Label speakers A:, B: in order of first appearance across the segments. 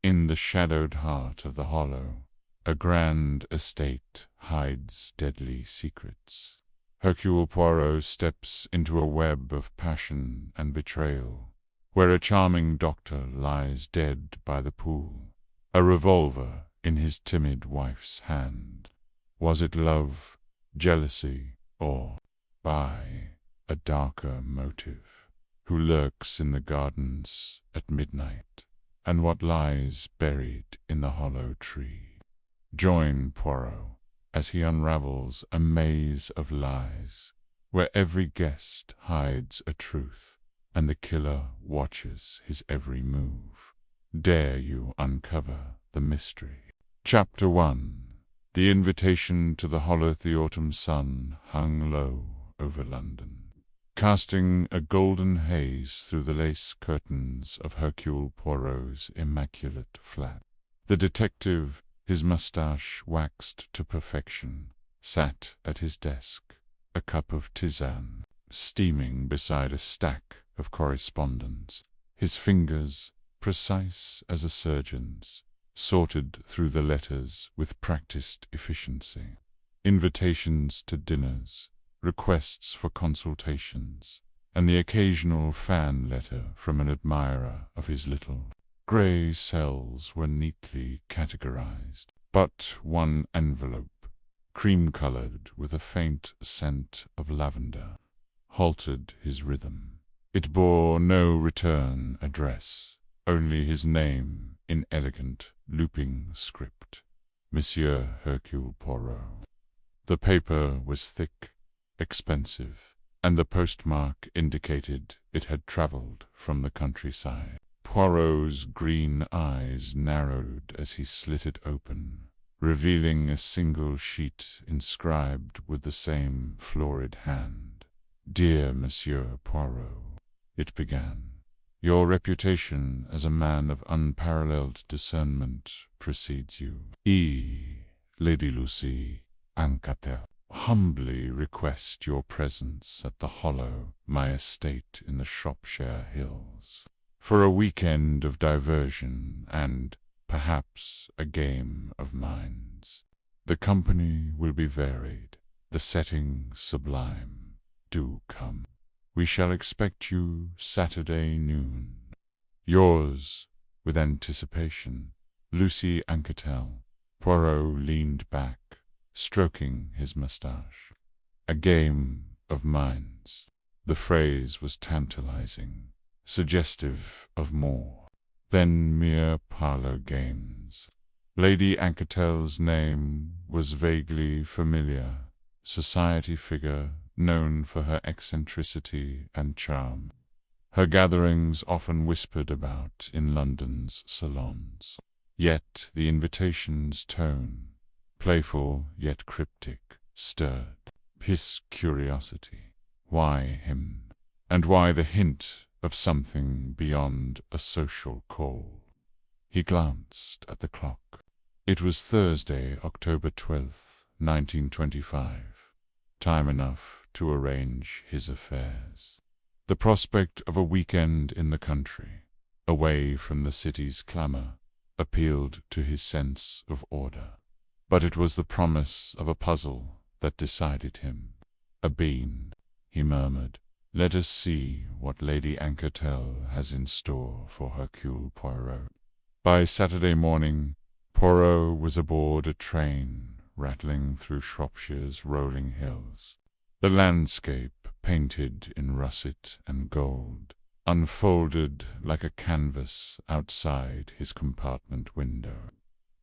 A: In the shadowed heart of the hollow, a grand estate hides deadly secrets. Hercule Poirot steps into a web of passion and betrayal, where a charming doctor lies dead by the pool, a revolver in his timid wife's hand. Was it love, jealousy, or, by a darker motive, who lurks in the gardens at midnight, and what lies buried in the hollow tree? Join Poirot as he unravels a maze of lies, where every guest hides a truth, and the killer watches his every move. Dare you uncover the mystery? Chapter 1. The invitation to the hollow. The autumn sun hung low over London, casting a golden haze through the lace curtains of Hercule Poirot's immaculate flat. The detective, his moustache waxed to perfection, sat at his desk, a cup of tisane steaming beside a stack of correspondence. His fingers, precise as a surgeon's, sorted through the letters with practiced efficiency. Invitations to dinners, requests for consultations, and the occasional fan letter from an admirer of his little grey cells were neatly categorized. But one envelope, cream-colored with a faint scent of lavender, halted his rhythm. It bore no return address, only his name in elegant, looping script, Monsieur Hercule Poirot. The paper was thick, expensive, and the postmark indicated it had travelled from the countryside. Poirot's green eyes narrowed as he slit it open, revealing a single sheet inscribed with the same florid hand. "Dear Monsieur Poirot," it began, "your reputation as a man of unparalleled discernment precedes you. Lady Lucy Anquetel humbly request your presence at the Hollow, my estate in the Shropshire Hills, for a weekend of diversion and, perhaps, a game of minds. The company will be varied, the setting sublime. Do come. We shall expect you Saturday noon. Yours, with anticipation, Lucy Anquetel." Poirot leaned back, stroking his moustache. A game of minds. The phrase was tantalizing, suggestive of more than mere parlour games. Lady Anquetel's name was vaguely familiar, society figure known for her eccentricity and charm. Her gatherings often whispered about in London's salons. Yet the invitation's tone, playful yet cryptic, stirred his curiosity. Why him? And why the hint of something beyond a social call? He glanced at the clock. It was Thursday, October 12th, 1925. Time enough to arrange his affairs. The prospect of a weekend in the country, away from the city's clamour, appealed to his sense of order. But it was the promise of a puzzle that decided him. "A bean," he murmured. "Let us see what Lady Anquetel has in store for Hercule Poirot." By Saturday morning, Poirot was aboard a train rattling through Shropshire's rolling hills. The landscape, painted in russet and gold, unfolded like a canvas outside his compartment window.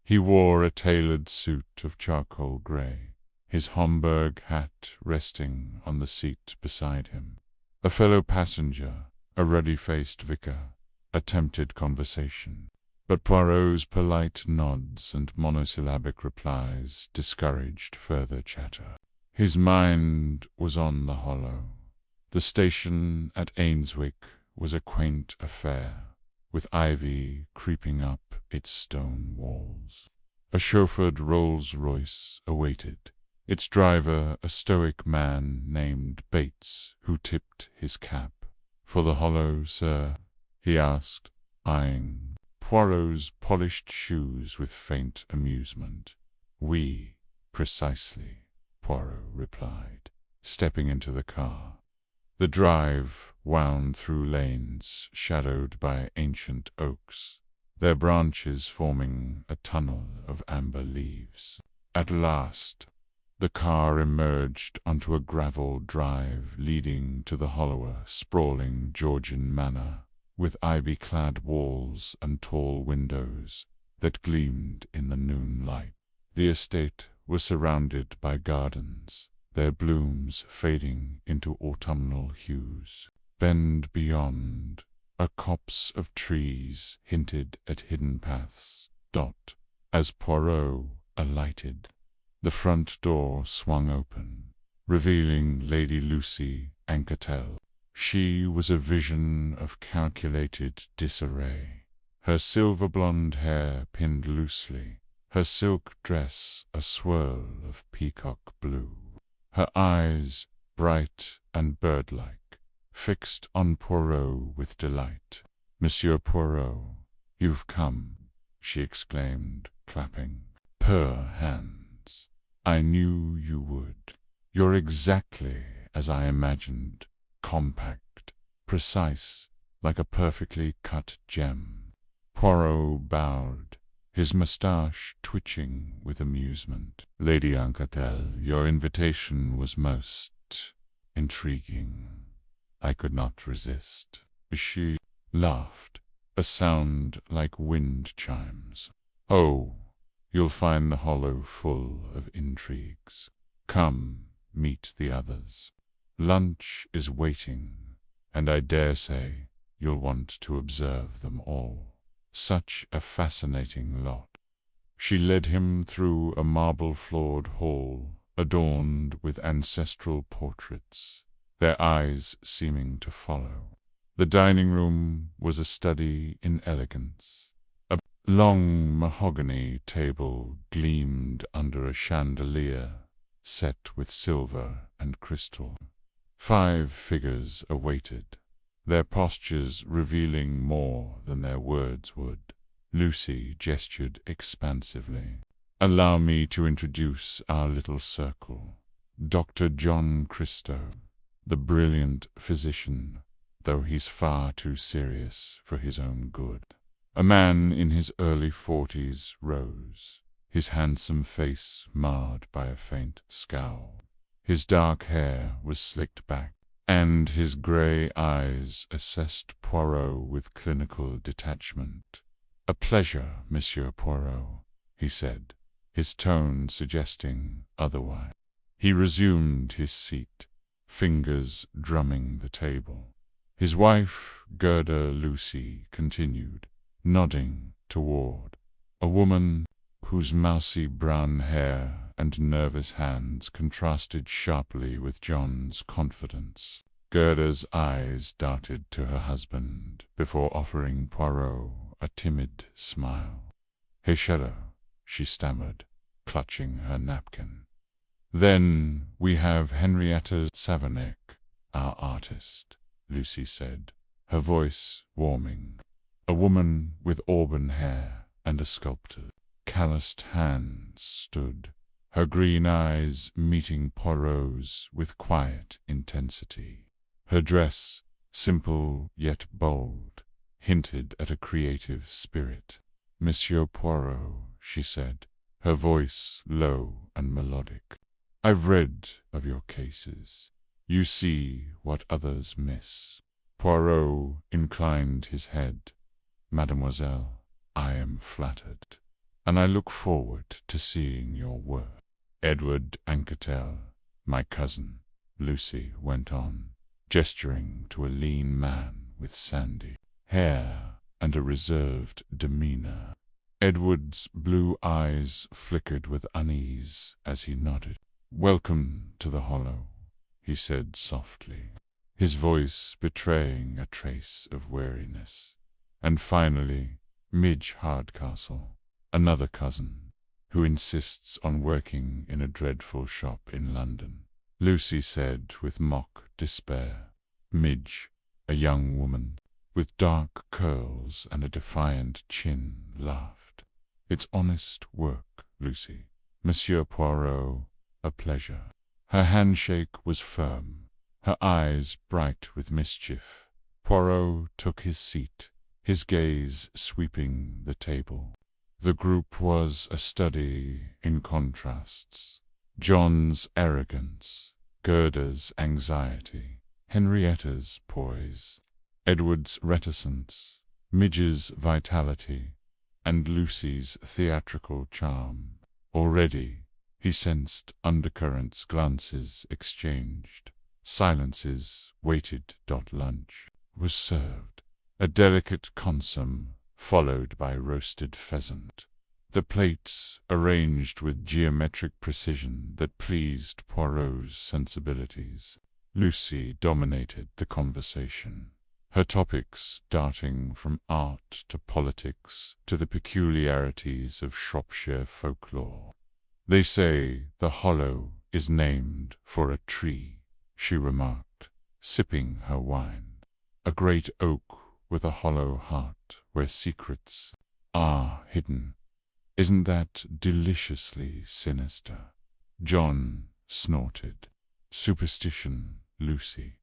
A: He wore a tailored suit of charcoal grey, his Homburg hat resting on the seat beside him. A fellow passenger, a ruddy-faced vicar, attempted conversation, but Poirot's polite nods and monosyllabic replies discouraged further chatter. His mind was on the Hollow. The station at Ainswick was a quaint affair, with ivy creeping up its stone walls. A chauffeured Rolls-Royce awaited, its driver a stoic man named Bates, who tipped his cap. "For the Hollow, sir?" he asked, eyeing Poirot's polished shoes with faint amusement. "We, precisely," Poirot replied, stepping into the car. The drive wound through lanes shadowed by ancient oaks, their branches forming a tunnel of amber leaves. At last, the car emerged onto a gravel drive leading to the hollower, sprawling Georgian manor, with ivy-clad walls and tall windows that gleamed in the noon light. The estate was surrounded by gardens, their blooms fading into autumnal hues. Bend beyond, a copse of trees hinted at hidden paths. As Poirot alighted, the front door swung open, revealing Lady Lucy Anquetel. She was a vision of calculated disarray, her silver-blonde hair pinned loosely, her silk dress a swirl of peacock blue. Her eyes, bright and bird-like, fixed on Poirot with delight. "Monsieur Poirot, you've come," she exclaimed, clapping her hands. "I knew you would. You're exactly as I imagined, compact, precise, like a perfectly cut gem." Poirot bowed, his moustache twitching with amusement. "Lady Anquetel, your invitation was most intriguing. I could not resist." She laughed, a sound like wind chimes. "Oh, you'll find the hollow full of intrigues. Come, meet the others. Lunch is waiting, and I dare say you'll want to observe them all. Such a fascinating lot." She led him through a marble-floored hall adorned with ancestral portraits, their eyes seeming to follow. The dining room was a study in elegance. A long mahogany table gleamed under a chandelier set with silver and crystal. 5 figures awaited, their postures revealing more than their words would. Lucy gestured expansively. "Allow me to introduce our little circle. Dr. John Christo, the brilliant physician, though he's far too serious for his own good." A man in his early 40s rose, his handsome face marred by a faint scowl. His dark hair was slicked back, and his grey eyes assessed Poirot with clinical detachment. "A pleasure, Monsieur Poirot," he said, his tone suggesting otherwise. He resumed his seat, fingers drumming the table. His wife, Gerda Lucy, continued, nodding toward a woman whose mousy brown hair and nervous hands contrasted sharply with John's confidence. Gerda's eyes darted to her husband before offering Poirot a timid smile. "Hey, Shadow," she stammered, clutching her napkin. "Then we have Henrietta Savanek, our artist," Lucy said, her voice warming. A woman with auburn hair and a sculptor's calloused hands stood, her green eyes meeting Poirot's with quiet intensity. Her dress, simple yet bold, hinted at a creative spirit. "Monsieur Poirot," she said, her voice low and melodic, "I've read of your cases. You see what others miss." Poirot inclined his head. "Mademoiselle, I am flattered, and I look forward to seeing your work." "Edward Anquetel, my cousin," Lucy went on, gesturing to a lean man with sandy hair and a reserved demeanor. Edward's blue eyes flickered with unease as he nodded. "Welcome to the Hollow," he said softly, his voice betraying a trace of weariness. "And finally, Midge Hardcastle, another cousin, who insists on working in a dreadful shop in London," Lucy said with mock despair. Midge, a young woman, with dark curls and a defiant chin, laughed. "It's honest work, Lucy. Monsieur Poirot, a pleasure." Her handshake was firm, her eyes bright with mischief. Poirot took his seat, his gaze sweeping the table. The group was a study in contrasts. John's arrogance, Gerda's anxiety, Henrietta's poise, Edward's reticence, Midge's vitality, and Lucy's theatrical charm. Already he sensed undercurrents, glances exchanged, silences waited. Lunch was served, a delicate consomme followed by roasted pheasant. The plates arranged with geometric precision that pleased Poirot's sensibilities. Lucy dominated the conversation, her topics darting from art to politics to the peculiarities of Shropshire folklore. "They say the Hollow is named for a tree," she remarked, sipping her wine. "A great oak with a hollow heart where secrets are hidden. Isn't that deliciously sinister?" John snorted. "Superstition, Lucy.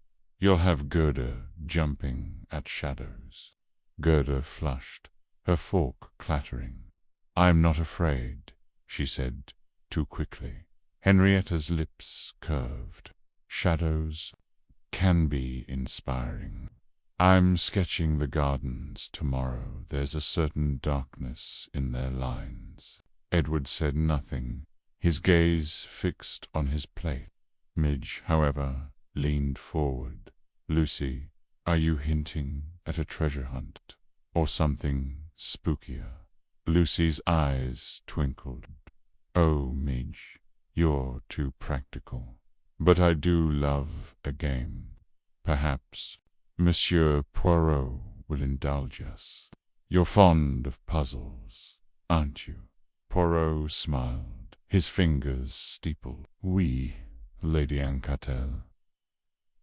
A: You'll have Gerda jumping at shadows." Gerda flushed, her fork clattering. "I'm not afraid," she said too quickly. Henrietta's lips curved. "Shadows can be inspiring. I'm sketching the gardens tomorrow. There's a certain darkness in their lines." Edward said nothing, his gaze fixed on his plate. Midge, however, leaned forward. "Lucy, are you hinting at a treasure hunt, or something spookier?" Lucy's eyes twinkled. "Oh, Midge, you're too practical. But I do love a game. Perhaps Monsieur Poirot will indulge us. You're fond of puzzles, aren't you?" Poirot smiled, his fingers steepled. "Oui, Lady Anquetil.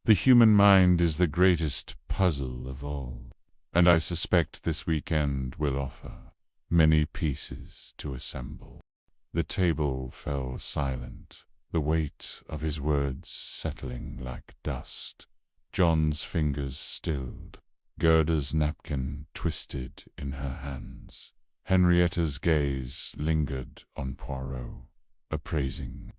A: The human mind is the greatest puzzle of all, and I suspect this weekend will offer many pieces to assemble." The table fell silent, the weight of his words settling like dust. John's fingers stilled, Gerda's napkin twisted in her hands. Henrietta's gaze lingered on Poirot, appraising.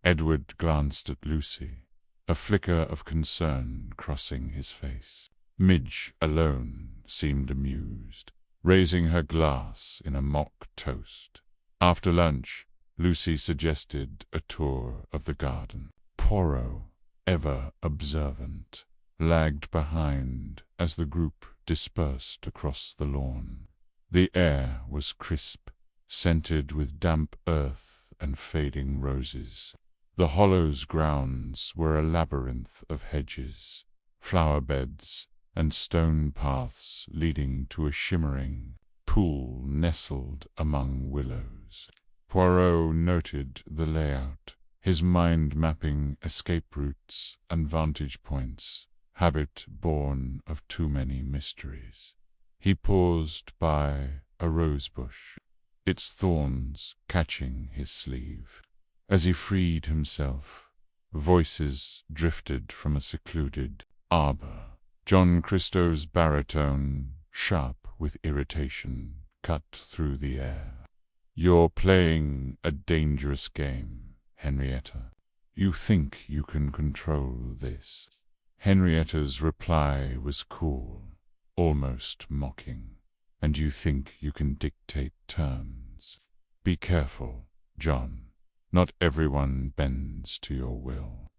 A: Edward glanced at Lucy, a flicker of concern crossing his face. Midge alone seemed amused, raising her glass in a mock toast. After lunch, Lucy suggested a tour of the garden. Poirot, ever observant, lagged behind as the group dispersed across the lawn. The air was crisp, scented with damp earth and fading roses. The Hollow's grounds were a labyrinth of hedges, flower beds, and stone paths leading to a shimmering pool nestled among willows. Poirot noted the layout, his mind mapping escape routes and vantage points, habit born of too many mysteries. He paused by a rosebush, its thorns catching his sleeve. As he freed himself, voices drifted from a secluded arbor. John Christo's baritone, sharp with irritation, cut through the air. "You're playing a dangerous game, Henrietta. You think you can control this." Henrietta's reply was cool, almost mocking. "And you think you can dictate terms? Be careful, John. Not everyone bends to your will."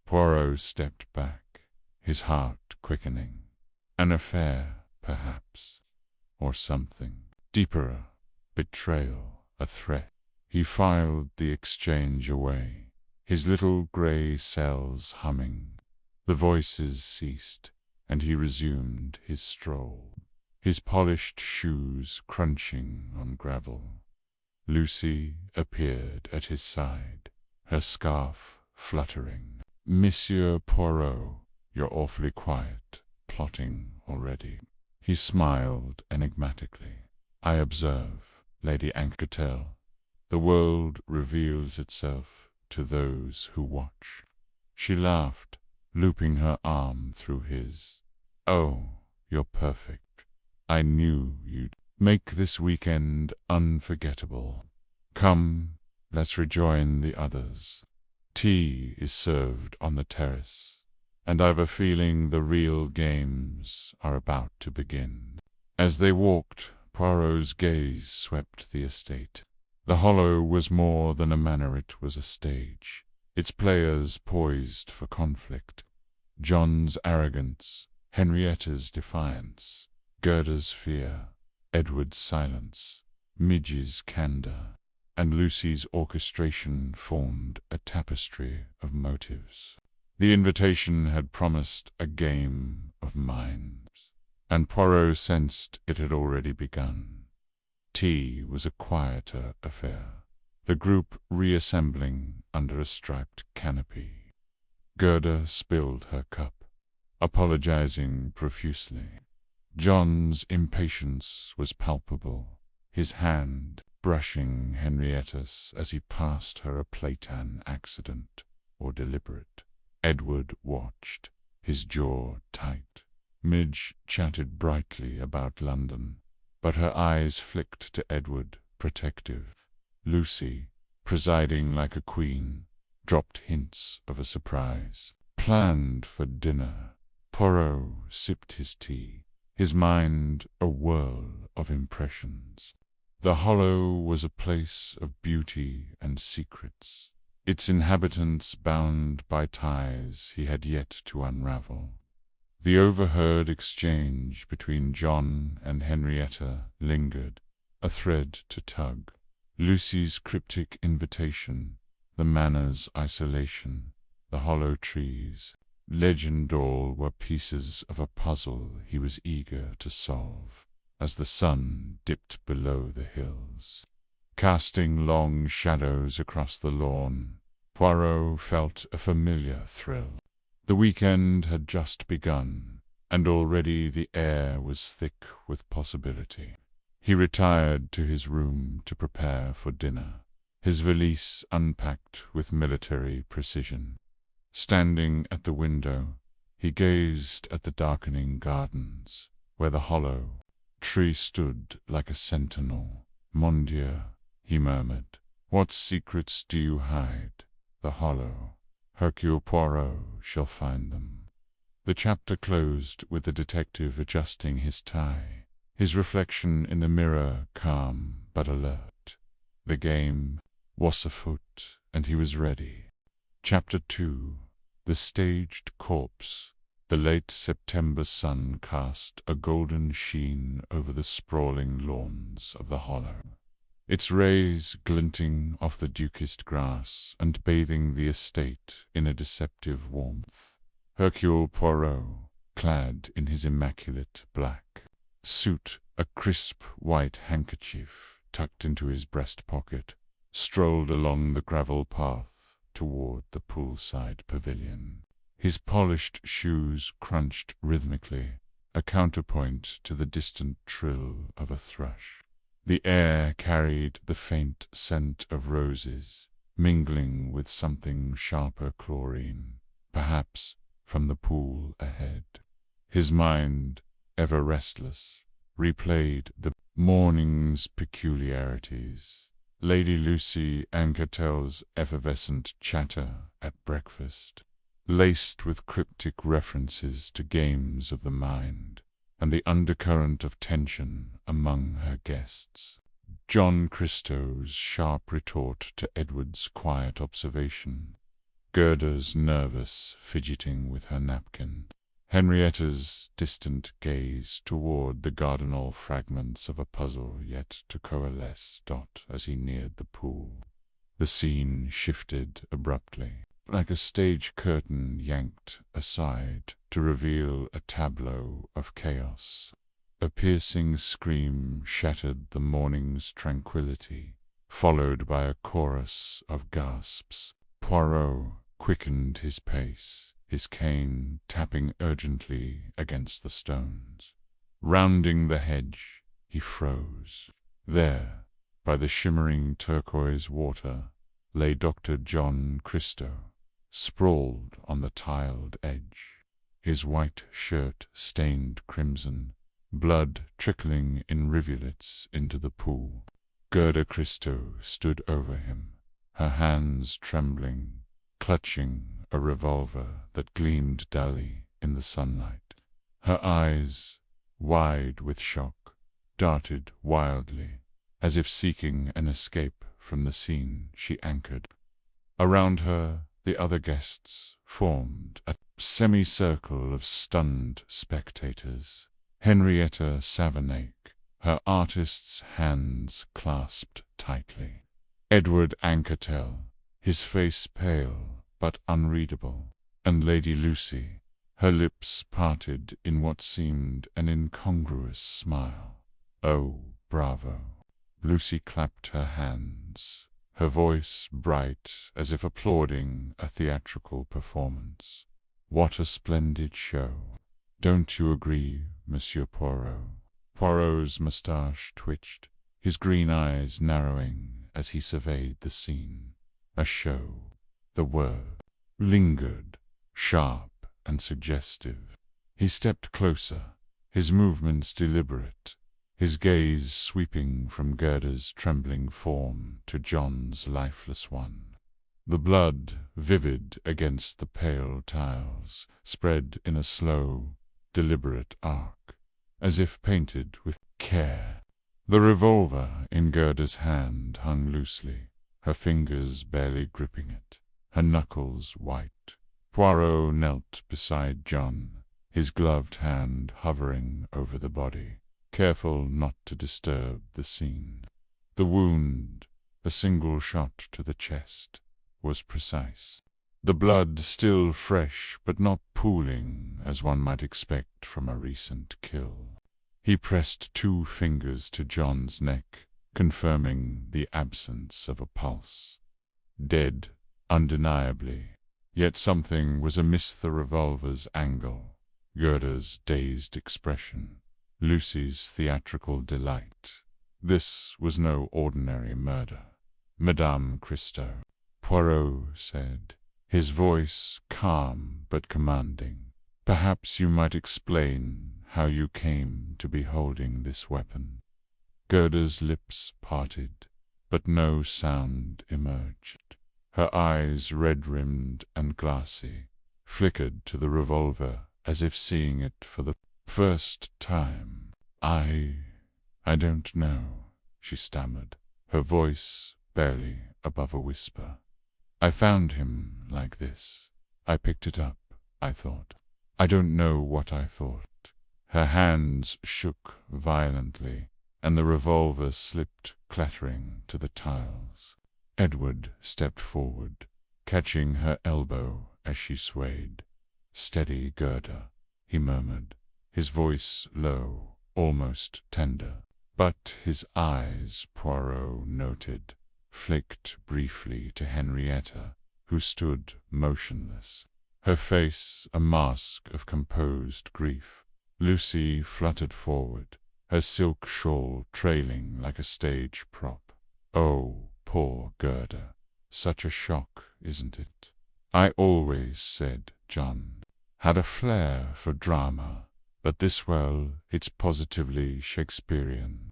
A: Poirot stepped back, his heart quickening. An affair, perhaps, or something deeper, betrayal, a threat. He filed the exchange away, his little grey cells humming. The voices ceased, and he resumed his stroll, his polished shoes crunching on gravel. Lucy appeared at his side, her scarf fluttering. "Monsieur Poirot, you're awfully quiet, plotting already." He smiled enigmatically. "I observe, Lady Anquetel. The world reveals itself to those who watch." She laughed, looping her arm through his. "Oh, you're perfect. I knew you'd make this weekend unforgettable. Come, let's rejoin the others. Tea is served on the terrace, and I've a feeling the real games are about to begin." As they walked, Poirot's gaze swept the estate. The Hollow was more than a manor, it was a stage, its players poised for conflict. John's arrogance, Henrietta's defiance, Gerda's fear, Edward's silence, Midge's candour, and Lucy's orchestration formed a tapestry of motives. The invitation had promised a game of minds, and Poirot sensed it had already begun. Tea was a quieter affair, the group reassembling under a striped canopy. Gerda spilled her cup, apologizing profusely. John's impatience was palpable, his hand brushing Henrietta's as he passed her a Platan accident or deliberate. Edward watched, his jaw tight. Midge chatted brightly about London, but her eyes flicked to Edward, protective. Lucy, presiding like a queen, dropped hints of a surprise planned for dinner. Poirot sipped his tea, his mind a whirl of impressions. The Hollow was a place of beauty and secrets, its inhabitants bound by ties he had yet to unravel. The overheard exchange between John and Henrietta lingered, a thread to tug. Lucy's cryptic invitation, the Manor's isolation, the hollow trees, legend all were pieces of a puzzle he was eager to solve, as the sun dipped below the hills. Casting long shadows across the lawn, Poirot felt a familiar thrill. The weekend had just begun, and already the air was thick with possibility. He retired to his room to prepare for dinner, his valise unpacked with military precision. Standing at the window, he gazed at the darkening gardens, where the hollow tree stood like a sentinel. "Mon Dieu," he murmured, "what secrets do you hide? The hollow. Hercule Poirot shall find them." The chapter closed with the detective adjusting his tie, his reflection in the mirror calm but alert. The game was afoot, and he was ready. Chapter 2. The Staged Corpse. The late September sun cast a golden sheen over the sprawling lawns of the hollow, its rays glinting off the dukest grass and bathing the estate in a deceptive warmth. Hercule Poirot, clad in his immaculate black suit, a crisp white handkerchief tucked into his breast pocket, strolled along the gravel path toward the poolside pavilion. His polished shoes crunched rhythmically, a counterpoint to the distant trill of a thrush. The air carried the faint scent of roses, mingling with something sharper chlorine, perhaps from the pool ahead. His mind, ever restless, replayed the morning's peculiarities. Lady Lucy Anquetel's effervescent chatter at breakfast, laced with cryptic references to games of the mind, and the undercurrent of tension among her guests. John Christo's sharp retort to Edward's quiet observation, Gerda's nervous fidgeting with her napkin, Henrietta's distant gaze toward the cardinal fragments of a puzzle yet to coalesce. As he neared the pool, the scene shifted abruptly, like a stage curtain yanked aside to reveal a tableau of chaos. A piercing scream shattered the morning's tranquility, followed by a chorus of gasps. Poirot quickened his pace, his cane tapping urgently against the stones. Rounding the hedge, he froze. There, by the shimmering turquoise water, lay Dr. John Christo, sprawled on the tiled edge, his white shirt stained crimson, blood trickling in rivulets into the pool. Gerda Christo stood over him, her hands trembling, clutching a revolver that gleamed dully in the sunlight. Her eyes, wide with shock, darted wildly, as if seeking an escape from the scene she anchored. Around her, the other guests formed a semicircle of stunned spectators. Henrietta Savernake, her artist's hands clasped tightly. Edward Anketel, his face pale but unreadable, and Lady Lucy, her lips parted in what seemed an incongruous smile. "Oh, bravo!" Lucy clapped her hands, her voice bright as if applauding a theatrical performance. "What a splendid show! Don't you agree, Monsieur Poirot?" Poirot's moustache twitched, his green eyes narrowing as he surveyed the scene. A show. The word lingered, sharp and suggestive. He stepped closer, his movements deliberate, his gaze sweeping from Gerda's trembling form to John's lifeless one. The blood, vivid against the pale tiles, spread in a slow, deliberate arc, as if painted with care. The revolver in Gerda's hand hung loosely, her fingers barely gripping it, her knuckles white. Poirot knelt beside John, his gloved hand hovering over the body, careful not to disturb the scene. The wound, a single shot to the chest, was precise. The blood still fresh but not pooling as one might expect from a recent kill. He pressed 2 fingers to John's neck, confirming the absence of a pulse. Dead, undeniably, yet something was amiss. The revolver's angle, Gerda's dazed expression, Lucy's theatrical delight. This was no ordinary murder. "Madame Christo," Poirot said, his voice calm but commanding. "Perhaps you might explain how you came to be holding this weapon." Gerda's lips parted, but no sound emerged. Her eyes, red-rimmed and glassy, flickered to the revolver as if seeing it for the first time. I don't know," she stammered, her voice barely above a whisper. "I found him like this. I picked it up, I thought. I don't know what I thought." Her hands shook violently, and the revolver slipped clattering to the tiles. Edward stepped forward, catching her elbow as she swayed. "Steady, Gerda," he murmured, his voice low, almost tender. But his eyes, Poirot noted, flicked briefly to Henrietta, who stood motionless, her face a mask of composed grief. Lucy fluttered forward, her silk shawl trailing like a stage prop. "Oh, poor Gerda. Such a shock, isn't it?" "I always said John had a flair for drama, but this, well, it's positively Shakespearean."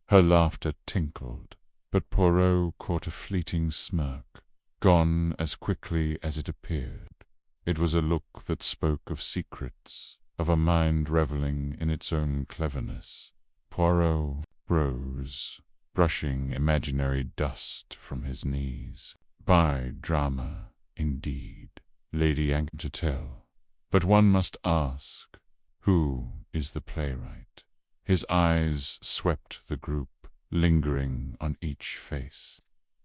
A: Her laughter tinkled, but Poirot caught a fleeting smirk, gone as quickly as it appeared. It was a look that spoke of secrets, of a mind reveling in its own cleverness. Poirot rose, brushing imaginary dust from his knees. "By drama, indeed, Lady Anketel. But one must ask, who is the playwright?" His eyes swept the group, lingering on each face.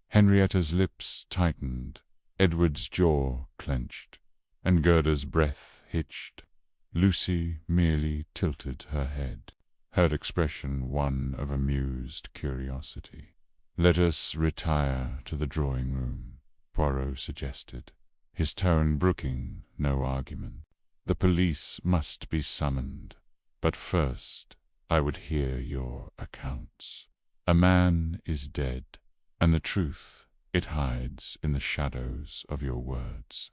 A: Henrietta's lips tightened, Edward's jaw clenched, and Gerda's breath hitched. Lucy merely tilted her head, her expression one of amused curiosity. "Let us retire to the drawing-room," Poirot suggested, his tone brooking no argument. "The police must be summoned. But first, I would hear your accounts. A man is dead, and the truth, it hides in the shadows of your words."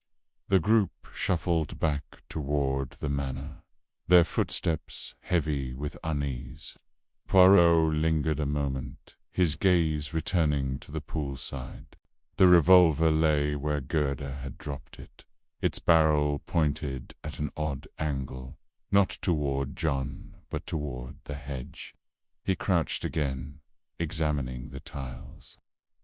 A: The group shuffled back toward the manor, their footsteps heavy with unease. Poirot lingered a moment, his gaze returning to the poolside. The revolver lay where Gerda had dropped it, its barrel pointed at an odd angle, not toward John, but toward the hedge. He crouched again, examining the tiles.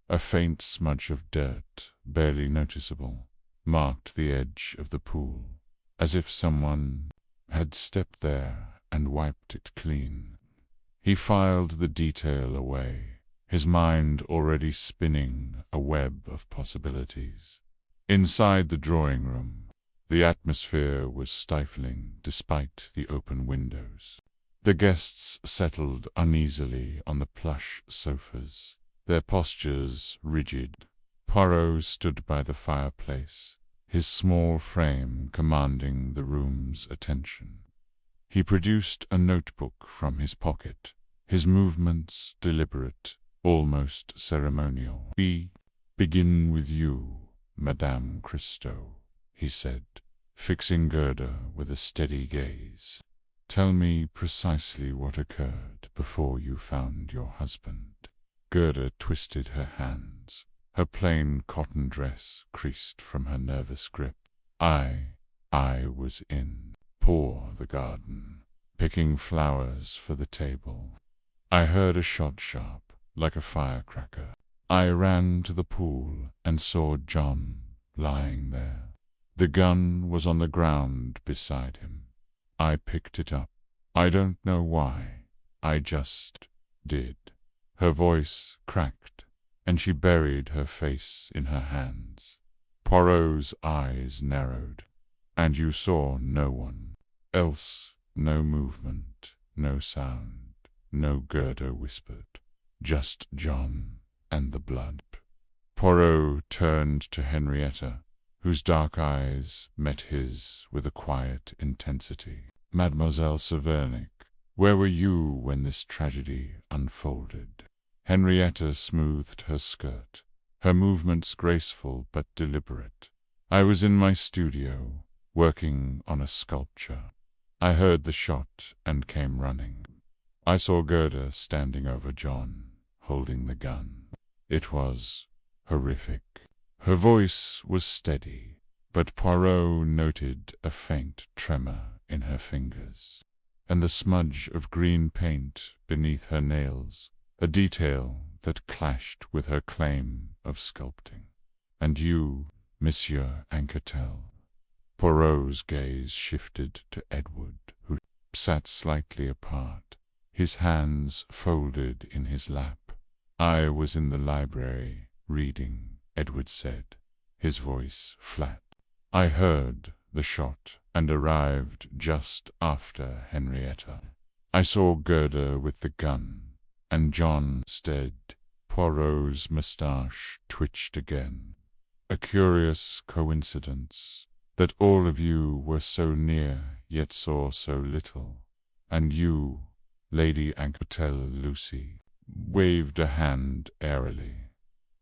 A: A faint smudge of dirt, barely noticeable, marked the edge of the pool, as if someone had stepped there and wiped it clean. He filed the detail away, his mind already spinning a web of possibilities. Inside the drawing room, the atmosphere was stifling despite the open windows. The guests settled uneasily on the plush sofas, their postures rigid. Poirot stood by the fireplace, his small frame commanding the room's attention. He produced a notebook from his pocket, his movements deliberate, almost ceremonial. "We begin with you, Madame Christo," he said, fixing Gerda with a steady gaze. "Tell me precisely what occurred before you found your husband." Gerda twisted her hands, her plain cotton dress creased from her nervous grip. I was in the garden, picking flowers for the table. I heard a shot sharp, like a firecracker. I ran to the pool and saw John lying there. The gun was on the ground beside him. I picked it up. I don't know why. I just did. Her voice cracked, and she buried her face in her hands. Poirot's eyes narrowed. "And you saw no one else? No movement, no sound, no," Gerda whispered. "Just John and the blood." Poirot turned to Henrietta, whose dark eyes met his with a quiet intensity. "Mademoiselle Savernic, where were you when this tragedy unfolded?" Henrietta smoothed her skirt, her movements graceful but deliberate. "I was in my studio, working on a sculpture. I heard the shot and came running. I saw Gerda standing over John, holding the gun. It was horrific." Her voice was steady, but Poirot noted a faint tremor in her fingers, and the smudge of green paint beneath her nails, a detail that clashed with her claim of sculpting. "And you, Monsieur Anquetel?" Poirot's gaze shifted to Edward, who sat slightly apart, his hands folded in his lap. "I was in the library, reading," Edward said, his voice flat. "I heard the shot and arrived just after Henrietta. I saw Gerda with the gun, and John stared." Poirot's moustache twitched again. "A curious coincidence, that all of you were so near, yet saw so little. And you, Lady Anquetel Lucy," waved a hand airily.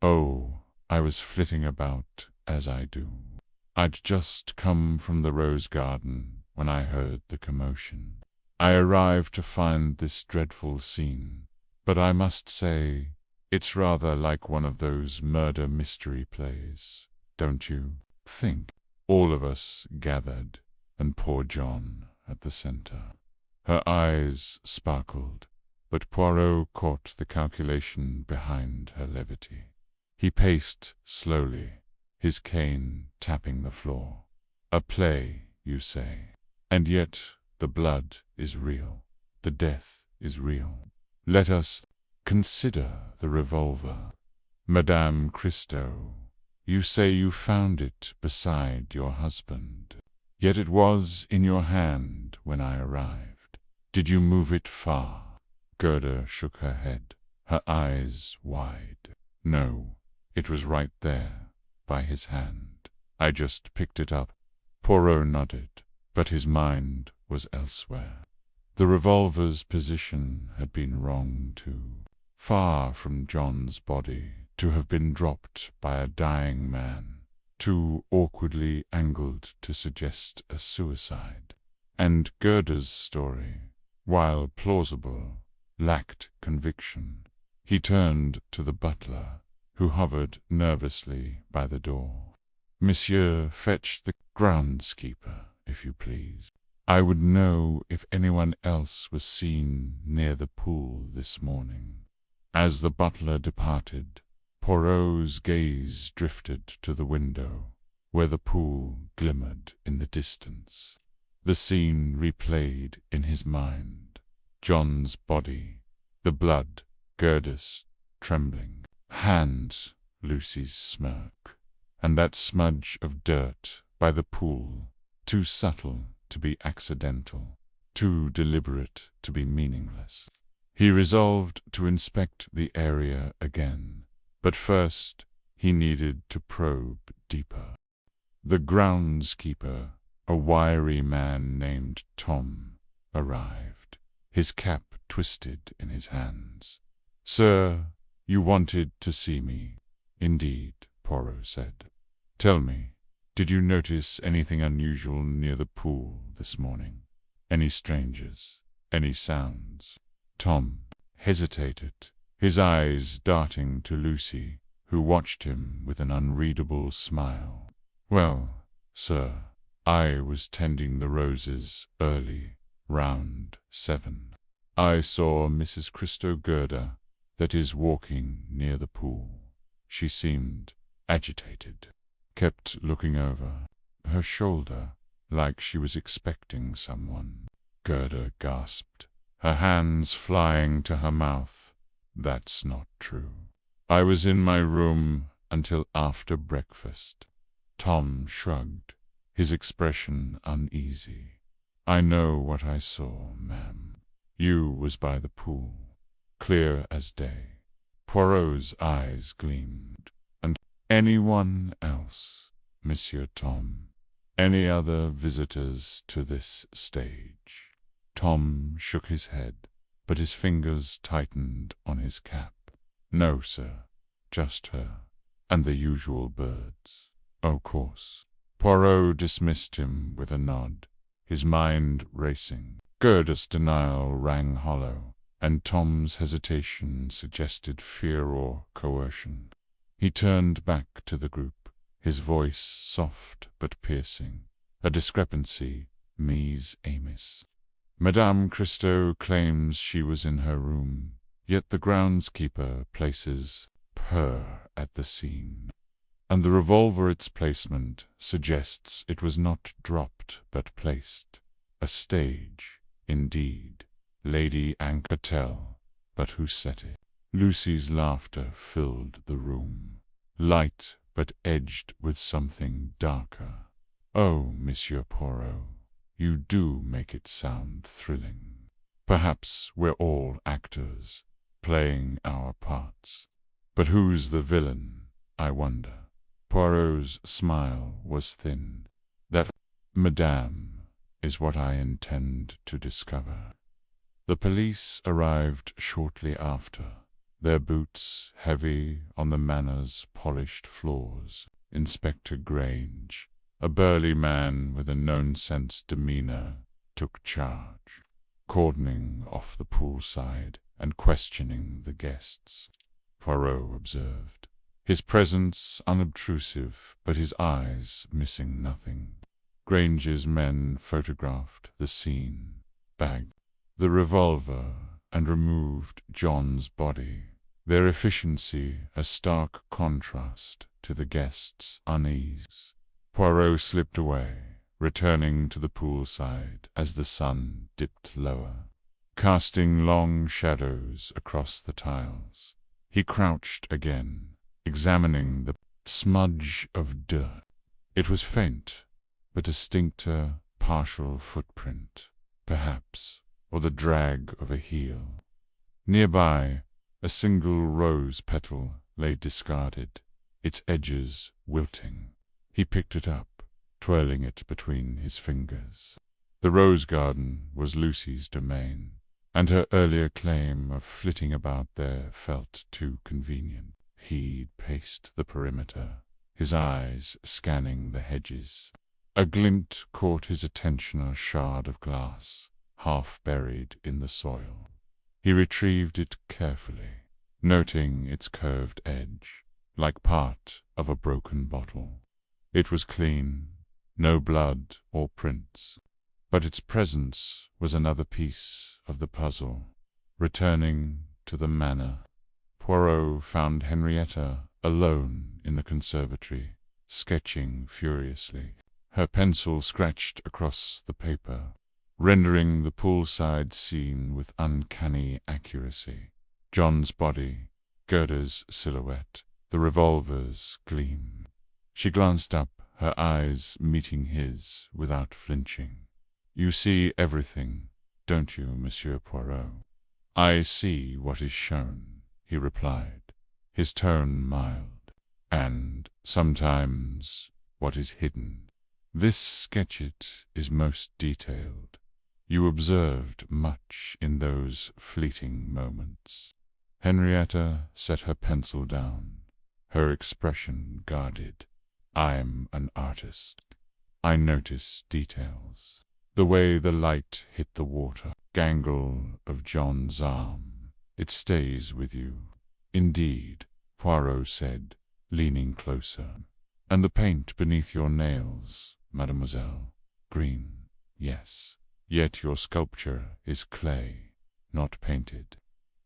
A: "Oh, I was flitting about, as I do. I'd just come from the rose garden when I heard the commotion. I arrived to find this dreadful scene, but I must say, it's rather like one of those murder mystery plays, don't you think?" All of us gathered, and poor John at the center. Her eyes sparkled, but Poirot caught the calculation behind her levity. He paced slowly, his cane tapping the floor. "A play, you say? And yet the blood is real, the death is real. Let us consider the revolver. Madame Christo, you say you found it beside your husband, yet it was in your hand when I arrived. Did you move it far?" Gerda shook her head, her eyes wide. "No, it was right there, by his hand. I just picked it up." Poirot nodded, but his mind was elsewhere. The revolver's position had been wrong too. Far from John's body to have been dropped by a dying man, too awkwardly angled to suggest a suicide. And Gerda's story, while plausible, lacked conviction. He turned to the butler, who hovered nervously by the door. "Monsieur, fetch the groundskeeper, if you please. I would know if anyone else was seen near the pool this morning." As the butler departed, Poirot's gaze drifted to the window, where the pool glimmered in the distance. The scene replayed in his mind. John's body, the blood, Gerda's trembling hands, Lucy's smirk, and that smudge of dirt by the pool, too subtle to be accidental, too deliberate to be meaningless. He resolved to inspect the area again, but first he needed to probe deeper. The groundskeeper, a wiry man named Tom, arrived, his cap twisted in his hands. "Sir, you wanted to see me." "Indeed," Poirot said. "Tell me, did you notice anything unusual near the pool this morning? Any strangers? Any sounds?" Tom hesitated, his eyes darting to Lucy, who watched him with an unreadable smile. "Well, sir, I was tending the roses early, round 7. I saw Mrs. Christo Gerda, that is, walking near the pool. She seemed agitated, kept looking over her shoulder, like she was expecting someone." Gerda gasped, her hands flying to her mouth. "That's not true. I was in my room until after breakfast." Tom shrugged, his expression uneasy. "I know what I saw, ma'am. You was by the pool, clear as day." Poirot's eyes gleamed. "And anyone else, Monsieur Tom? Any other visitors to this stage?" Tom shook his head, but his fingers tightened on his cap. "No, sir, just her, and the usual birds." "Of course." Poirot dismissed him with a nod, his mind racing. Gerda's denial rang hollow, and Tom's hesitation suggested fear or coercion. He turned back to the group, his voice soft but piercing, a discrepancy mis amis. "Madame Christo claims she was in her room, yet the groundskeeper places her at the scene, and the revolver its placement suggests it was not dropped but placed. A stage, indeed, Lady Anquetel, but who set it?" Lucy's laughter filled the room, light but edged with something darker. "Oh, Monsieur Poirot, you do make it sound thrilling. Perhaps we're all actors, playing our parts. But who's the villain, I wonder?" Poirot's smile was thin. "That, madame, is what I intend to discover." The police arrived shortly after, their boots heavy on the Manor's polished floors. Inspector Grange, a burly man with a known-sense demeanor, took charge, cordoning off the poolside and questioning the guests. Poirot observed, his presence unobtrusive, but his eyes missing nothing. Grange's men photographed the scene, bagged the revolver, and removed John's body, their efficiency a stark contrast to the guests' unease. Poirot slipped away, returning to the poolside as the sun dipped lower, casting long shadows across the tiles. He crouched again, examining the smudge of dirt. It was faint, but distincter partial footprint, perhaps, or the drag of a heel. Nearby, a single rose petal lay discarded, its edges wilting. He picked it up, twirling it between his fingers. The rose garden was Lucy's domain, and her earlier claim of flitting about there felt too convenient. He paced the perimeter, his eyes scanning the hedges. A glint caught his attention, a shard of glass, half buried in the soil. He retrieved it carefully, noting its curved edge, like part of a broken bottle. It was clean, no blood or prints, but its presence was another piece of the puzzle. Returning to the manor, Poirot found Henrietta alone in the conservatory, sketching furiously. Her pencil scratched across the paper, rendering the poolside scene with uncanny accuracy. John's body, Gerda's silhouette, the revolver's gleam. She glanced up, her eyes meeting his without flinching. "You see everything, don't you, Monsieur Poirot?" "I see what is shown," he replied, his tone mild, "and sometimes what is hidden. This sketch is most detailed. You observed much in those fleeting moments." Henrietta set her pencil down, her expression guarded. "I'm an artist. I notice details. The way the light hit the water, gangle of John's arm, it stays with you." "Indeed," Poirot said, leaning closer. "And the paint beneath your nails, mademoiselle? Green, yes. Yet your sculpture is clay, not painted.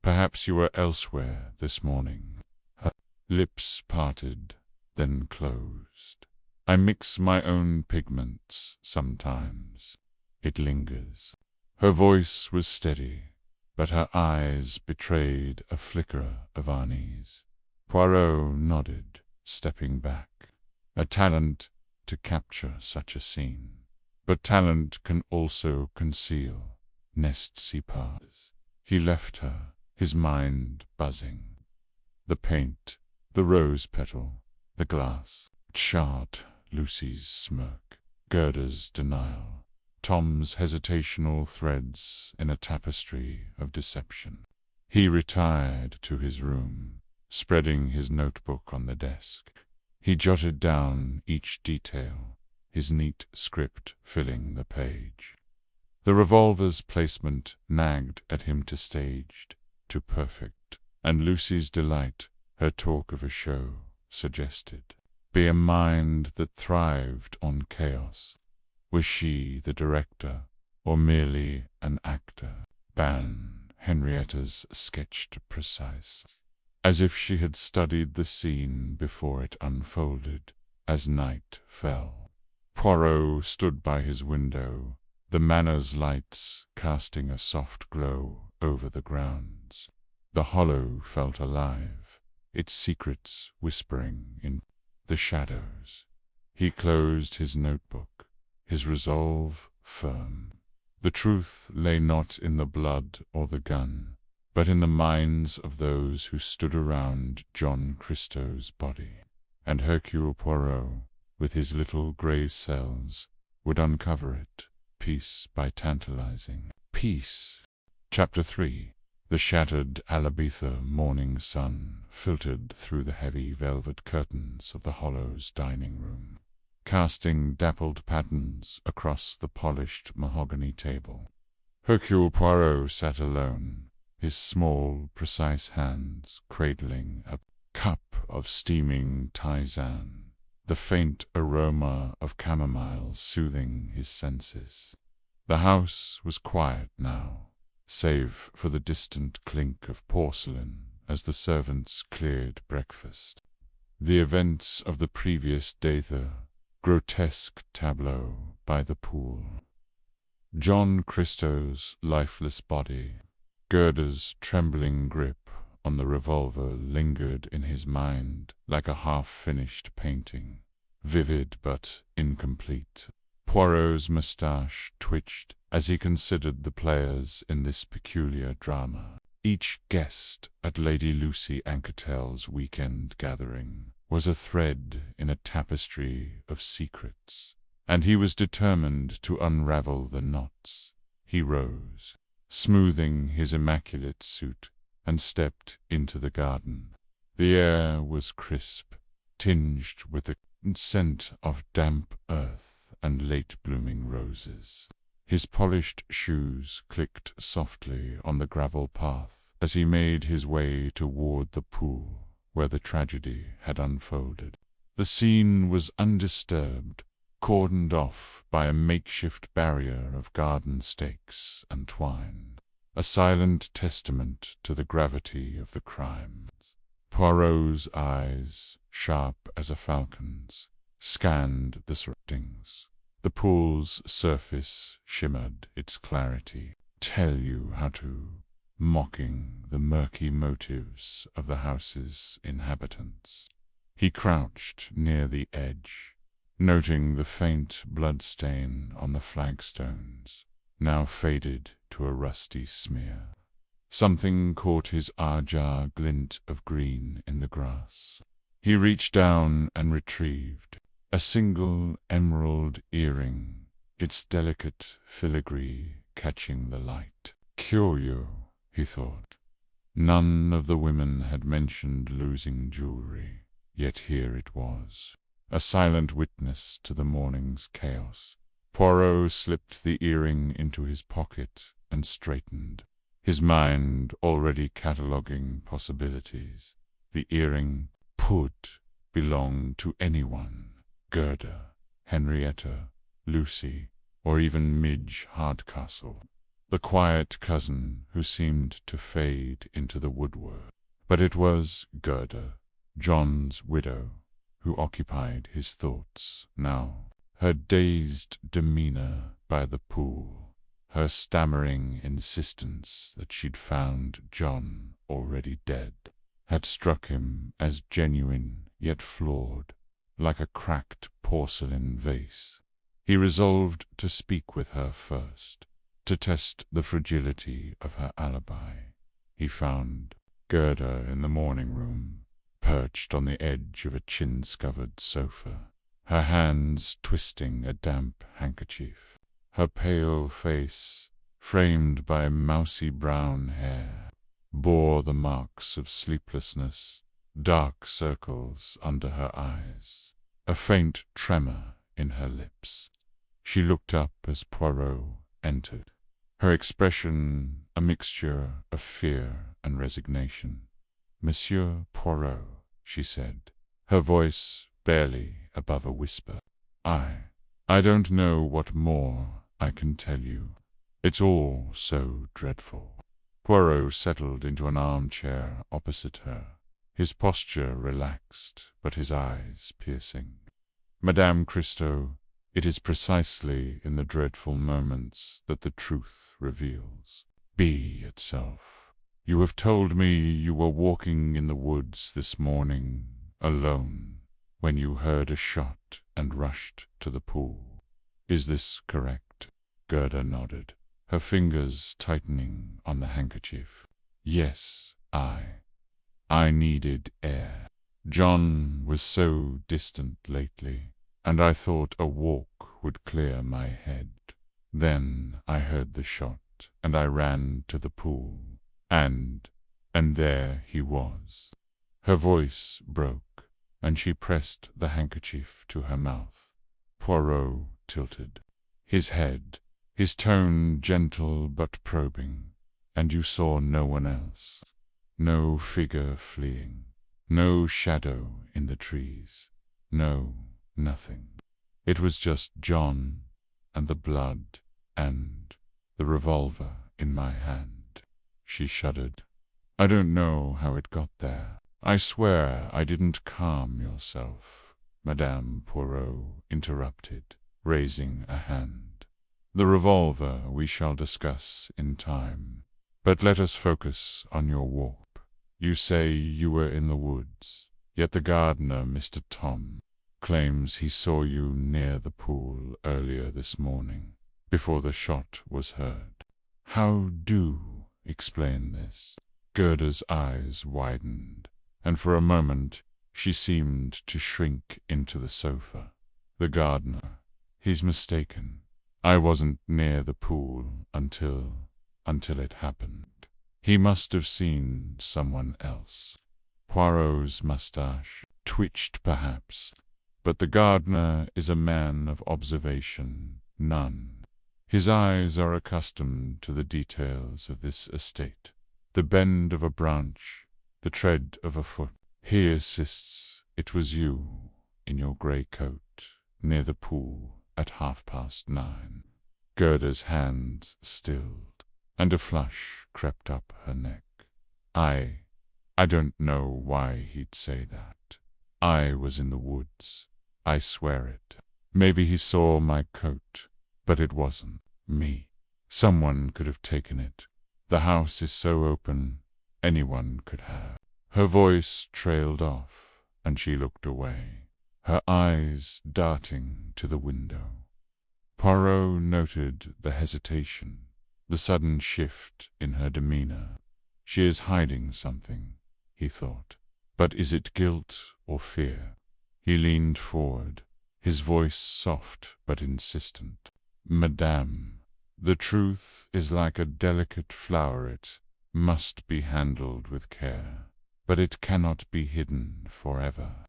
A: Perhaps you were elsewhere this morning." Her lips parted, then closed. "I mix my own pigments sometimes." It lingers. Her voice was steady, but her eyes betrayed a flicker of unease. Poirot nodded, stepping back. A talent to capture such a scene. But talent can also conceal. N'est-ce pas? He left her, his mind buzzing. The paint, the rose petal, the glass, chart, Lucy's smirk, Gerda's denial, Tom's hesitational threads in a tapestry of deception. He retired to his room, spreading his notebook on the desk. He jotted down each detail, his neat script filling the page. The revolver's placement nagged at him to staged, to perfect, and Lucy's delight, her talk of a show, suggested. Be a mind that thrived on chaos. Was she the director, or merely an actor? Henrietta's sketched precise, as if she had studied the scene before it unfolded, as night fell. Poirot stood by his window, the manor's lights casting a soft glow over the grounds. The hollow felt alive, its secrets whispering in the shadows. He closed his notebook, his resolve firm. The truth lay not in the blood or the gun, but in the minds of those who stood around John Christo's body. And Hercule Poirot, with his little grey cells, would uncover it, piece by tantalizing piece. Chapter 3. The shattered Alabitha morning sun filtered through the heavy velvet curtains of the Hollow's dining room, casting dappled patterns across the polished mahogany table. Hercule Poirot sat alone, his small, precise hands cradling a cup of steaming tisane, the faint aroma of chamomile soothing his senses. The house was quiet now, save for the distant clink of porcelain as the servants cleared breakfast. The events of the previous day, the grotesque tableau by the pool, John Christo's lifeless body, Gerda's trembling grip on the revolver lingered in his mind like a half-finished painting, vivid but incomplete. Poirot's moustache twitched as he considered the players in this peculiar drama. Each guest at Lady Lucy Anquetel's weekend gathering was a thread in a tapestry of secrets, and he was determined to unravel the knots. He rose, smoothing his immaculate suit, and stepped into the garden. The air was crisp, tinged with the scent of damp earth and late-blooming roses. His polished shoes clicked softly on the gravel path as he made his way toward the pool where the tragedy had unfolded. The scene was undisturbed, cordoned off by a makeshift barrier of garden stakes and twine, a silent testament to the gravity of the crime. Poirot's eyes, sharp as a falcon's, scanned the surroundings. The pool's surface shimmered its clarity, tell you how to, mocking the murky motives of the house's inhabitants. He crouched near the edge, noting the faint bloodstain on the flagstones, now faded to a rusty smear. Something caught his ajar glint of green in the grass. He reached down and retrieved a single emerald earring, its delicate filigree catching the light. Curio, he thought. None of the women had mentioned losing jewelry, yet here it was, a silent witness to the morning's chaos. Poirot slipped the earring into his pocket and straightened, his mind already cataloguing possibilities. The earring could belong to anyone. Gerda, Henrietta, Lucy, or even Midge Hardcastle, the quiet cousin who seemed to fade into the woodwork. But it was Gerda, John's widow, who occupied his thoughts now. Her dazed demeanor by the pool, her stammering insistence that she'd found John already dead, had struck him as genuine yet flawed, like a cracked porcelain vase. He resolved to speak with her first, to test the fragility of her alibi. He found Gerda in the morning room, perched on the edge of a chintz-covered sofa, her hands twisting a damp handkerchief. Her pale face, framed by mousy brown hair, bore the marks of sleeplessness, dark circles under her eyes, a faint tremor in her lips. She looked up as Poirot entered, her expression a mixture of fear and resignation. "Monsieur Poirot," she said, her voice barely above a whisper. I don't know what more I can tell you. It's all so dreadful." Poirot settled into an armchair opposite her, his posture relaxed, but his eyes piercing. "Madame Christo, it is precisely in the dreadful moments that the truth reveals. Be itself. You have told me you were walking in the woods this morning, alone, when you heard a shot and rushed to the pool. Is this correct?" Gerda nodded, her fingers tightening on the handkerchief. "Yes, I needed air. John was so distant lately, and I thought a walk would clear my head. Then I heard the shot, and I ran to the pool, and there he was." Her voice broke, and she pressed the handkerchief to her mouth. Poirot tilted, his head, his tone gentle but probing. "And you saw no one else? No figure fleeing? No shadow in the trees? No, nothing. It was just John, and the blood, and the revolver in my hand." She shuddered. "I don't know how it got there. I swear I didn't calm yourself," Madame Poirot interrupted, raising a hand. "The revolver we shall discuss in time, but let us focus on your walk. You say you were in the woods, yet the gardener, Mr. Tom, claims he saw you near the pool earlier this morning, before the shot was heard. How do explain this?" Gerda's eyes widened, and for a moment she seemed to shrink into the sofa. The gardener, He's mistaken. I wasn't near the pool until it happened. He must have seen someone else. Poirot's mustache twitched perhaps, but the gardener is a man of observation, none. His eyes are accustomed to the details of this estate, the bend of a branch, the tread of a foot. He insists it was you, in your grey coat, near the pool at 9:30. Gerda's hands stilled, and a flush crept up her neck. I don't know why he'd say that. I was in the woods. I swear it. Maybe he saw my coat, but it wasn't me. Someone could have taken it. The house is so open, anyone could have. Her voice trailed off, and she looked away, her eyes darting to the window. Poirot noted the hesitation, the sudden shift in her demeanor. She is hiding something, he thought. But is it guilt or fear? He leaned forward, his voice soft but insistent. Madame, the truth is like a delicate floweret, must be handled with care, but it cannot be hidden forever.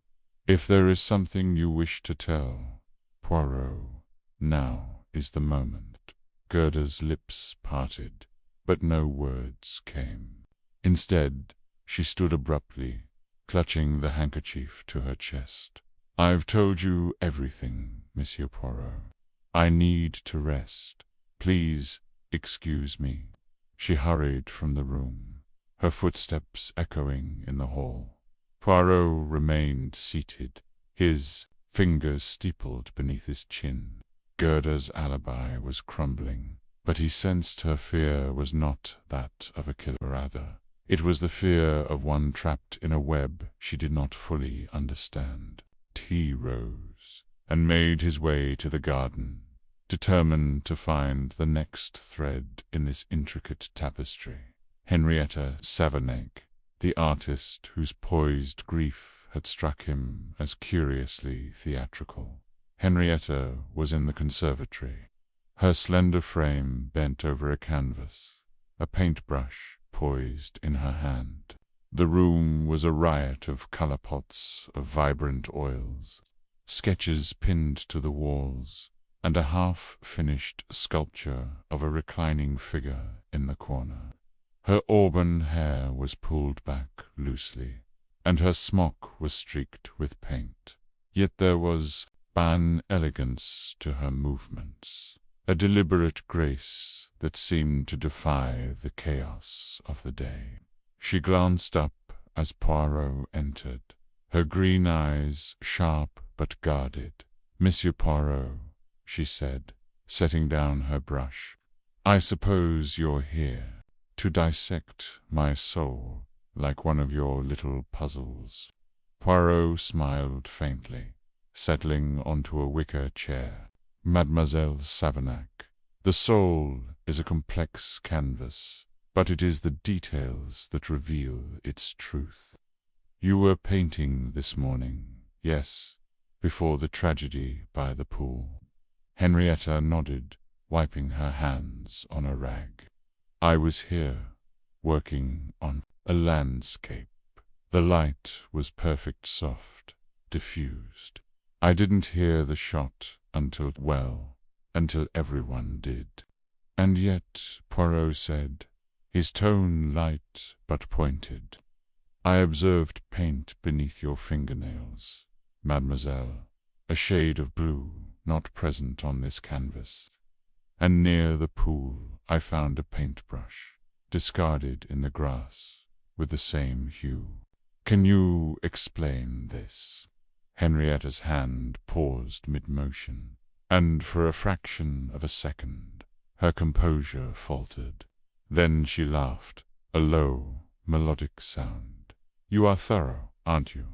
A: If there is something you wish to tell, Poirot, now is the moment. Gerda's lips parted, but no words came. Instead, she stood abruptly, clutching the handkerchief to her chest. I've told you everything, Monsieur Poirot. I need to rest. Please excuse me. She hurried from the room, her footsteps echoing in the hall. Poirot remained seated, his fingers steepled beneath his chin. Gerda's alibi was crumbling, but he sensed her fear was not that of a killer. Rather, it was the fear of one trapped in a web she did not fully understand. He rose and made his way to the garden, determined to find the next thread in this intricate tapestry. Henrietta Savernake, the artist whose poised grief had struck him as curiously theatrical. Henrietta was in the conservatory, her slender frame bent over a canvas, a paintbrush poised in her hand. The room was a riot of color pots of vibrant oils, sketches pinned to the walls, and a half-finished sculpture of a reclining figure in the corner. Her auburn hair was pulled back loosely, and her smock was streaked with paint. Yet there was an elegance to her movements, a deliberate grace that seemed to defy the chaos of the day. She glanced up as Poirot entered, her green eyes sharp but guarded. Monsieur Poirot, she said, setting down her brush, I suppose you're here to dissect my soul like one of your little puzzles. Poirot smiled faintly, settling onto a wicker chair. Mademoiselle Savernake, the soul is a complex canvas, but it is the details that reveal its truth. You were painting this morning, yes, before the tragedy by the pool. Henrietta nodded, wiping her hands on a rag. I was here, working on a landscape. The light was perfect, soft, diffused. I didn't hear the shot until everyone did. And yet, Poirot said, his tone light but pointed, I observed paint beneath your fingernails, mademoiselle, a shade of blue not present on this canvas. And near the pool I found a paintbrush, discarded in the grass, with the same hue. Can you explain this? Henrietta's hand paused mid-motion, and for a fraction of a second her composure faltered. Then she laughed, a low, melodic sound. You are thorough, aren't you?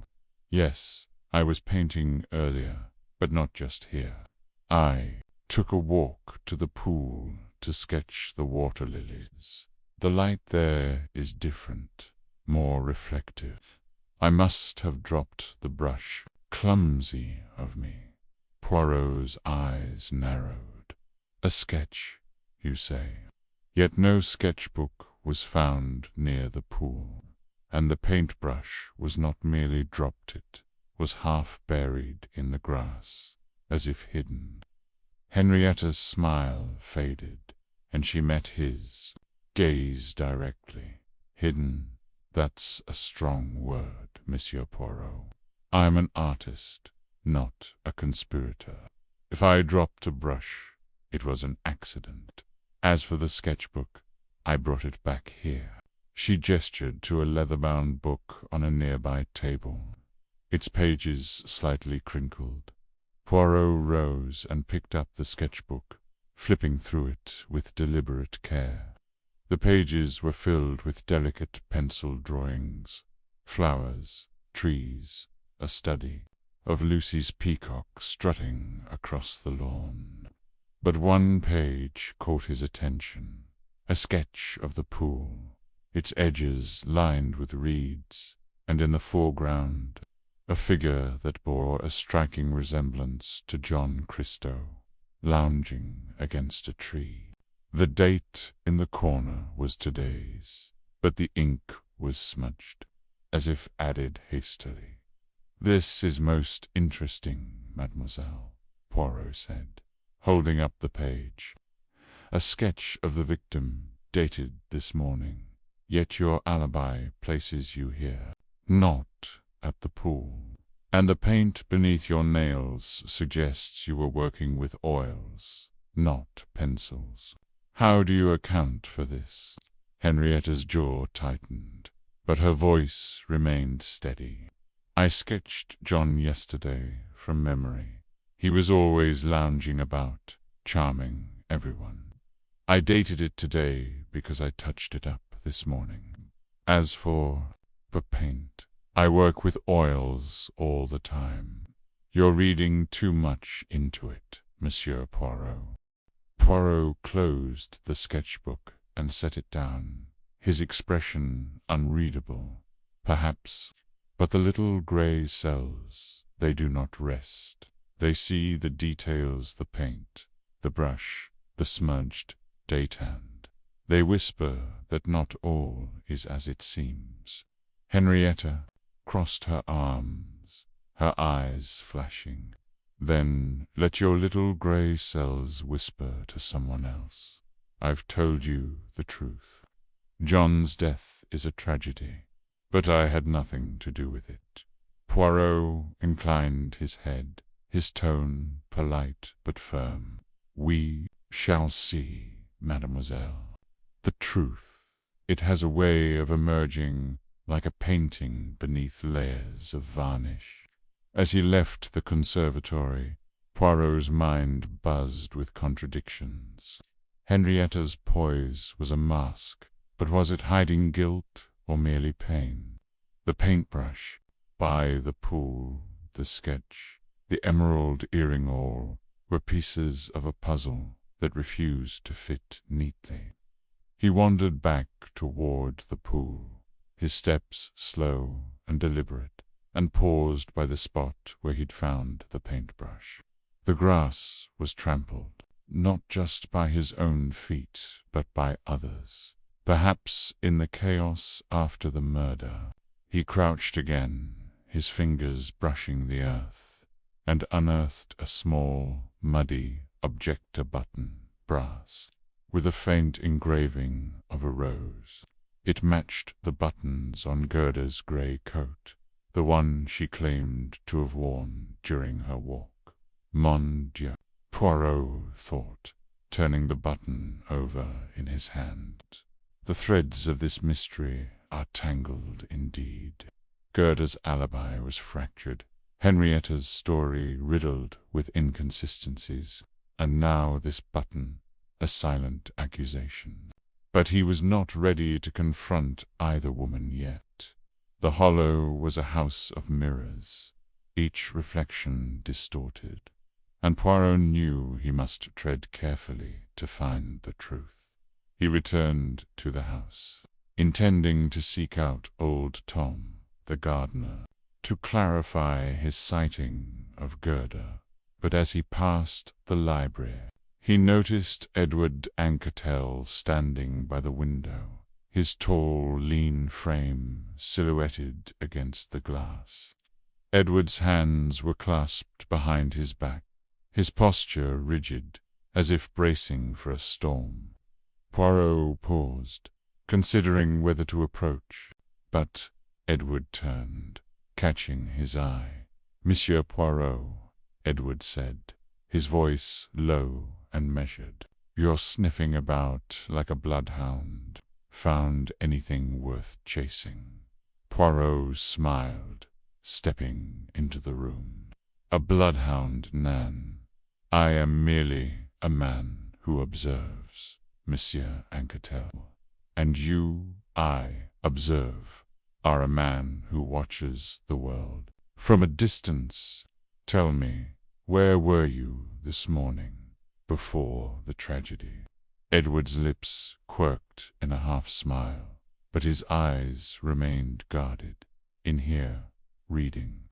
A: Yes, I was painting earlier, but not just here. I took a walk to the pool to sketch the water lilies. The light there is different, more reflective. I must have dropped the brush. Clumsy of me. Poirot's eyes narrowed. A sketch, you say? Yet no sketchbook was found near the pool, and the paintbrush was not merely dropped, it was half buried in the grass, as if hidden. Henrietta's smile faded, and she met his gaze directly. Hidden, that's a strong word, Monsieur Poirot. I'm an artist, not a conspirator. If I dropped a brush, it was an accident. As for the sketchbook, I brought it back here. She gestured to a leather-bound book on a nearby table, its pages slightly crinkled. Poirot rose and picked up the sketchbook, flipping through it with deliberate care. The pages were filled with delicate pencil drawings, flowers, trees, a study of Lucy's peacock strutting across the lawn. But one page caught his attention, a sketch of the pool, its edges lined with reeds, and in the foreground a figure that bore a striking resemblance to John Christo, lounging against a tree. The date in the corner was today's, but the ink was smudged, as if added hastily. "This is most interesting, mademoiselle," Poirot said, holding up the page. "A sketch of the victim, dated this morning. Yet your alibi places you here, not at the pool. And the paint beneath your nails suggests you were working with oils, not pencils. How do you account for this?" Henrietta's jaw tightened, but her voice remained steady. "I sketched John yesterday from memory. He was always lounging about, charming everyone. I dated it today because I touched it up this morning. As for paint, I work with oils all the time. You're reading too much into it, Monsieur Poirot." Poirot closed the sketchbook and set it down, his expression unreadable, perhaps, but the little grey cells, they do not rest. They see the details, the paint, the brush, the smudged date hand. They whisper that not all is as it seems. Henrietta crossed her arms, her eyes flashing. "Then let your little grey cells whisper to someone else. I've told you the truth. John's death is a tragedy, but I had nothing to do with it." Poirot inclined his head, his tone polite but firm. "We shall see, mademoiselle. The truth, it has a way of emerging like a painting beneath layers of varnish." As he left the conservatory, Poirot's mind buzzed with contradictions. Henrietta's poise was a mask, but was it hiding guilt or merely pain? The paintbrush, by the pool, the sketch, the emerald earring all, were pieces of a puzzle that refused to fit neatly. He wandered back toward the pool, his steps slow and deliberate, and paused by the spot where he'd found the paintbrush. The grass was trampled, not just by his own feet, but by others. Perhaps in the chaos after the murder, he crouched again, his fingers brushing the earth, and unearthed a small, muddy objector button, brass, with a faint engraving of a rose. It matched the buttons on Gerda's grey coat, the one she claimed to have worn during her walk. "Mon Dieu," Poirot thought, turning the button over in his hand. "The threads of this mystery are tangled indeed." Gerda's alibi was fractured, Henrietta's story riddled with inconsistencies, and now this button, a silent accusation. But he was not ready to confront either woman yet. The hollow was a house of mirrors, each reflection distorted, and Poirot knew he must tread carefully to find the truth. He returned to the house, intending to seek out old Tom, the gardener, to clarify his sighting of Gerda. but as he passed the library, he noticed Edward Anquetel standing by the window, his tall, lean frame silhouetted against the glass. Edward's hands were clasped behind his back, his posture rigid, as if bracing for a storm. Poirot paused, considering whether to approach, but Edward turned, catching his eye. "Monsieur Poirot," Edward said, his voice low and measured, "you're sniffing about like a bloodhound. Found anything worth chasing?" Poirot smiled, stepping into the room. "A bloodhound, Nan. I am merely a man who observes, Monsieur Anquetel. And you, I observe, are a man who watches the world from a distance. Tell me, where were you this morning, before the tragedy?" Edward's lips quirked in a half-smile, but his eyes remained guarded. "In here, reading.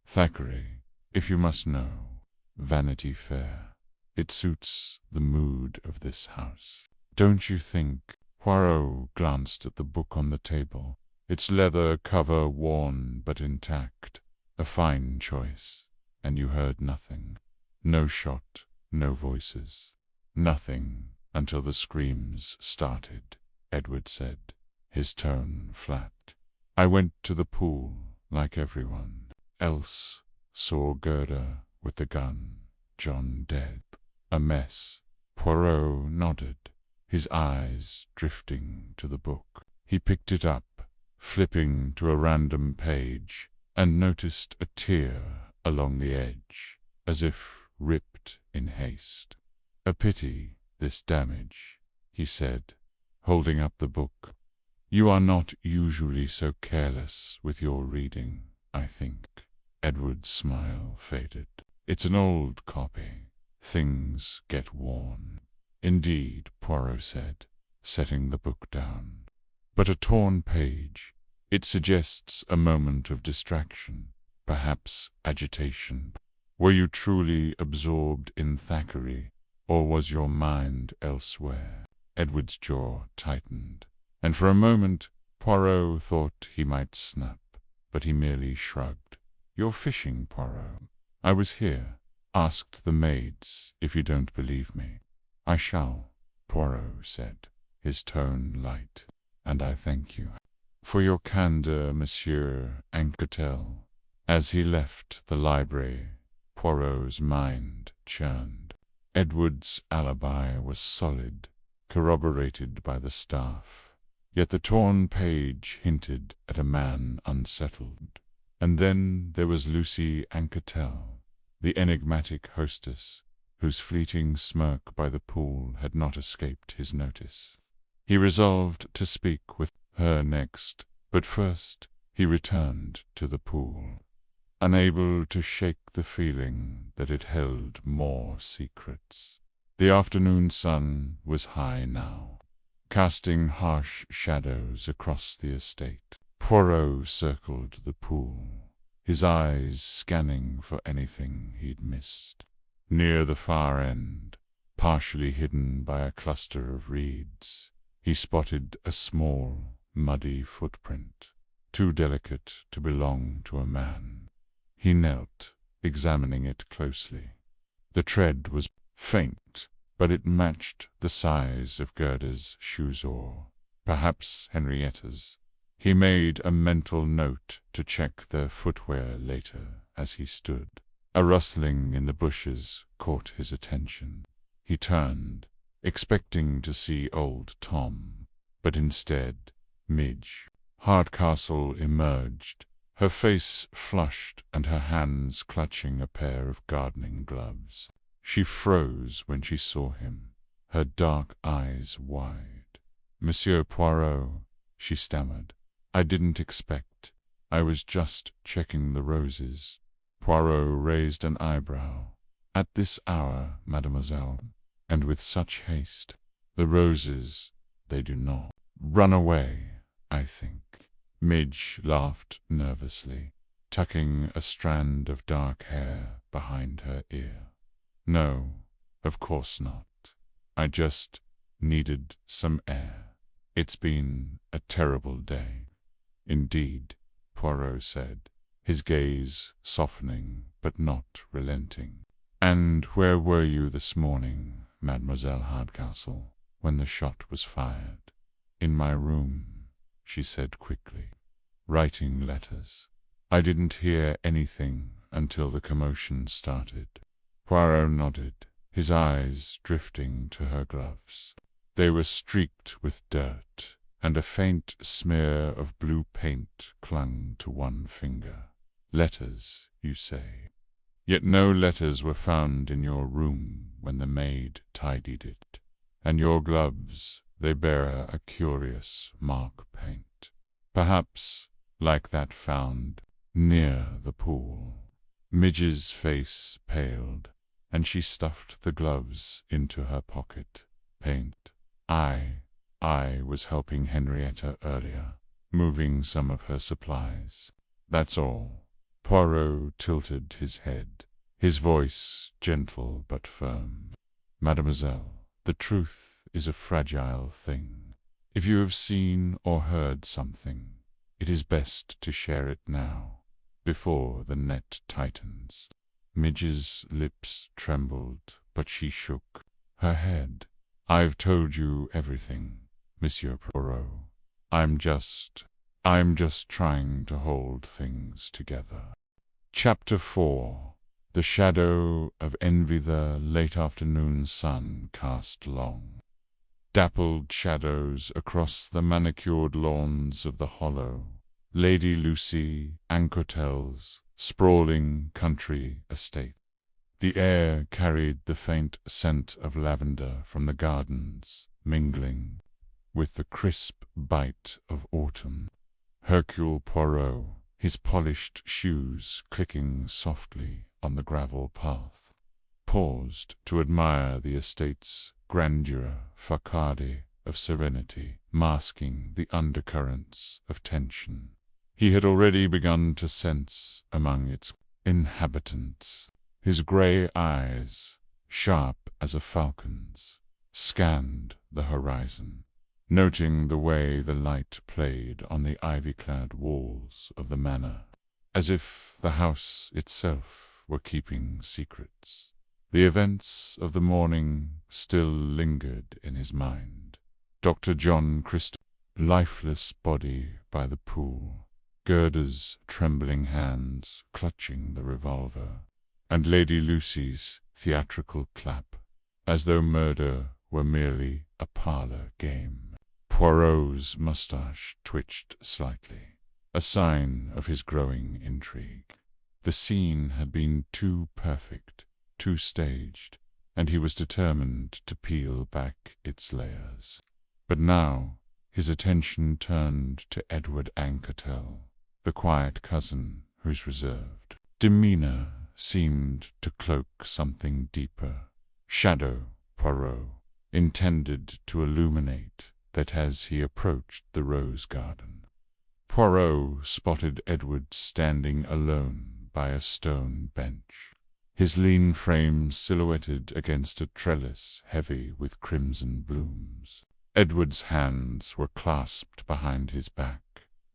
A: Thackeray, if you must know. Vanity Fair. It suits the mood of this house. Don't you think?" Poirot glanced at the book on the table, its leather cover worn but intact. "A fine choice. And you heard nothing? No shot, no voices. Nothing until the screams started," Edward said, his tone flat. "I went to the pool, like everyone else. Saw Gerda with the gun, John dead. A mess." Poirot nodded, his eyes drifting to the book. He picked it up, flipping to a random page, and noticed a tear along the edge, as if ripped in haste. "A pity, this damage," he said, holding up the book. "You are not usually so careless with your reading, I think." Edward's smile faded. "It's an old copy. Things get worn." "Indeed," Poirot said, setting the book down. "But a torn page. It suggests a moment of distraction, perhaps agitation. Were you truly absorbed in Thackeray, or was your mind elsewhere?" Edward's jaw tightened, and for a moment Poirot thought he might snap, but he merely shrugged. "You're fishing, Poirot. I was here. Asked the maids, if you don't believe me." "I shall," Poirot said, his tone light, "and I thank you for your candor, Monsieur Anquetel." As he left the library, Poirot's mind churned. Edward's alibi was solid, corroborated by the staff. Yet the torn page hinted at a man unsettled. And then there was Lucy Anquetel, the enigmatic hostess, whose fleeting smirk by the pool had not escaped his notice. He resolved to speak with her next, but first he returned to the pool, unable to shake the feeling that it held more secrets. The afternoon sun was high now, casting harsh shadows across the estate. Poirot circled the pool, his eyes scanning for anything he'd missed. Near the far end, partially hidden by a cluster of reeds, he spotted a small, muddy footprint, too delicate to belong to a man. He knelt, examining it closely. The tread was faint, but it matched the size of Gerda's shoesore, perhaps Henrietta's. He made a mental note to check their footwear later as he stood. A rustling in the bushes caught his attention. He turned, expecting to see old Tom, but instead Midge. Hardcastle emerged, her face flushed and her hands clutching a pair of gardening gloves. She froze when she saw him, her dark eyes wide. "Monsieur Poirot," she stammered. "I didn't expect. I was just checking the roses." Poirot raised an eyebrow. "At this hour, mademoiselle, and with such haste? The roses, they do not run away, I think." Midge laughed nervously, tucking a strand of dark hair behind her ear. No, of course not. I just needed some air. It's been a terrible day. Indeed, Poirot said, his gaze softening but not relenting. And where were you this morning, Mademoiselle Hardcastle, when the shot was fired? In my room, she said quickly, writing letters. I didn't hear anything until the commotion started. Poirot nodded, his eyes drifting to her gloves. They were streaked with dirt, and a faint smear of blue paint clung to one finger. Letters, you say? Yet no letters were found in your room when the maid tidied it, and your gloves, they bear a curious mark paint. Perhaps like that found near the pool. Midge's face paled, and she stuffed the gloves into her pocket. Paint. I was helping Henrietta earlier, moving some of her supplies. That's all. Poirot tilted his head, his voice gentle but firm. Mademoiselle, the truth is a fragile thing. If you have seen or heard something, it is best to share it now, before the net tightens. Midge's lips trembled, but she shook her head. I've told you everything, Monsieur Poirot. I'm just trying to hold things together. Chapter 4. The shadow of envy. The late afternoon sun cast long, dappled shadows across the manicured lawns of the Hollow, Lady Lucy Anquetel's sprawling country estate. The air carried the faint scent of lavender from the gardens, mingling with the crisp bite of autumn. Hercule Poirot, his polished shoes clicking softly on the gravel path, paused to admire the estate's grandeur, facade of serenity, masking the undercurrents of tension he had already begun to sense among its inhabitants. His grey eyes, sharp as a falcon's, scanned the horizon, noting the way the light played on the ivy-clad walls of the manor, as if the house itself were keeping secrets. The events of the morning still lingered in his mind. Dr. John Christopher's lifeless body by the pool, Gerda's trembling hands clutching the revolver, and Lady Lucy's theatrical clap, as though murder were merely a parlour game. Poirot's moustache twitched slightly, a sign of his growing intrigue. The scene had been too perfect, too staged, and he was determined to peel back its layers. But now his attention turned to Edward Anquetel, the quiet cousin whose reserved demeanour seemed to cloak something deeper. Shadow, Poirot intended to illuminate that as he approached the rose garden. Poirot spotted Edward standing alone by a stone bench, his lean frame silhouetted against a trellis heavy with crimson blooms. Edward's hands were clasped behind his back,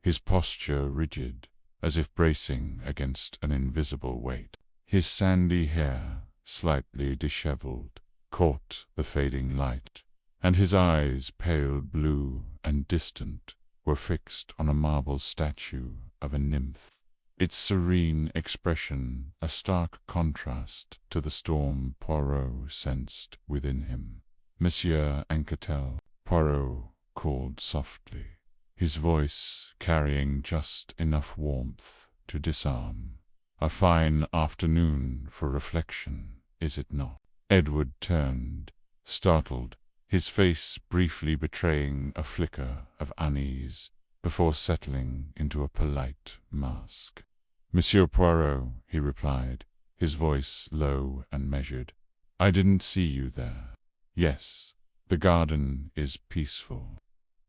A: his posture rigid, as if bracing against an invisible weight. His sandy hair, slightly dishevelled, caught the fading light, and his eyes, pale blue and distant, were fixed on a marble statue of a nymph, its serene expression a stark contrast to the storm Poirot sensed within him. Monsieur Anquetel, Poirot called softly, his voice carrying just enough warmth to disarm. A fine afternoon for reflection, is it not? Edward turned, startled, his face briefly betraying a flicker of unease, before settling into a polite mask. Monsieur Poirot, he replied, his voice low and measured, I didn't see you there. Yes, the garden is peaceful.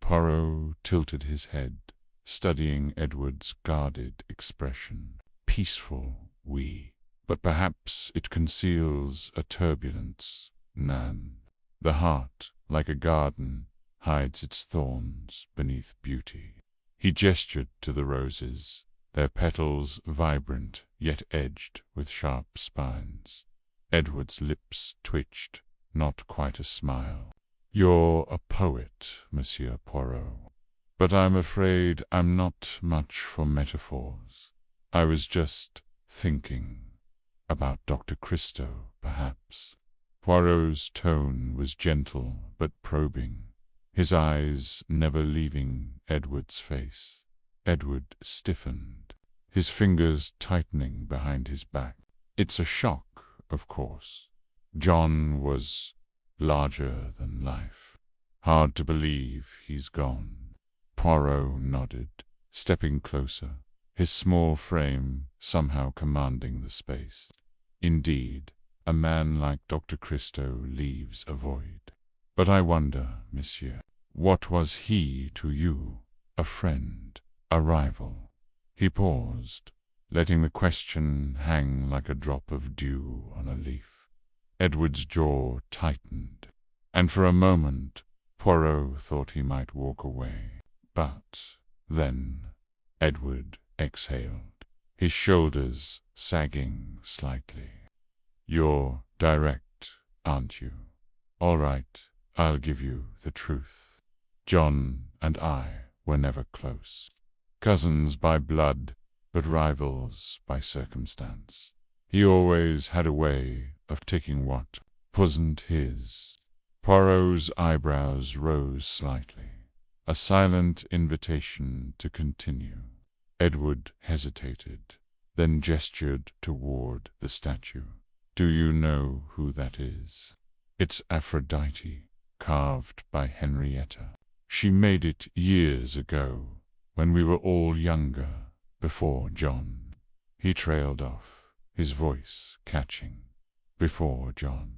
A: Poirot tilted his head, studying Edward's guarded expression. Peaceful, oui. but perhaps it conceals a turbulence, Nan. The heart, like a garden, hides its thorns beneath beauty. He gestured to the roses, their petals vibrant yet edged with sharp spines. Edward's lips twitched, not quite a smile. "You're a poet, Monsieur Poirot, but I'm afraid I'm not much for metaphors. I was just thinking about Dr. Christo, perhaps." Poirot's tone was gentle but probing, his eyes never leaving Edward's face. Edward stiffened, his fingers tightening behind his back. "It's a shock, of course. John was larger than life. Hard to believe he's gone." Poirot nodded, stepping closer, his small frame somehow commanding the space. "Indeed, a man like Dr. Christo leaves a void. But I wonder, monsieur, what was he to you? A friend? A rival?" He paused, letting the question hang like a drop of dew on a leaf. Edward's jaw tightened, and for a moment Poirot thought he might walk away. But then Edward exhaled, his shoulders sagging slightly. "You're direct, aren't you? All right, I'll give you the truth. John and I were never close. Cousins by blood, but rivals by circumstance. He always had a way of taking what wasn't his." Poirot's eyebrows rose slightly, a silent invitation to continue. Edward hesitated, then gestured toward the statue. "Do you know who that is? It's Aphrodite, carved by Henrietta. She made it years ago, when we were all younger, before John." He trailed off, his voice catching. "Before John,"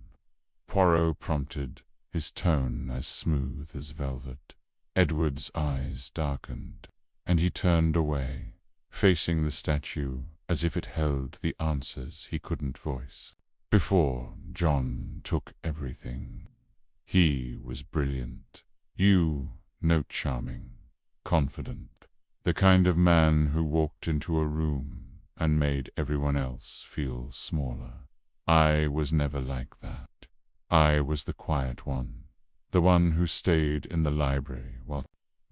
A: Poirot prompted, his tone as smooth as velvet. Edward's eyes darkened, and he turned away, facing the statue as if it held the answers he couldn't voice. "Before John took everything. He was brilliant. You, note charming, confident, the kind of man who walked into a room and made everyone else feel smaller. I was never like that. I was the quiet one, the one who stayed in the library while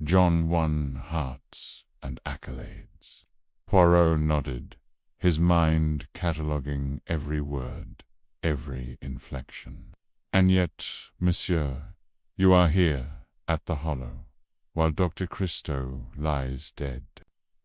A: John won hearts and accolades." Poirot nodded, his mind cataloguing every word, every inflection. "And yet, monsieur, you are here at the Hollow, while Dr. Christo lies dead.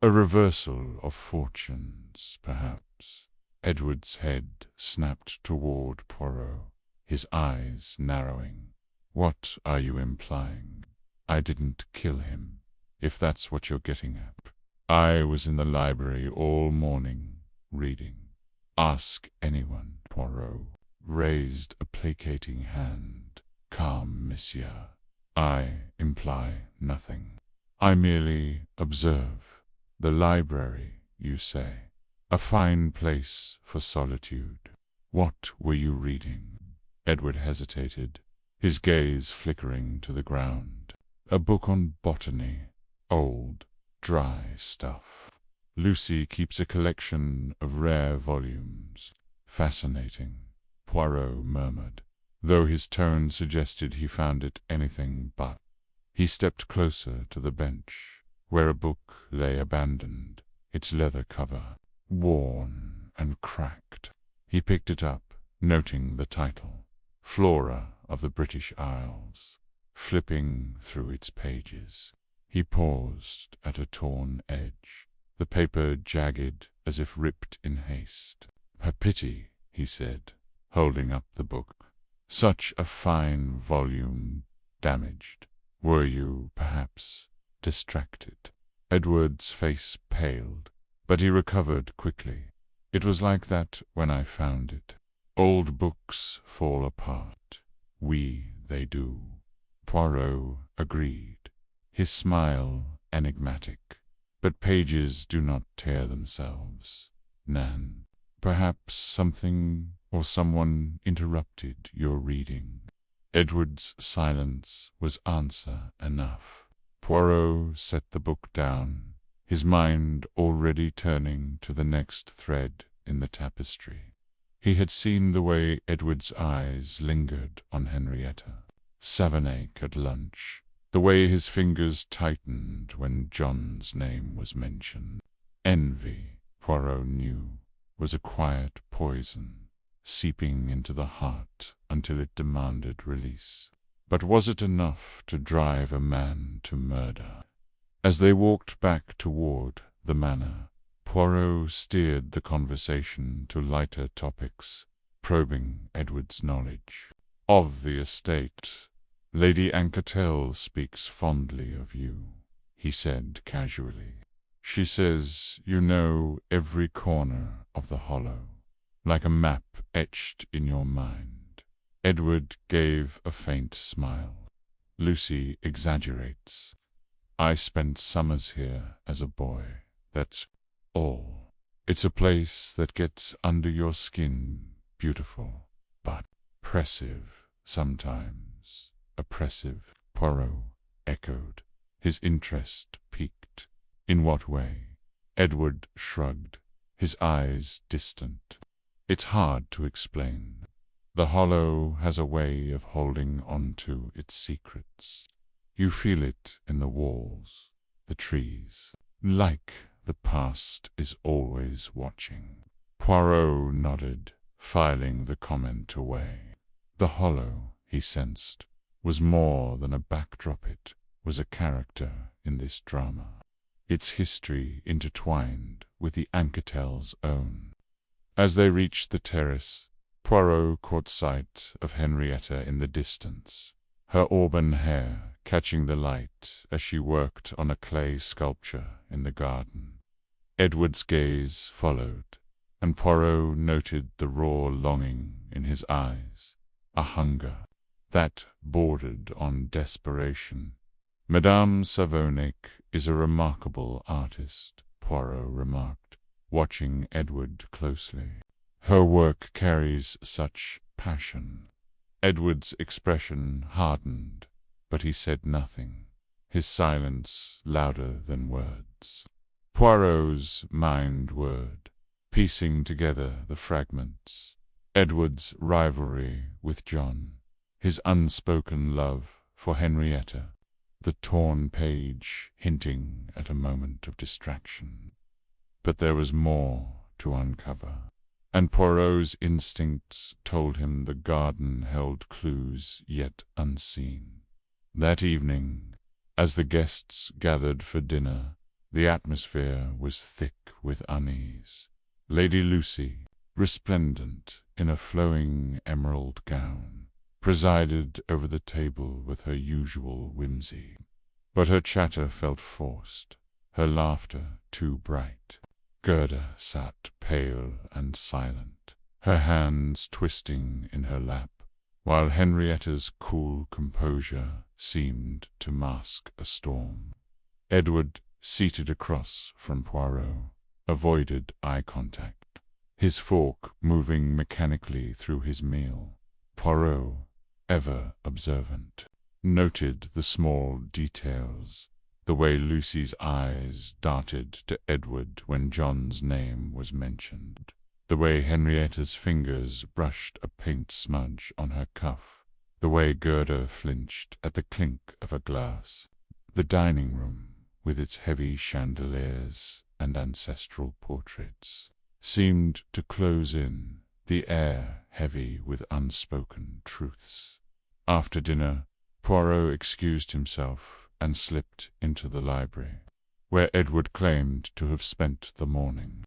A: A reversal of fortunes, perhaps." Edward's head snapped toward Poirot, his eyes narrowing. "What are you implying? I didn't kill him, if that's what you're getting at. I was in the library all morning, reading. Ask anyone." Poirot raised a placating hand. "Calm, monsieur. I imply nothing. I merely observe. The library, you say. A fine place for solitude. What were you reading?" Edward hesitated, his gaze flickering to the ground. "A book on botany. Old, dry stuff. Lucy keeps a collection of rare volumes. Fascinating," Poirot murmured, though his tone suggested he found it anything but. He stepped closer to the bench, where a book lay abandoned, its leather cover worn and cracked. He picked it up, noting the title, "Flora of the British Isles." Flipping through its pages, he paused at a torn edge, the paper jagged as if ripped in haste. "A pity," he said, holding up the book. "Such a fine volume damaged. Were you, perhaps, distracted?" Edward's face paled, but he recovered quickly. "It was like that when I found it. Old books fall apart. They do." Poirot agreed, his smile enigmatic. "But pages do not tear themselves, Nan. Perhaps something or someone interrupted your reading. Edward's silence was answer enough. Poirot set the book down, his mind already turning to the next thread in the tapestry. He had seen the way Edward's eyes lingered on Henrietta Savernake at lunch, the way his fingers tightened when John's name was mentioned. Envy, Poirot knew, was a quiet poison, seeping into the heart until it demanded release. But was it enough to drive a man to murder? As they walked back toward the Manor, Poirot steered the conversation to lighter topics, probing Edward's knowledge of the estate. "Lady Anquetel speaks fondly of you," he said casually. "She says you know every corner of the hollow, like a map etched in your mind." Edward gave a faint smile. "Lucy exaggerates. I spent summers here as a boy, that's all. It's a place that gets under your skin, beautiful, but oppressive sometimes." "Oppressive?" Poirot echoed, his interest piqued. "In what way?" Edward shrugged, his eyes distant. "It's hard to explain. The hollow has a way of holding on to its secrets. You feel it in the walls, the trees, like the past is always watching." Poirot nodded, filing the comment away. The hollow, he sensed, was more than a backdrop. It was a character in this drama, its history intertwined with the Anquetel's own. As they reached the terrace, Poirot caught sight of Henrietta in the distance, her auburn hair catching the light as she worked on a clay sculpture in the garden. Edward's gaze followed, and Poirot noted the raw longing in his eyes, a hunger that bordered on desperation. "Madame Savernake is a remarkable artist," Poirot remarked, watching Edward closely. "Her work carries such passion." Edward's expression hardened, but he said nothing, his silence louder than words. Poirot's mind whirred, piecing together the fragments. Edward's rivalry with John, his unspoken love for Henrietta, the torn page hinting at a moment of distraction. But there was more to uncover, and Poirot's instincts told him the garden held clues yet unseen. That evening, as the guests gathered for dinner, the atmosphere was thick with unease. Lady Lucy, resplendent in a flowing emerald gown, presided over the table with her usual whimsy. But her chatter felt forced, her laughter too bright. Gerda sat pale and silent, her hands twisting in her lap, while Henrietta's cool composure seemed to mask a storm. Edward, seated across from Poirot, avoided eye contact, his fork moving mechanically through his meal. Poirot, ever observant, noted the small details, the way Lucy's eyes darted to Edward when John's name was mentioned, the way Henrietta's fingers brushed a paint smudge on her cuff, the way Gerda flinched at the clink of a glass. The dining room, with its heavy chandeliers and ancestral portraits, seemed to close in, the air heavy with unspoken truths. After dinner, Poirot excused himself and slipped into the library, where Edward claimed to have spent the morning.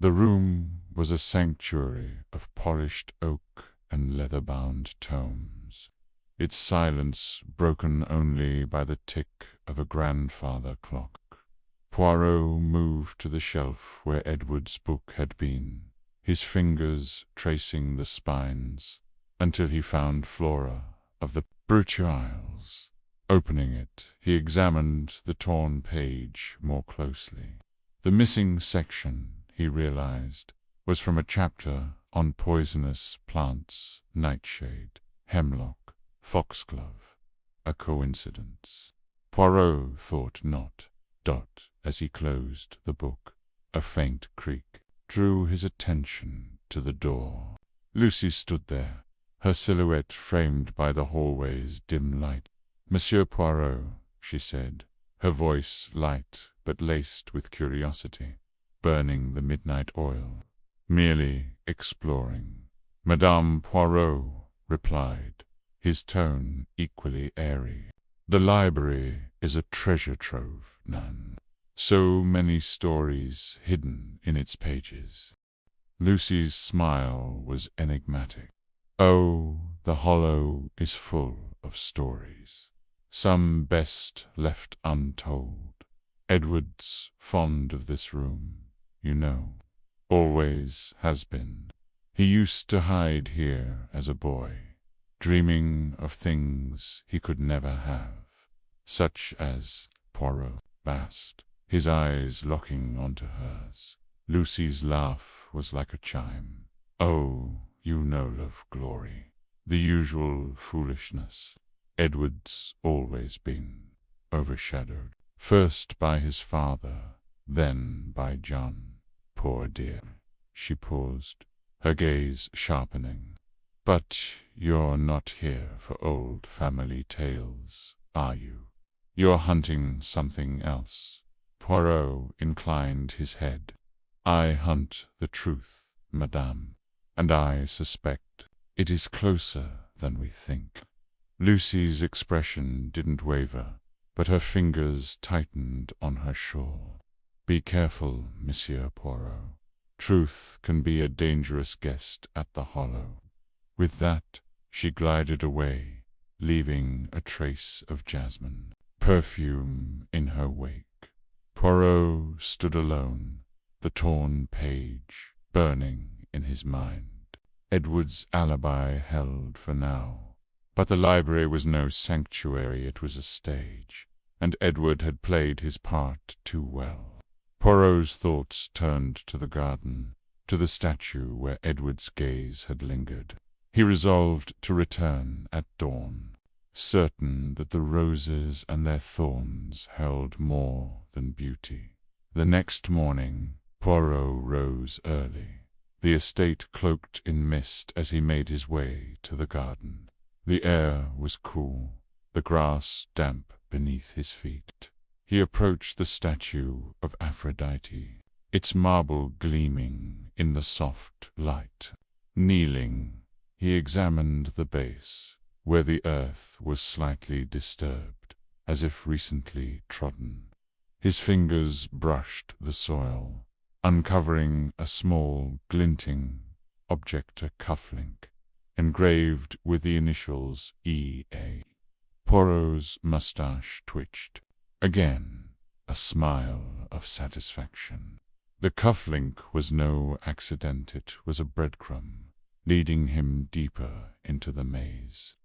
A: The room was a sanctuary of polished oak and leather-bound tomes, its silence broken only by the tick of a grandfather clock. Poirot moved to the shelf where Edward's book had been, his fingers tracing the spines, until he found Flora of the betrayals. Opening it, he examined the torn page more closely. The missing section, he realized, was from a chapter on poisonous plants, nightshade, hemlock, foxglove. A coincidence? Poirot thought not. As he closed the book, a faint creak drew his attention to the door. Lucy stood there, her silhouette framed by the hallway's dim light. "Monsieur Poirot," she said, her voice light but laced with curiosity. "Burning the midnight oil." "Merely exploring," Madame Poirot replied, his tone equally airy. "The library is a treasure trove, Nan. So many stories hidden in its pages." Lucy's smile was enigmatic. "Oh, the hollow is full of stories. Some best left untold. Edward's fond of this room, you know. Always has been. He used to hide here as a boy, dreaming of things he could never have, such as Poirot vast, his eyes locking onto hers. Lucy's laugh was like a chime. "Oh, you know love glory, the usual foolishness. Edward's always been overshadowed, first by his father, then by John. Poor dear." She paused, her gaze sharpening. "But you're not here for old family tales, are you? You're hunting something else." Poirot inclined his head. "I hunt the truth, madame, and I suspect it is closer than we think." Lucy's expression didn't waver, but her fingers tightened on her shawl. "Be careful, Monsieur Poirot. Truth can be a dangerous guest at the hollow." With that, she glided away, leaving a trace of jasmine perfume in her wake. Poirot stood alone, the torn page burning in his mind. Edward's alibi held for now, but the library was no sanctuary, it was a stage, and Edward had played his part too well. Poirot's thoughts turned to the garden, to the statue where Edward's gaze had lingered. He resolved to return at dawn, certain that the roses and their thorns held more than beauty. The next morning, Poirot rose early, the estate cloaked in mist as he made his way to the garden. The air was cool, the grass damp beneath his feet. He approached the statue of Aphrodite, its marble gleaming in the soft light. Kneeling, he examined the base, where the earth was slightly disturbed, as if recently trodden. His fingers brushed the soil, uncovering a small, glinting object, a cufflink, engraved with the initials E.A. Poirot's mustache twitched. Again, a smile of satisfaction. The cufflink was no accident, it was a breadcrumb, leading him deeper into the maze.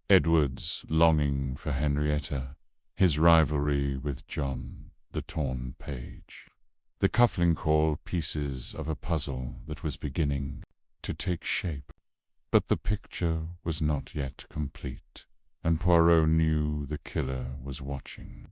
A: Edward's longing for Henrietta, his rivalry with John, the torn page. The cufflink, all pieces of a puzzle that was beginning to take shape. But the picture was not yet complete, and Poirot knew the killer was watching,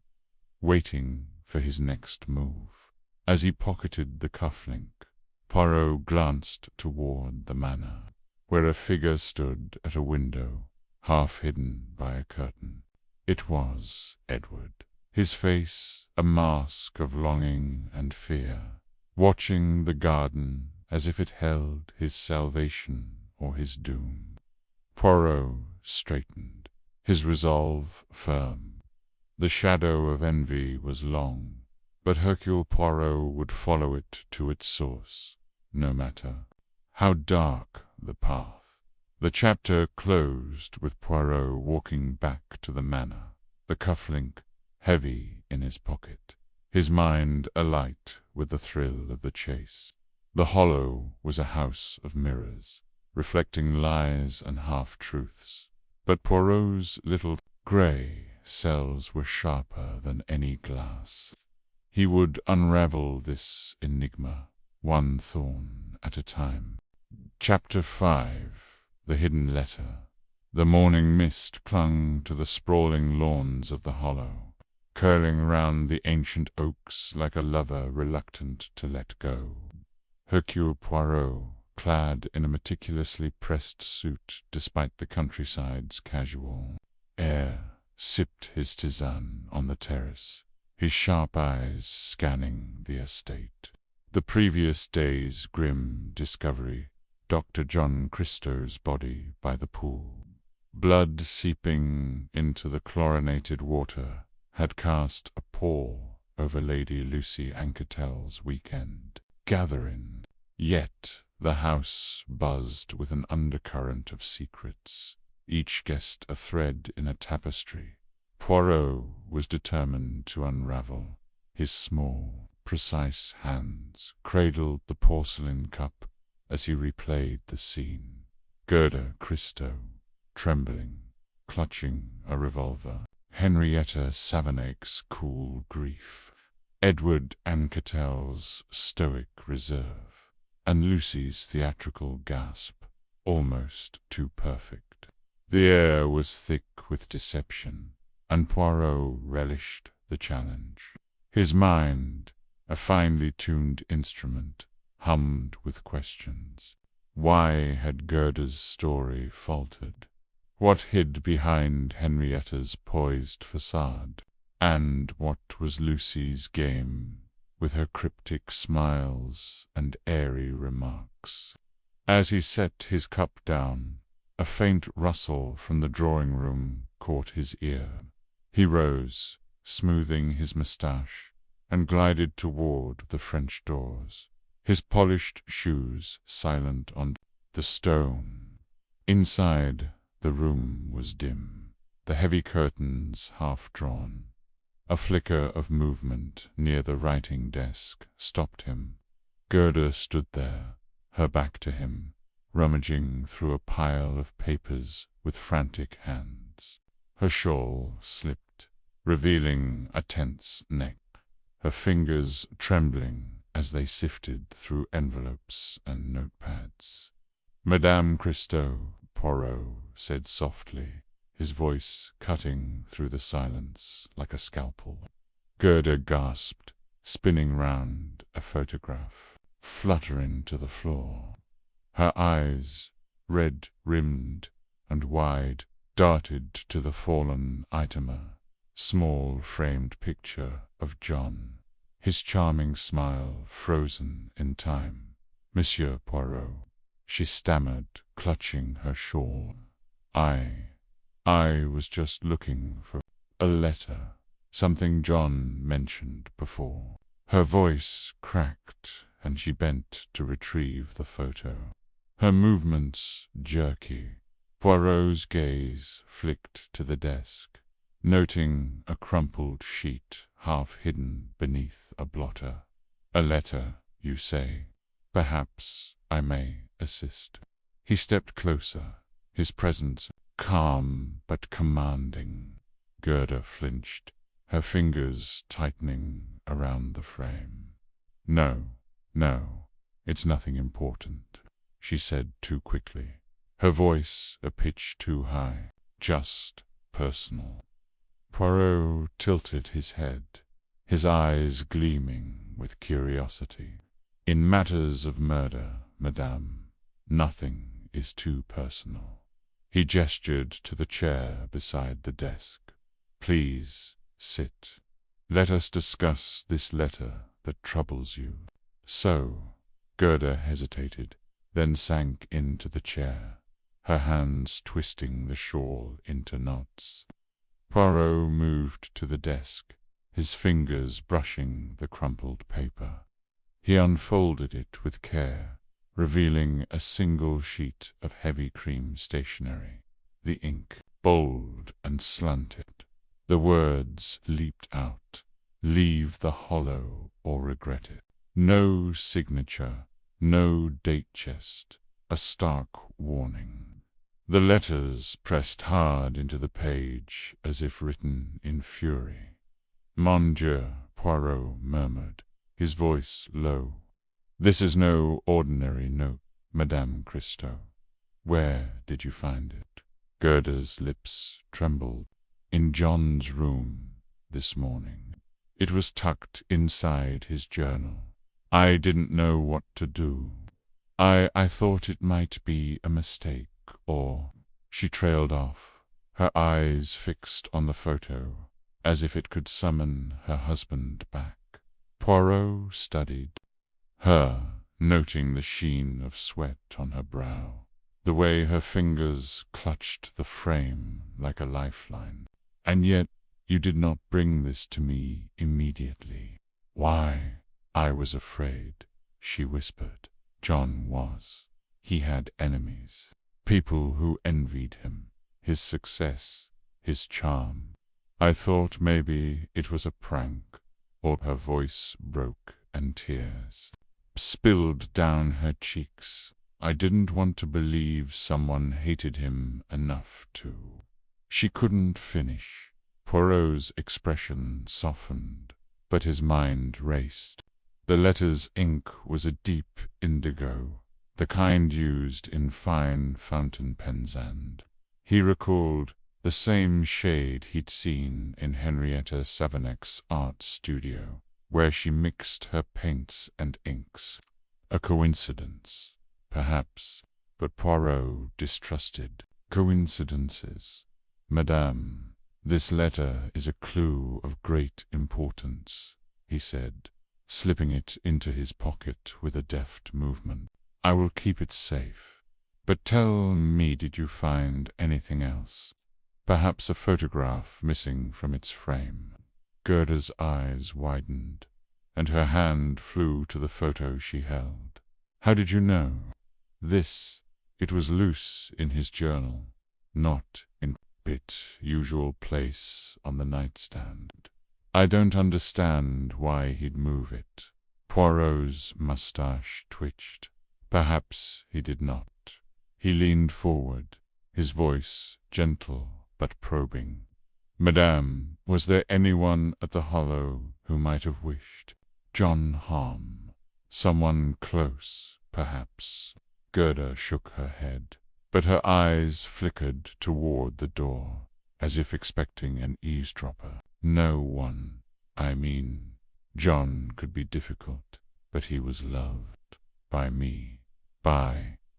A: waiting for his next move. As he pocketed the cufflink, Poirot glanced toward the manor, where a figure stood at a window, half hidden by a curtain. It was Edward, his face a mask of longing and fear, watching the garden as if it held his salvation or his doom. Poirot straightened, his resolve firm. The shadow of envy was long, but Hercule Poirot would follow it to its source, no matter how dark the path. The chapter closed with Poirot walking back to the manor, the cufflink heavy in his pocket, his mind alight with the thrill of the chase. The hollow was a house of mirrors, reflecting lies and half-truths, but Poirot's little grey cells were sharper than any glass. He would unravel this enigma, one thorn at a time. Chapter 5. The Hidden Letter. The morning mist clung to the sprawling lawns of the hollow, curling round the ancient oaks like a lover reluctant to let go. Hercule Poirot, clad in a meticulously pressed suit despite the countryside's casual air, sipped his tisane on the terrace, his sharp eyes scanning the estate. The previous day's grim discovery, Dr. John Christo's body by the pool, blood seeping into the chlorinated water, had cast a pall over Lady Lucy Anquetel's weekend gathering. Yet the house buzzed with an undercurrent of secrets, each guest a thread in a tapestry Poirot was determined to unravel. His small, precise hands cradled the porcelain cup as he replayed the scene. Gerda Christo, trembling, clutching a revolver. Henrietta Savanake's cool grief. Edward Anquetel's stoic reserve. And Lucy's theatrical gasp, almost too perfect. The air was thick with deception, and Poirot relished the challenge. His mind, a finely tuned instrument, hummed with questions. Why had Gerda's story faltered? What hid behind Henrietta's poised facade? And what was Lucy's game, with her cryptic smiles and airy remarks? As he set his cup down, a faint rustle from the drawing-room caught his ear. He rose, smoothing his moustache, and glided toward the French doors, his polished shoes silent on the stone. Inside, the room was dim, the heavy curtains half drawn. A flicker of movement near the writing desk stopped him. Gerda stood there, her back to him, rummaging through a pile of papers with frantic hands. Her shawl slipped, revealing a tense neck, her fingers trembling as they sifted through envelopes and notepads. "Madame Christo," Poirot said softly, his voice cutting through the silence like a scalpel. Gerda gasped, spinning round a photograph, fluttering to the floor. Her eyes, red-rimmed and wide, darted to the fallen Itema, small framed picture of John, his charming smile frozen in time. "Monsieur Poirot," she stammered, clutching her shawl. I was just looking for a letter, something John mentioned before." Her voice cracked, and she bent to retrieve the photo. Her movements jerky. Poirot's gaze flicked to the desk, noting a crumpled sheet half hidden beneath a blotter. "A letter, you say? Perhaps I may assist." He stepped closer, his presence calm but commanding. Gerda flinched, her fingers tightening around the frame. No, it's nothing important," she said too quickly, her voice a pitch too high. "Just personal." Poirot tilted his head, his eyes gleaming with curiosity. "In matters of murder, madame, nothing is too personal." He gestured to the chair beside the desk. "Please sit. Let us discuss this letter that troubles you." "So," Gerda hesitated, then sank into the chair, her hands twisting the shawl into knots. Poirot moved to the desk, his fingers brushing the crumpled paper. He unfolded it with care, revealing a single sheet of heavy cream stationery. The ink, bold and slanted. The words leaped out. "Leave the hollow or regret it." No signature, no date chest, a stark warning. The letters pressed hard into the page as if written in fury. "Mon Dieu," Poirot murmured, his voice low. "This is no ordinary note, Madame Christo. Where did you find it?" Gerda's lips trembled. "In John's room this morning. It was tucked inside his journal. I didn't know what to do. I thought it might be a mistake, or—" She trailed off, her eyes fixed on the photo, as if it could summon her husband back. Poirot studied her, noting the sheen of sweat on her brow, the way her fingers clutched the frame like a lifeline. "And yet you did not bring this to me immediately." "Why?" "I was afraid," she whispered. "John was. He had enemies, people who envied him, his success, his charm. I thought maybe it was a prank," or her voice broke and tears spilled down her cheeks. "I didn't want to believe someone hated him enough to—" She couldn't finish. Poirot's expression softened, but his mind raced. The letter's ink was a deep indigo, the kind used in fine fountain pens, and he recalled the same shade he'd seen in Henrietta Savanek's art studio, where she mixed her paints and inks. A coincidence, perhaps, but Poirot distrusted coincidences. "Madame, this letter is a clue of great importance," he said, slipping it into his pocket with a deft movement. "I will keep it safe. But tell me, did you find anything else? Perhaps a photograph missing from its frame?" Gerda's eyes widened, and her hand flew to the photo she held. "How did you know?" It was loose in his journal, not in its usual place on the nightstand. "I don't understand why he'd move it." Poirot's mustache twitched. Perhaps he did not. He leaned forward, his voice gentle but probing. "Madame, was there anyone at the Hollow who might have wished John harm? Someone close, perhaps?" Gerda shook her head, but her eyes flickered toward the door, as if expecting an eavesdropper. "No one. I mean, John could be difficult, but he was loved. By me.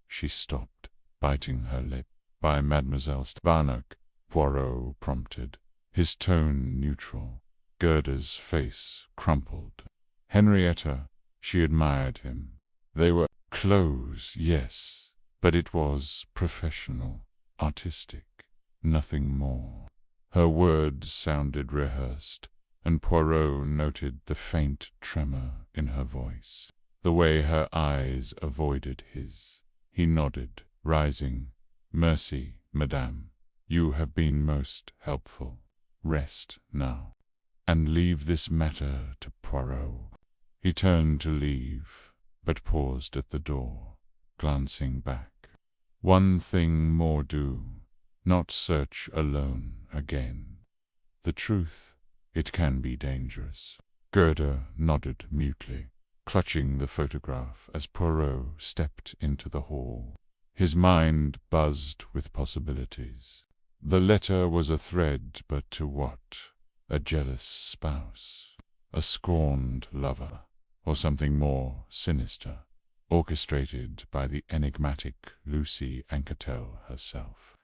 A: She stopped, biting her lip. "By Mademoiselle Stvarnock," Poirot prompted, his tone neutral. Gerda's face crumpled. Henrietta, she admired him. They were close, yes, but it was professional, artistic, nothing more. Her words sounded rehearsed, and Poirot noted the faint tremor in her voice, the way her eyes avoided his. He nodded, rising. "Merci, madame. You have been most helpful. Rest now, and leave this matter to Poirot." He turned to leave, but paused at the door, glancing back. "One thing more do, not search alone again. The truth, it can be dangerous." Gerda nodded mutely, clutching the photograph as Poirot stepped into the hall. His mind buzzed with possibilities. The letter was a thread, but to what? A jealous spouse? A scorned lover? Or something more sinister, orchestrated by the enigmatic Lucy Anquetel herself?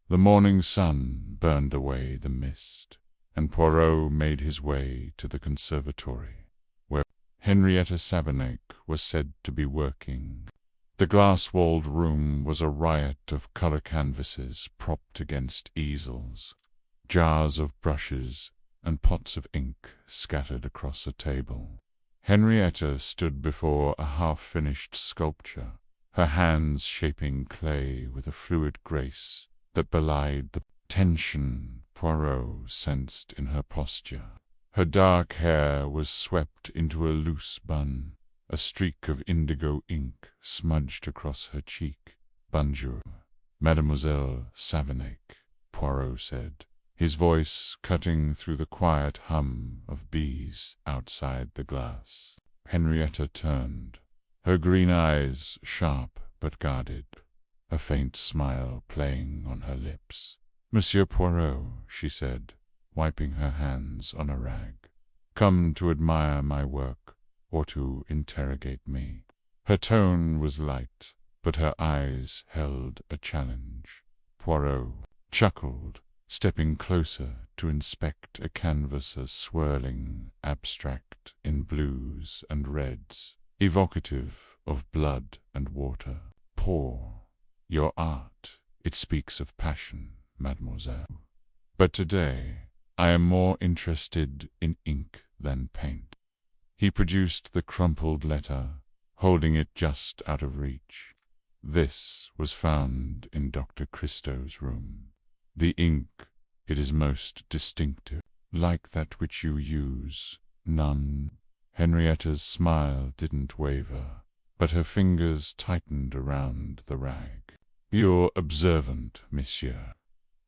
A: The morning sun burned away the mist, and Poirot made his way to the conservatory, where Henrietta Savanek was said to be working. The glass-walled room was a riot of color canvases propped against easels, jars of brushes and pots of ink scattered across a table. Henrietta stood before a half-finished sculpture, her hands shaping clay with a fluid grace that belied the tension Poirot sensed in her posture. Her dark hair was swept into a loose bun, a streak of indigo ink smudged across her cheek. "Bonjour, Mademoiselle Savanek," Poirot said, his voice cutting through the quiet hum of bees outside the glass. Henrietta turned, her green eyes sharp but guarded, a faint smile playing on her lips. "Monsieur Poirot," she said, wiping her hands on a rag, "come to admire my work or to interrogate me?" Her tone was light, but her eyes held a challenge. Poirot chuckled, stepping closer to inspect a canvas, a swirling abstract in blues and reds, evocative of blood and water. "Poor, your art, it speaks of passion, mademoiselle. But today I am more interested in ink than paint." He produced the crumpled letter, holding it just out of reach. "This was found in Dr. Christo's room. The ink, it is most distinctive, like that which you use. None." Henrietta's smile didn't waver, but her fingers tightened around the rag. "You're observant, monsieur."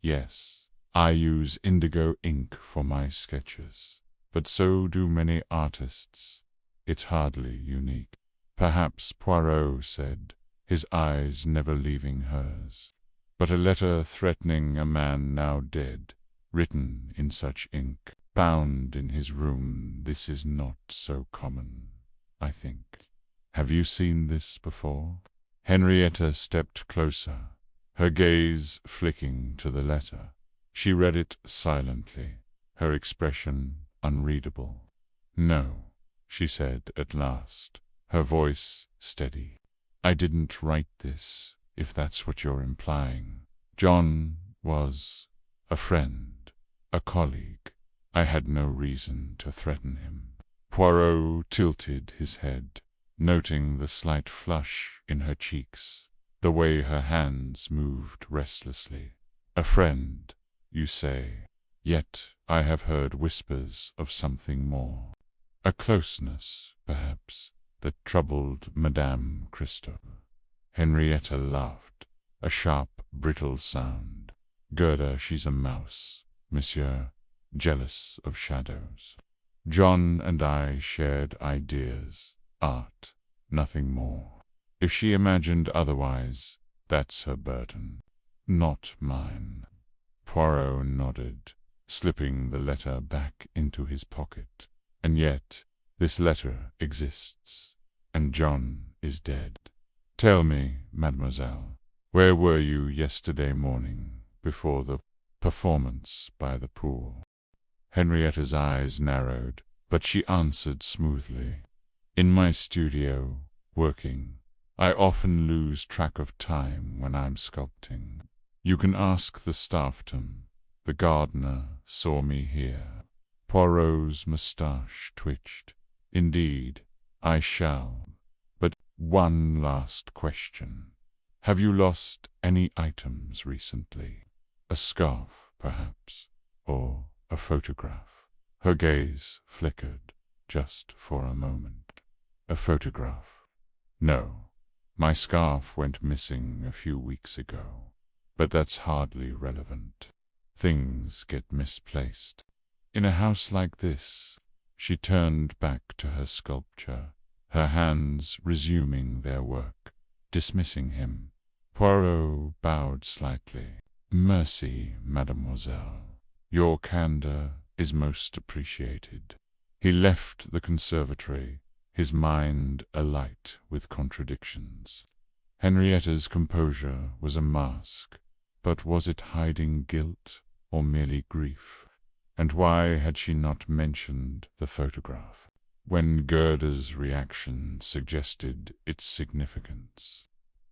A: "Yes, I use indigo ink for my sketches, but so do many artists. It's hardly unique." "Perhaps," Poirot said, his eyes never leaving hers. "But a letter threatening a man now dead, written in such ink, bound in his room, this is not so common, I think. Have you seen this before?" Henrietta stepped closer, her gaze flicking to the letter. She read it silently, her expression unreadable. "No," she said at last, her voice steady. "I didn't write this, if that's what you're implying. John was a friend, a colleague. I had no reason to threaten him." Poirot tilted his head, noting the slight flush in her cheeks, the way her hands moved restlessly. "A friend, you say? Yet I have heard whispers of something more. A closeness, perhaps, that troubled Madame Christo." Henrietta laughed, a sharp, brittle sound. "Gerda, she's a mouse, monsieur, jealous of shadows. John and I shared ideas, art, nothing more. If she imagined otherwise, that's her burden, not mine." Poirot nodded, slipping the letter back into his pocket. "And yet, this letter exists, and John is dead. Tell me, mademoiselle, where were you yesterday morning before the performance by the pool?" Henrietta's eyes narrowed, but she answered smoothly. "In my studio, working. I often lose track of time when I'm sculpting. You can ask the staffdom. The gardener saw me here." Poirot's moustache twitched. "Indeed, I shall. But one last question. Have you lost any items recently? A scarf, perhaps, or a photograph?" Her gaze flickered, just for a moment. "A photograph? No. My scarf went missing a few weeks ago. But that's hardly relevant. Things get misplaced. In a house like this." She turned back to her sculpture, her hands resuming their work, dismissing him. Poirot bowed slightly. "Merci, mademoiselle. Your candor is most appreciated." He left the conservatory, his mind alight with contradictions. Henrietta's composure was a mask, but was it hiding guilt or merely grief? And why had she not mentioned the photograph, when Gerda's reaction suggested its significance?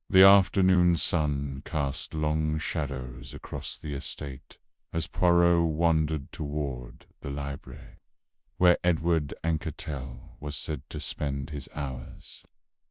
A: The afternoon sun cast long shadows across the estate as Poirot wandered toward the library, where Edward Anquetel was said to spend his hours.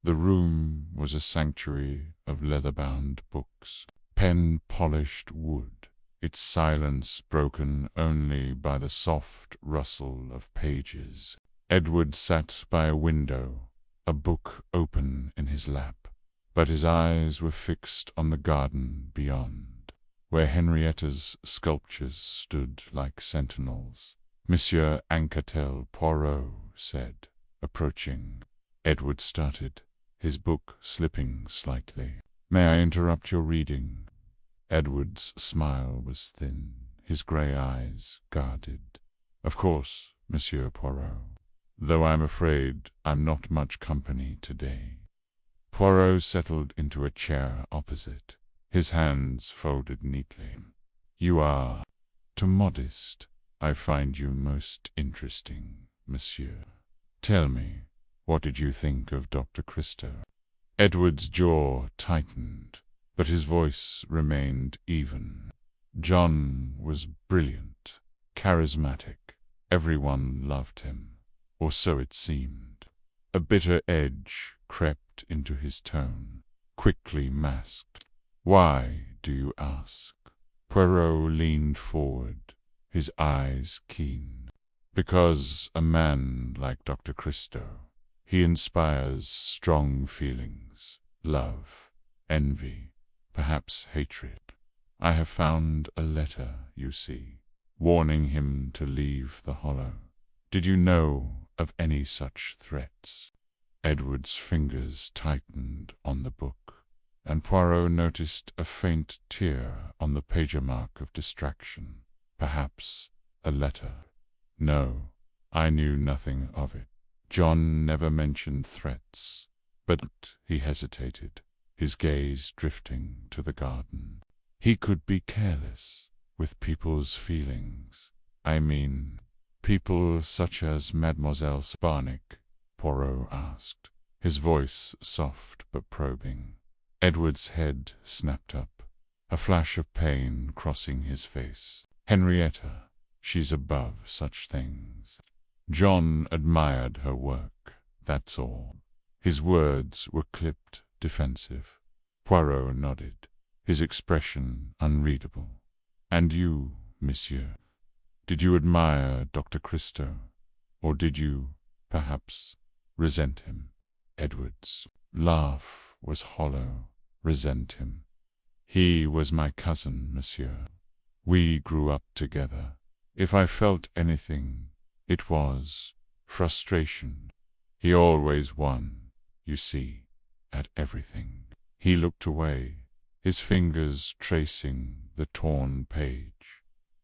A: The room was a sanctuary of leather-bound books, pen-polished wood, its silence broken only by the soft rustle of pages. Edward sat by a window, a book open in his lap, but his eyes were fixed on the garden beyond, where Henrietta's sculptures stood like sentinels. "Monsieur Anquetel," Poirot said, approaching. Edward started, his book slipping slightly. "May I interrupt your reading?" Edward's smile was thin, his grey eyes guarded. "Of course, Monsieur Poirot, though I'm afraid I'm not much company today." Poirot settled into a chair opposite, his hands folded neatly. "You are too modest. I find you most interesting, monsieur. Tell me, what did you think of Dr. Christo?" Edward's jaw tightened, but his voice remained even. John was brilliant, charismatic. Everyone loved him, or so it seemed. A bitter edge crept into his tone, quickly masked. "Why, do you ask?" Poirot leaned forward, his eyes keen. "Because a man like Dr. Christo, he inspires strong feelings, love, envy, perhaps hatred. I have found a letter, you see, warning him to leave the Hollow. Did you know of any such threats?" Edward's fingers tightened on the book, and Poirot noticed a faint tear on the pagemark of distraction. Perhaps a letter. "No, I knew nothing of it. John never mentioned threats." But he hesitated, his gaze drifting to the garden. "He could be careless with people's feelings. I mean, people such as Mademoiselle Barnick?" Poirot asked, his voice soft but probing. Edward's head snapped up, a flash of pain crossing his face. "Henrietta, she's above such things. John admired her work, that's all." His words were clipped, defensive. Poirot nodded, his expression unreadable. "And you, monsieur? Did you admire Dr. Christo? Or did you, perhaps, resent him?" Edward's laugh was hollow. "Resent him? He was my cousin, monsieur. We grew up together. If I felt anything, it was frustration. He always won, you see, at everything." He looked away, his fingers tracing the torn page.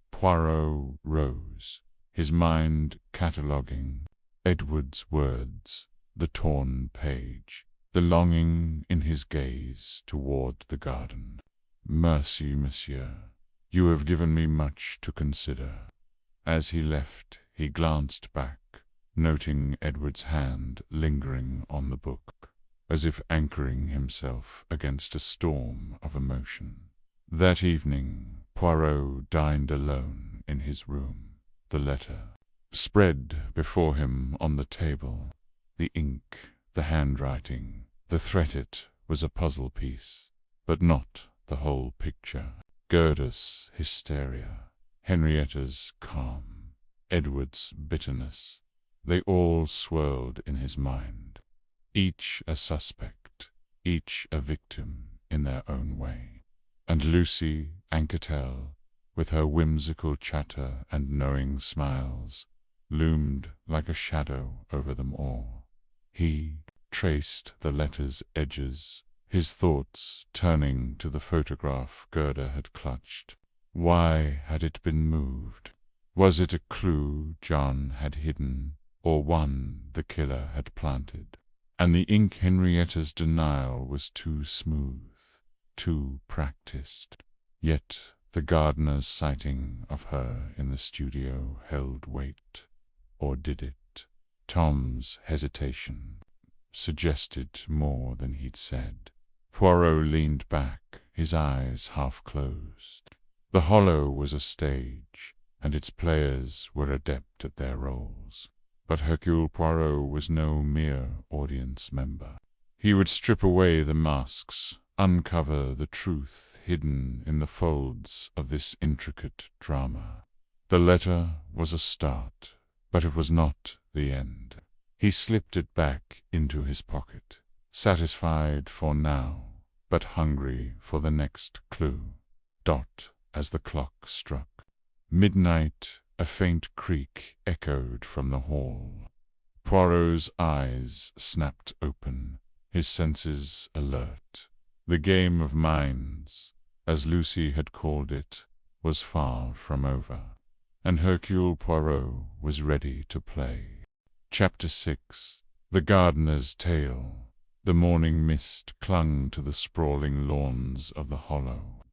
A: Poirot rose, his mind cataloguing Edward's words, the torn page, the longing in his gaze toward the garden. "Merci, monsieur. You have given me much to consider." As he left, he glanced back, noting Edward's hand lingering on the book, as if anchoring himself against a storm of emotion. That evening, Poirot dined alone in his room. The letter spread before him on the table. The ink, the handwriting, the threat was a puzzle piece, but not the whole picture. Gerda's hysteria, Henrietta's calm, Edward's bitterness, they all swirled in his mind, each a suspect, each a victim in their own way. And Lucy Anquetel, with her whimsical chatter and knowing smiles, loomed like a shadow over them all. He traced the letter's edges, his thoughts turning to the photograph Gerda had clutched. Why had it been moved? Was it a clue John had hidden, or one the killer had planted? And the ink Henrietta's denial was too smooth, too practiced. Yet the gardener's sighting of her in the studio held weight. Or did it? Tom's hesitation suggested more than he'd said. Poirot leaned back, his eyes half closed. The Hollow was a stage, and its players were adept at their roles. But Hercule Poirot was no mere audience member. He would strip away the masks, uncover the truth hidden in the folds of this intricate drama. The letter was a start, but it was not the end. He slipped it back into his pocket, satisfied for now, but hungry for the next clue. Dot as the clock struck. Midnight, a faint creak echoed from the hall. Poirot's eyes snapped open, his senses alert. The game of minds, as Lucy had called it, was far from over, and Hercule Poirot was ready to play. Chapter 6. The Gardener's Tale. The morning mist clung to the sprawling lawns of the hollow,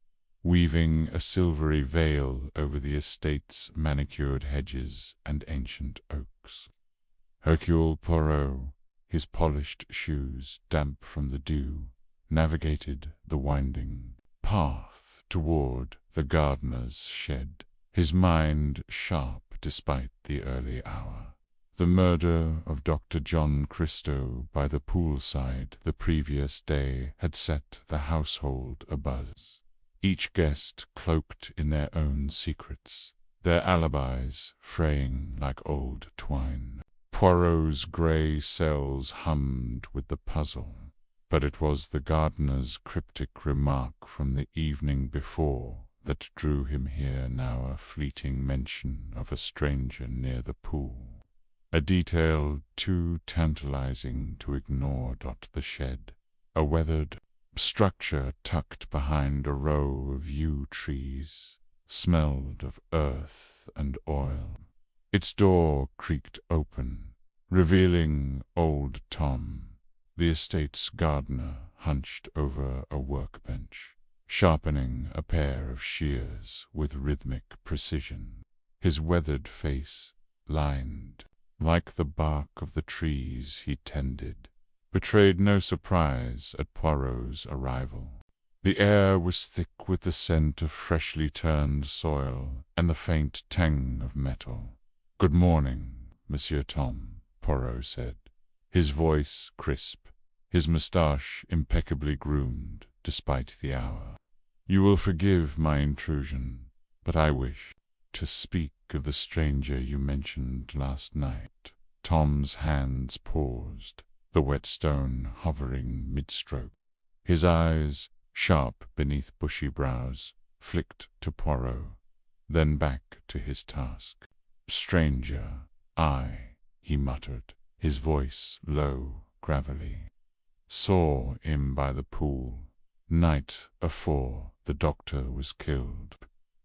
A: weaving a silvery veil over the estate's manicured hedges and ancient oaks. Hercule Poirot, his polished shoes damp from the dew, navigated the winding path toward the gardener's shed, his mind sharp despite the early hour. The murder of Dr. John Christo by the poolside the previous day had set the household abuzz. Each guest cloaked in their own secrets, their alibis fraying like old twine. Poirot's grey cells hummed with the puzzle, but it was the gardener's cryptic remark from the evening before that drew him here now, a fleeting mention of a stranger near the pool. A detail too tantalizing to ignore. The shed, a weathered structure tucked behind a row of yew trees, smelled of earth and oil. Its door creaked open, revealing old Tom, the estate's gardener, hunched over a workbench, sharpening a pair of shears with rhythmic precision. His weathered face, lined like the bark of the trees he tended, betrayed no surprise at Poirot's arrival. The air was thick with the scent of freshly turned soil and the faint tang of metal. "Good morning, Monsieur Tom," Poirot said, his voice crisp, his moustache impeccably groomed despite the hour. "You will forgive my intrusion, but I wish to speak of the stranger you mentioned last night." Tom's hands paused, the whetstone hovering mid-stroke. His eyes, sharp beneath bushy brows, flicked to Poirot, then back to his task. "Stranger, he muttered, his voice low, gravelly. "Saw him by the pool. Night afore the doctor was killed.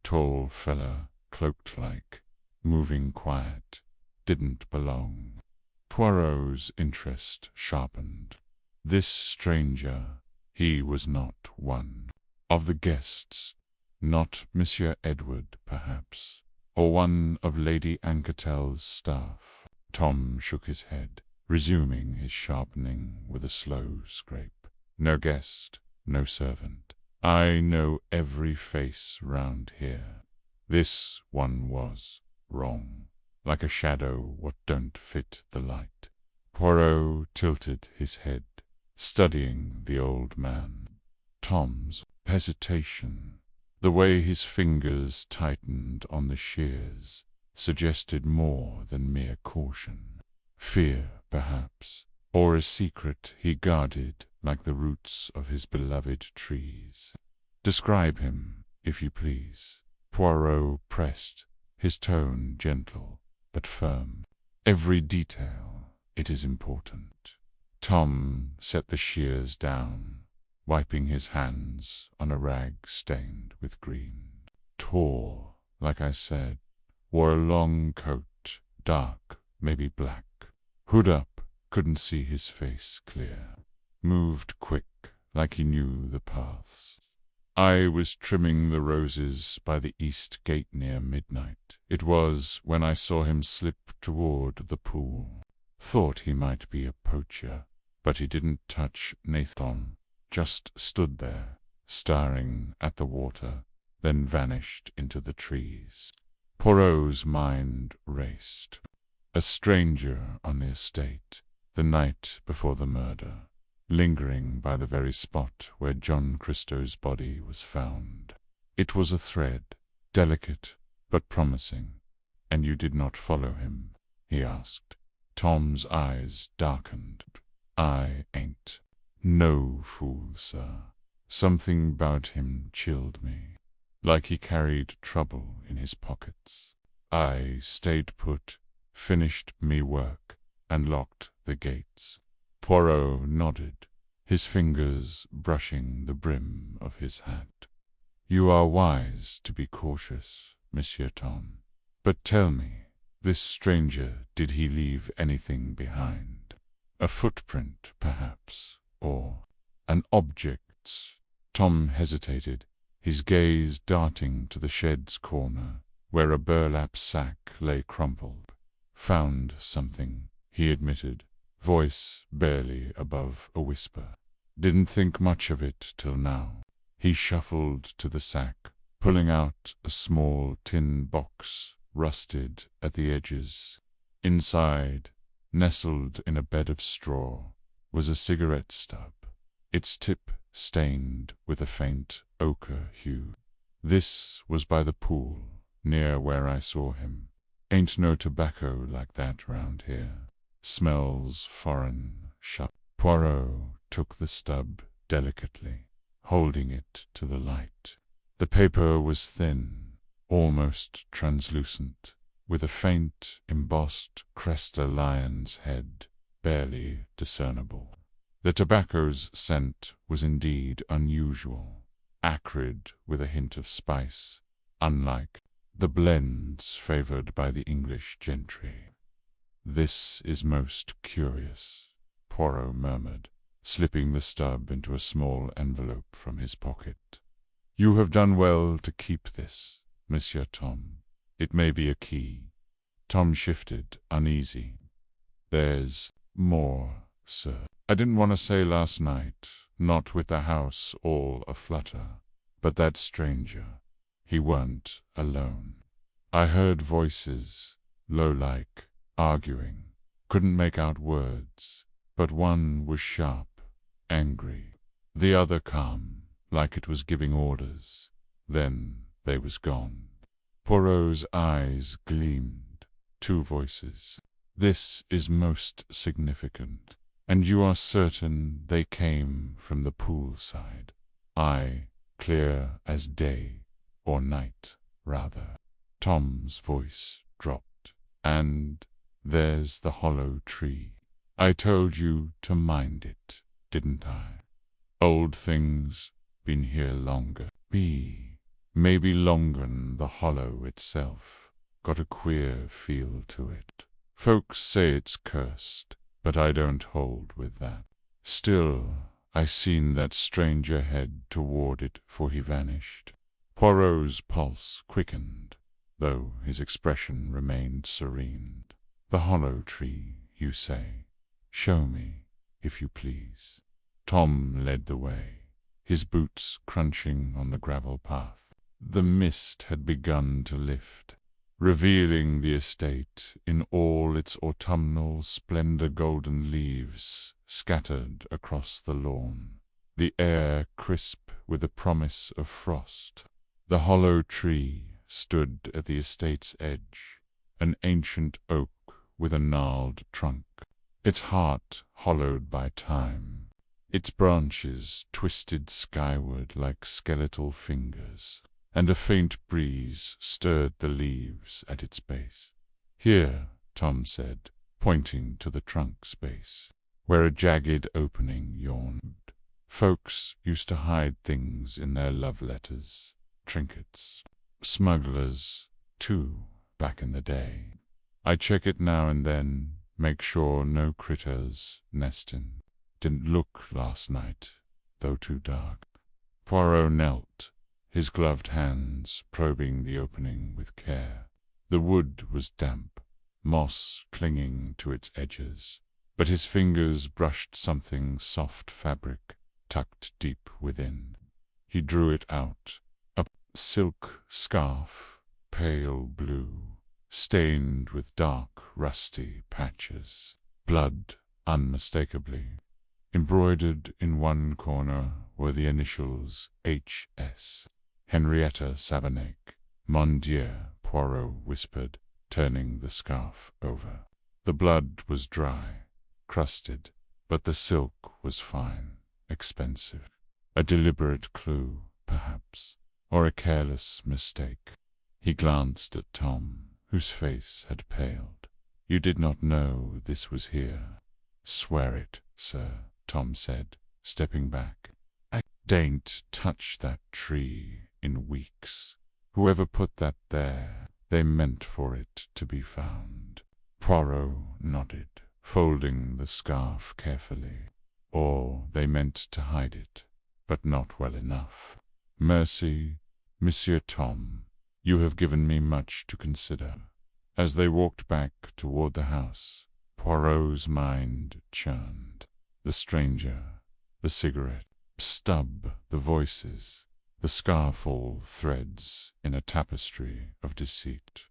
A: Tall fella, cloaked like, moving quiet, didn't belong." Poirot's interest sharpened. This stranger, he was not one of the guests, not Monsieur Edward, perhaps, or one of Lady Anquetel's staff. Tom shook his head, resuming his sharpening with a slow scrape. "No guest, no servant. I know every face round here. This one was wrong, like a shadow what don't fit the light." Poirot tilted his head, studying the old man. Tom's hesitation, the way his fingers tightened on the shears, suggested more than mere caution. Fear, perhaps, or a secret he guarded like the roots of his beloved trees. "Describe him, if you please." Poirot pressed, his tone gentle but firm. "Every detail, it is important." Tom set the shears down, wiping his hands on a rag stained with green. "Tall, like I said, wore a long coat, dark, maybe black. Hood up, couldn't see his face clear. Moved quick, like he knew the paths. I was trimming the roses by the east gate near midnight. It was when I saw him slip toward the pool. Thought he might be a poacher, but he didn't touch Nathan, just stood there, staring at the water, then vanished into the trees." Poirot's mind raced. A stranger on the estate, the night before the murder, lingering by the very spot where John Christo's body was found. It was a thread, delicate but promising. "And you did not follow him?" he asked. Tom's eyes darkened. "I ain't no fool, sir. Something about him chilled me, like he carried trouble in his pockets. I stayed put, finished me work, and locked the gates." Poirot nodded, his fingers brushing the brim of his hat. "You are wise to be cautious, Monsieur Tom. But tell me, this stranger, did he leave anything behind? A footprint, perhaps, or an object?" Tom hesitated, his gaze darting to the shed's corner, where a burlap sack lay crumpled. "Found something," he admitted, voice barely above a whisper. "Didn't think much of it till now." He shuffled to the sack, pulling out a small tin box, rusted at the edges. Inside, nestled in a bed of straw, was a cigarette stub, its tip stained with a faint ochre hue. "This was by the pool, near where I saw him. Ain't no tobacco like that round here. Smells foreign, shut." Poirot took the stub delicately, holding it to the light. The paper was thin, almost translucent, with a faint, embossed cresta lion's head, barely discernible. The tobacco's scent was indeed unusual, acrid with a hint of spice, unlike the blends favored by the English gentry. "This is most curious," Poirot murmured, slipping the stub into a small envelope from his pocket. "You have done well to keep this, Monsieur Tom. It may be a key." Tom shifted, uneasy. "There's more, sir. I didn't want to say last night, not with the house all aflutter, but that stranger, he weren't alone. I heard voices, low-like, arguing, couldn't make out words, but one was sharp, angry, the other calm, like it was giving orders. Then they was gone." Poirot's eyes gleamed. "Two voices. This is most significant. And you are certain they came from the poolside?" "Aye, clear as day, or night, rather." Tom's voice dropped. "And there's the hollow tree. I told you to mind it, didn't I? Old things been here longer. Maybe longer'n the hollow itself. Got a queer feel to it. Folks say it's cursed, but I don't hold with that. Still, I seen that stranger head toward it 'fore he vanished." Poirot's pulse quickened, though his expression remained serene. "The hollow tree, you say? Show me, if you please." Tom led the way, his boots crunching on the gravel path. The mist had begun to lift, revealing the estate in all its autumnal splendor, golden leaves scattered across the lawn, the air crisp with the promise of frost. The hollow tree stood at the estate's edge, an ancient oak with a gnarled trunk, its heart hollowed by time, its branches twisted skyward like skeletal fingers, and a faint breeze stirred the leaves at its base. "Here," Tom said, pointing to the trunk space, where a jagged opening yawned. "Folks used to hide things in their love letters, trinkets. Smugglers, too, back in the day. I check it now and then, make sure no critters nestin'. Didn't look last night, though too dark." Poirot knelt, his gloved hands probing the opening with care. The wood was damp, moss clinging to its edges, but his fingers brushed something soft fabric tucked deep within. He drew it out, a silk scarf, pale blue, stained with dark, rusty patches, blood unmistakably. Embroidered in one corner were the initials H.S. "Henrietta Savernake." "Mon Dieu," Poirot whispered, turning the scarf over. The blood was dry, crusted, but the silk was fine, expensive. A deliberate clue, perhaps, or a careless mistake. He glanced at Tom, whose face had paled. "You did not know this was here?" "Swear it, sir," Tom said, stepping back. "I dain't touch that tree in weeks. Whoever put that there, they meant for it to be found." Poirot nodded, folding the scarf carefully. "Or they meant to hide it, but not well enough. Merci, Monsieur Tom. You have given me much to consider." As they walked back toward the house, Poirot's mind churned. The stranger, the cigarette stub, the voices, the scarf, all threads in a tapestry of deceit.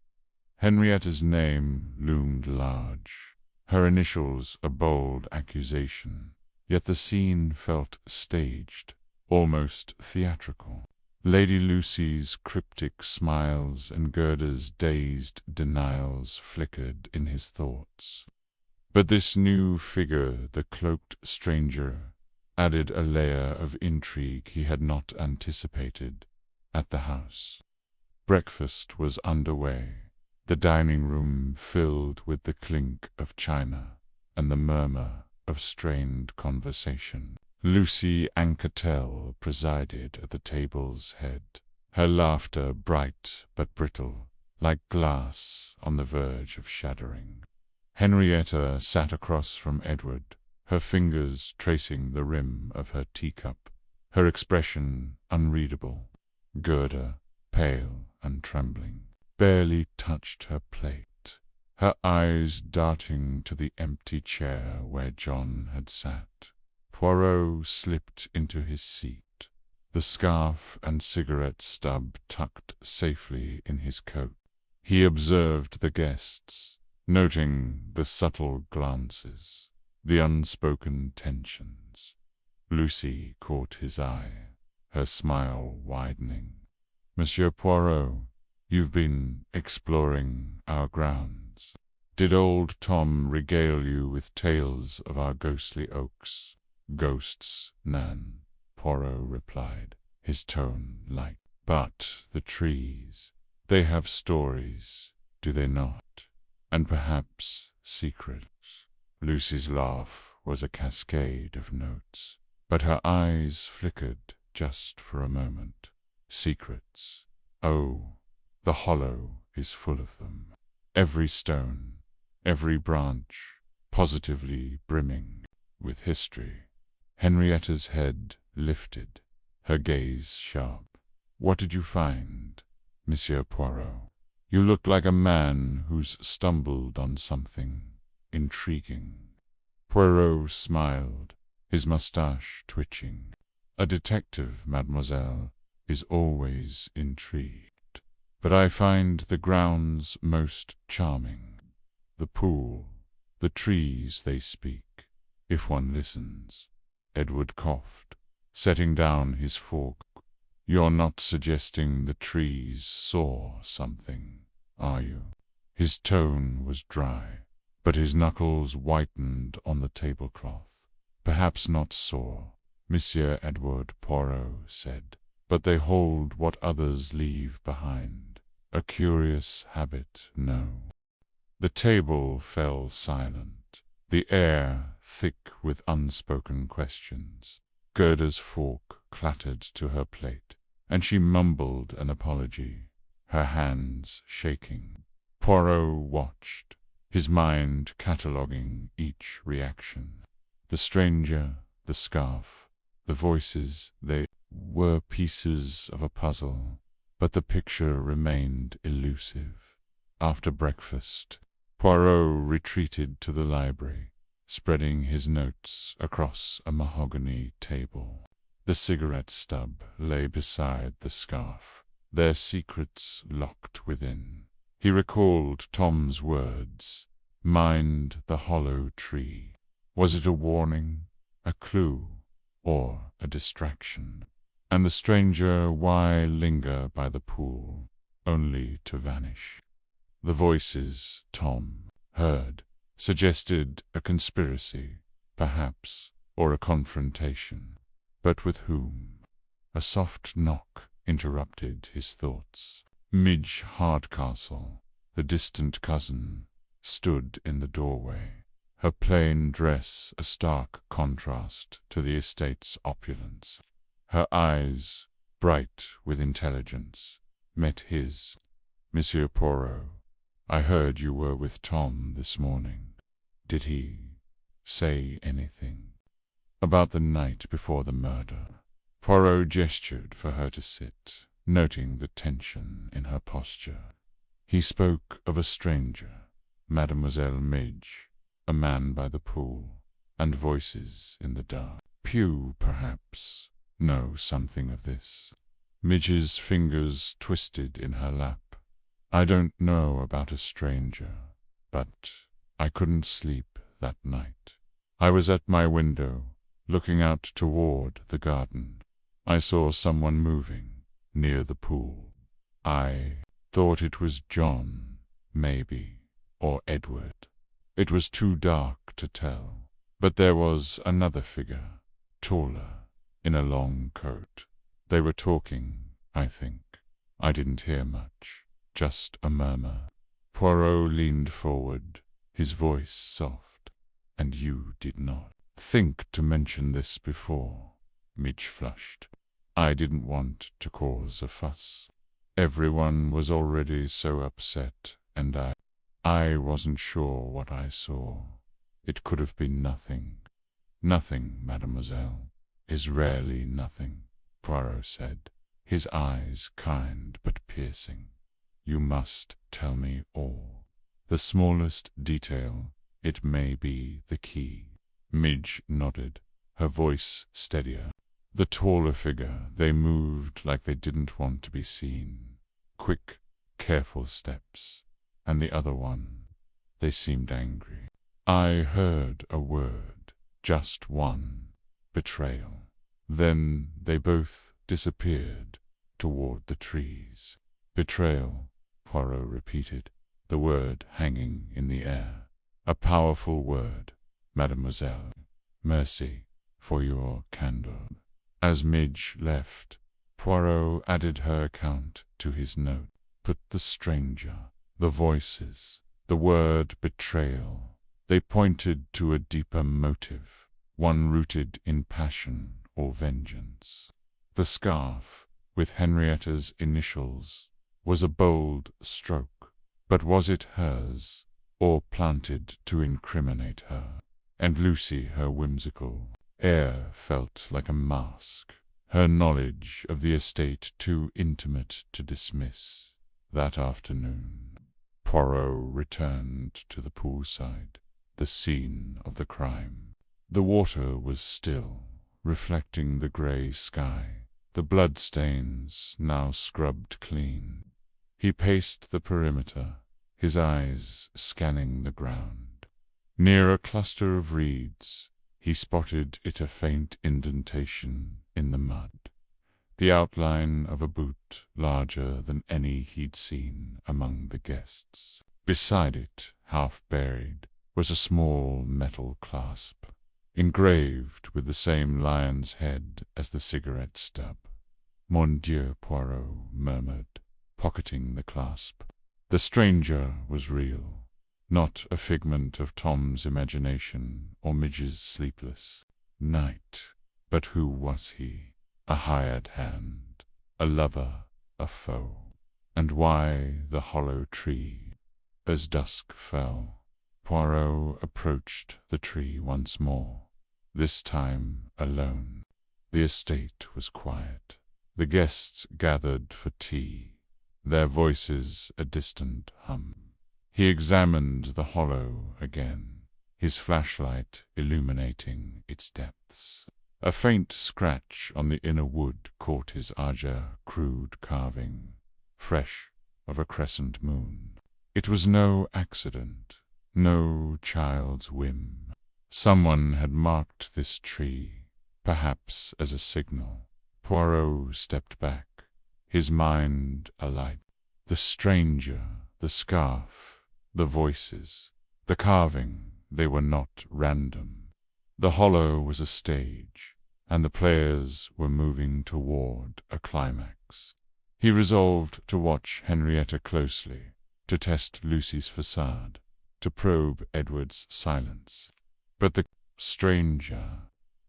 A: Henrietta's name loomed large, her initials a bold accusation, yet the scene felt staged, almost theatrical. Lady Lucy's cryptic smiles and Gerda's dazed denials flickered in his thoughts. But this new figure, the cloaked stranger, added a layer of intrigue he had not anticipated at the house. Breakfast was underway, the dining room filled with the clink of china and the murmur of strained conversation. Lucy Anquetel presided at the table's head, her laughter bright but brittle, like glass on the verge of shattering. Henrietta sat across from Edward, her fingers tracing the rim of her teacup, her expression unreadable. Gerda, pale and trembling, barely touched her plate, her eyes darting to the empty chair where John had sat. Poirot slipped into his seat, the scarf and cigarette stub tucked safely in his coat. He observed the guests, noting the subtle glances, the unspoken tensions. Lucy caught his eye, her smile widening. "Monsieur Poirot, you've been exploring our grounds. Did old Tom regale you with tales of our ghostly oaks?" "Ghosts, Nan," Poirot replied, his tone light. "But the trees, they have stories, do they not? And perhaps secrets." Lucy's laugh was a cascade of notes, but her eyes flickered just for a moment. "Secrets? Oh, the hollow is full of them. Every stone, every branch, positively brimming with history." Henrietta's head lifted, her gaze sharp. "What did you find, Monsieur Poirot? You look like a man who's stumbled on something intriguing." Poirot smiled, his moustache twitching. "A detective, mademoiselle, is always intrigued. But I find the grounds most charming. The pool, the trees, they speak, if one listens." Edward coughed, setting down his fork. "You're not suggesting the trees saw something, are you?" His tone was dry, but his knuckles whitened on the tablecloth. "Perhaps not saw," Monsieur Edward Poirot said, "but they hold what others leave behind. A curious habit, no." The table fell silent, the air thick with unspoken questions. Gerda's fork clattered to her plate, and she mumbled an apology, her hands shaking. Poirot watched, his mind cataloguing each reaction. The stranger, the scarf, the voices, they were pieces of a puzzle, but the picture remained elusive. After breakfast, Poirot retreated to the library, spreading his notes across a mahogany table. The cigarette stub lay beside the scarf, their secrets locked within. He recalled Tom's words, "Mind the hollow tree." Was it a warning, a clue, or a distraction? And the stranger, why linger by the pool, only to vanish? The voices Tom heard suggested a conspiracy, perhaps, or a confrontation. But with whom? A soft knock interrupted his thoughts. Midge Hardcastle, the distant cousin, stood in the doorway, her plain dress a stark contrast to the estate's opulence. Her eyes, bright with intelligence, met his. "Monsieur Poirot, I heard you were with Tom this morning. Did he say anything about the night before the murder?" Poirot gestured for her to sit, noting the tension in her posture. "He spoke of a stranger, Mademoiselle Midge, a man by the pool, and voices in the dark. Pew, perhaps, know something of this." Midge's fingers twisted in her lap. "I don't know about a stranger, but I couldn't sleep that night. I was at my window, looking out toward the garden. I saw someone moving near the pool. I thought it was John, maybe, or Edward. It was too dark to tell, but there was another figure, taller, in a long coat. They were talking, I think. I didn't hear much, just a murmur." Poirot leaned forward, his voice soft. "And you did not think to mention this before?" Midge flushed. "I didn't want to cause a fuss. Everyone was already so upset, and I wasn't sure what I saw. It could have been nothing." "Nothing, mademoiselle, is rarely nothing," Poirot said, his eyes kind but piercing. "You must tell me all. The smallest detail, it may be the key." Midge nodded, her voice steadier. The taller figure, they moved like they didn't want to be seen. Quick, careful steps. And the other one, they seemed angry. "I heard a word, just one. Betrayal." Then they both disappeared toward the trees. "Betrayal," Poirot repeated, the word hanging in the air. "A powerful word, mademoiselle. Merci for your candor." As Midge left, Poirot added her account to his note. Put the stranger, the voices, the word betrayal. They pointed to a deeper motive, one rooted in passion or vengeance. The scarf, with Henrietta's initials, was a bold stroke, but was it hers, or planted to incriminate her? And Lucy, her whimsical air, felt like a mask, her knowledge of the estate too intimate to dismiss. That afternoon, Poirot returned to the poolside, the scene of the crime. The water was still, reflecting the grey sky, the bloodstains now scrubbed clean. He paced the perimeter, his eyes scanning the ground. Near a cluster of reeds, he spotted a faint indentation in the mud, the outline of a boot larger than any he'd seen among the guests. Beside it, half buried, was a small metal clasp, engraved with the same lion's head as the cigarette stub. "Mon Dieu," Poirot murmured, pocketing the clasp. The stranger was real, not a figment of Tom's imagination or Midge's sleepless night. But who was he? A hired hand, a lover, a foe? And why the hollow tree? As dusk fell, Poirot approached the tree once more, this time alone. The estate was quiet. The guests gathered for tea, their voices a distant hum. He examined the hollow again, his flashlight illuminating its depths. A faint scratch on the inner wood caught his crude carving, fresh of a crescent moon. It was no accident, no child's whim. Someone had marked this tree, perhaps as a signal. Poirot stepped back, his mind alight. The stranger, the scarf, the voices, the carving, they were not random. The hollow was a stage, and the players were moving toward a climax. He resolved to watch Henrietta closely, to test Lucy's facade, to probe Edward's silence. But the stranger,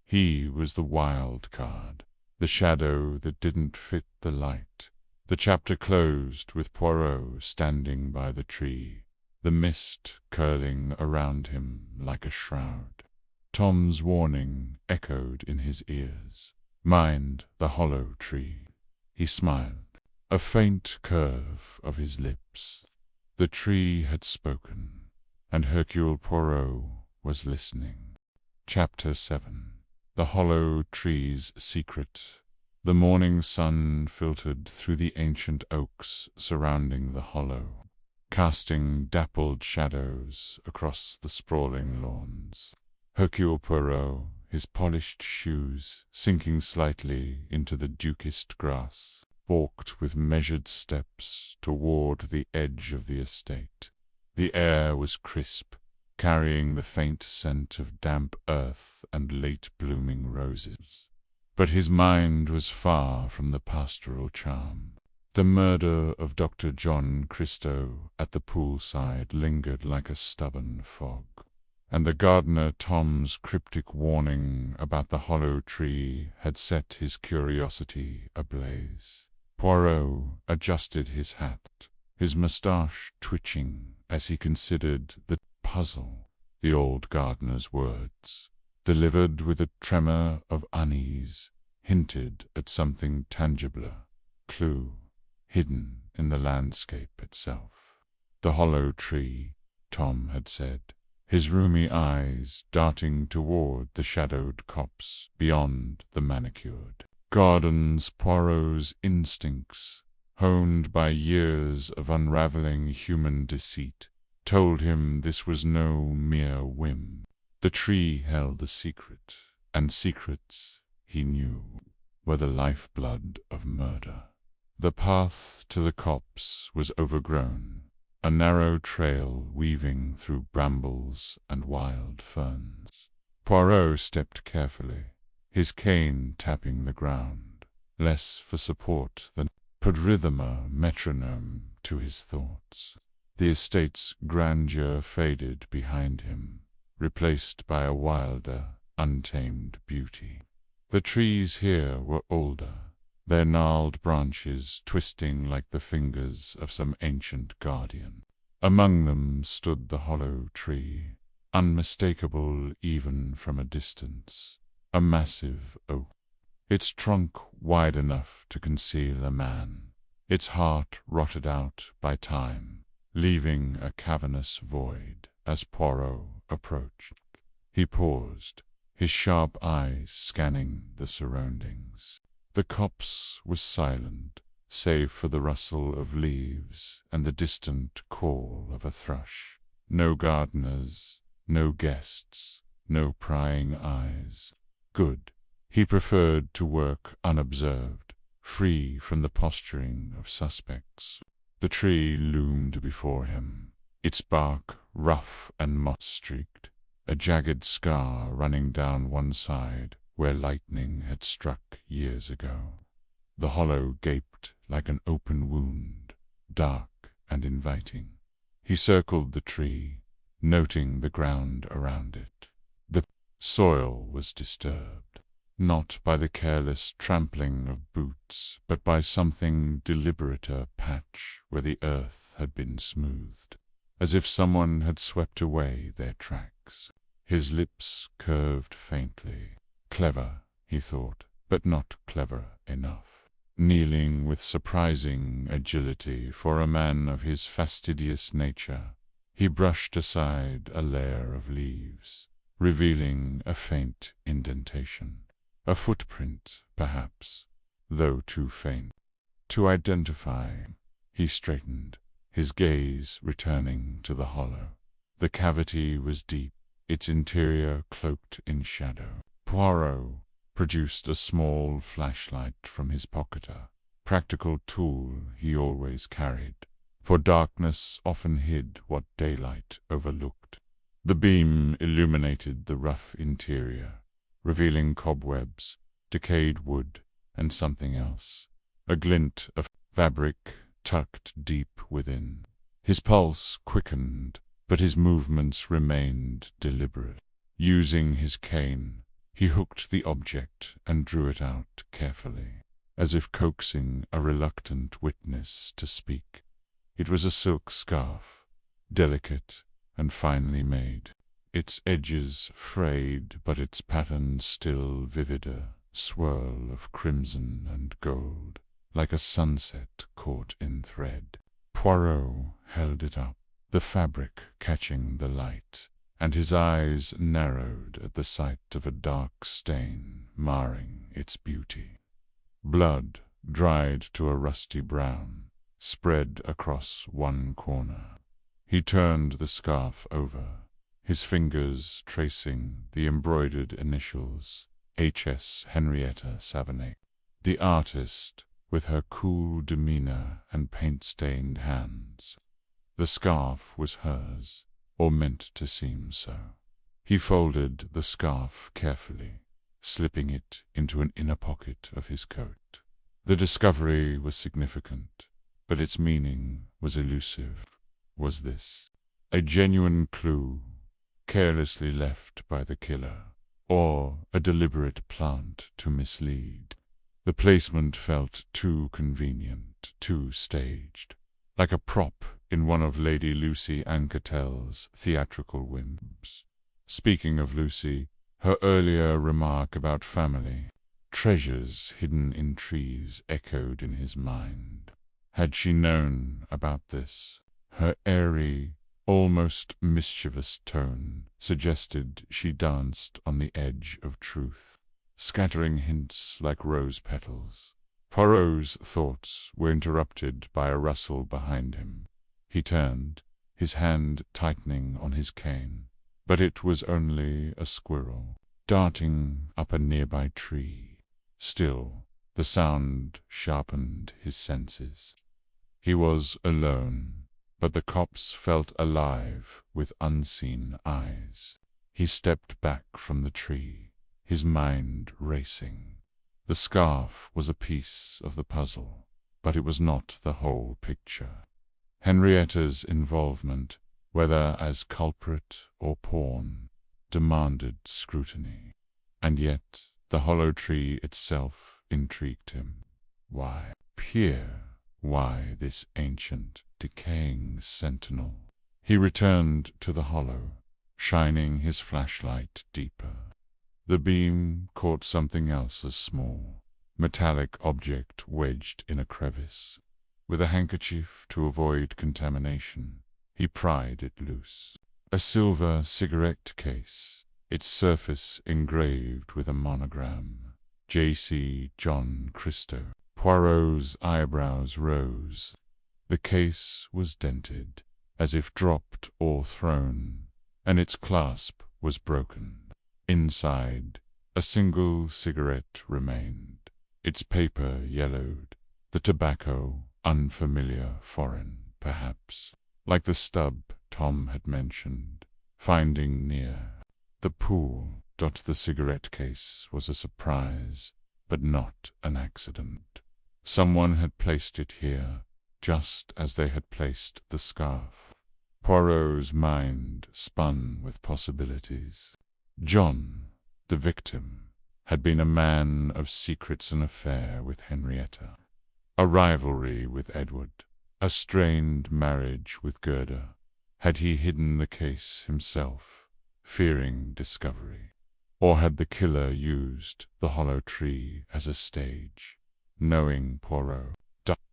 A: he was the wild card, the shadow that didn't fit the light. The chapter closed with Poirot standing by the tree, the mist curling around him like a shroud. Tom's warning echoed in his ears. "Mind the hollow tree." He smiled, a faint curve of his lips. The tree had spoken, and Hercule Poirot was listening. Chapter 7. The Hollow Tree's Secret. The morning sun filtered through the ancient oaks surrounding the hollow, casting dappled shadows across the sprawling lawns. Hercule Poirot, his polished shoes sinking slightly into the dukist grass, walked with measured steps toward the edge of the estate. The air was crisp, carrying the faint scent of damp earth and late-blooming roses. But his mind was far from the pastoral charm. The murder of Dr. John Christo at the poolside lingered like a stubborn fog, and the gardener Tom's cryptic warning about the hollow tree had set his curiosity ablaze. Poirot adjusted his hat, his moustache twitching as he considered the puzzle. The old gardener's words, delivered with a tremor of unease, hinted at something tangibler, clue, hidden in the landscape itself. The hollow tree, Tom had said, his rheumy eyes darting toward the shadowed copse beyond the manicured gardens. Poirot's instincts, honed by years of unraveling human deceit, told him this was no mere whim. The tree held a secret, and secrets, he knew, were the lifeblood of murder. The path to the copse was overgrown, a narrow trail weaving through brambles and wild ferns. Poirot stepped carefully, his cane tapping the ground, less for support than rhythmer metronome to his thoughts. The estate's grandeur faded behind him, replaced by a wilder, untamed beauty. The trees here were older, their gnarled branches twisting like the fingers of some ancient guardian. Among them stood the hollow tree, unmistakable even from a distance, a massive oak, its trunk wide enough to conceal a man, its heart rotted out by time, leaving a cavernous void. As Poirot approached, he paused, his sharp eyes scanning the surroundings. The copse was silent, save for the rustle of leaves and the distant call of a thrush. No gardeners, no guests, no prying eyes. Good. He preferred to work unobserved, free from the posturing of suspects. The tree loomed before him, its bark rough and moss-streaked, a jagged scar running down one side where lightning had struck years ago. The hollow gaped like an open wound, dark and inviting. He circled the tree, noting the ground around it. The soil was disturbed, not by the careless trampling of boots, but by something deliberater patch where the earth had been smoothed, as if someone had swept away their tracks. His lips curved faintly. Clever, he thought, but not clever enough. Kneeling with surprising agility for a man of his fastidious nature, he brushed aside a layer of leaves, revealing a faint indentation. A footprint, perhaps, though too faint to identify. He straightened, his gaze returning to the hollow. The cavity was deep, its interior cloaked in shadow. Poirot produced a small flashlight from his pocket, a practical tool he always carried, for darkness often hid what daylight overlooked. The beam illuminated the rough interior, revealing cobwebs, decayed wood, and something else, a glint of fabric tucked deep within. His pulse quickened, but his movements remained deliberate. Using his cane, he hooked the object and drew it out carefully, as if coaxing a reluctant witness to speak. It was a silk scarf, delicate and finely made, its edges frayed but its pattern still vivid, a swirl of crimson and gold, like a sunset caught in thread. Poirot held it up, the fabric catching the light, and his eyes narrowed at the sight of a dark stain marring its beauty. Blood, dried to a rusty brown, spread across one corner. He turned the scarf over, his fingers tracing the embroidered initials H.S. Henrietta Savernake. The artist, with her cool demeanor and paint-stained hands. The scarf was hers, or meant to seem so. He folded the scarf carefully, slipping it into an inner pocket of his coat. The discovery was significant, but its meaning was elusive. Was this a genuine clue, carelessly left by the killer, or a deliberate plant to mislead? The placement felt too convenient, too staged, like a prop in one of Lady Lucy Anquetel's theatrical whims. Speaking of Lucy, her earlier remark about family, treasures hidden in trees, echoed in his mind. Had she known about this? Her airy, almost mischievous tone suggested she danced on the edge of truth, scattering hints like rose petals. Poirot's thoughts were interrupted by a rustle behind him. He turned, his hand tightening on his cane, but it was only a squirrel, darting up a nearby tree. Still, the sound sharpened his senses. He was alone, but the copse felt alive with unseen eyes. He stepped back from the tree, his mind racing. The scarf was a piece of the puzzle, but it was not the whole picture. Henrietta's involvement, whether as culprit or pawn, demanded scrutiny. And yet the hollow tree itself intrigued him. Why peer? Why this ancient, decaying sentinel? He returned to the hollow, shining his flashlight deeper. The beam caught something else as small, metallic object wedged in a crevice. With a handkerchief to avoid contamination, he pried it loose. A silver cigarette case, its surface engraved with a monogram, J.C. John Christo. Poirot's eyebrows rose. The case was dented, as if dropped or thrown, and its clasp was broken. Inside, a single cigarette remained, its paper yellowed, the tobacco unfamiliar, foreign, perhaps, like the stub Tom had mentioned, finding near. The pool. The cigarette case was a surprise, but not an accident. Someone had placed it here, just as they had placed the scarf. Poirot's mind spun with possibilities. John, the victim, had been a man of secrets, an affair with Henrietta, a rivalry with Edward, a strained marriage with Gerda. Had he hidden the case himself, fearing discovery? Or had the killer used the hollow tree as a stage, knowing Poirot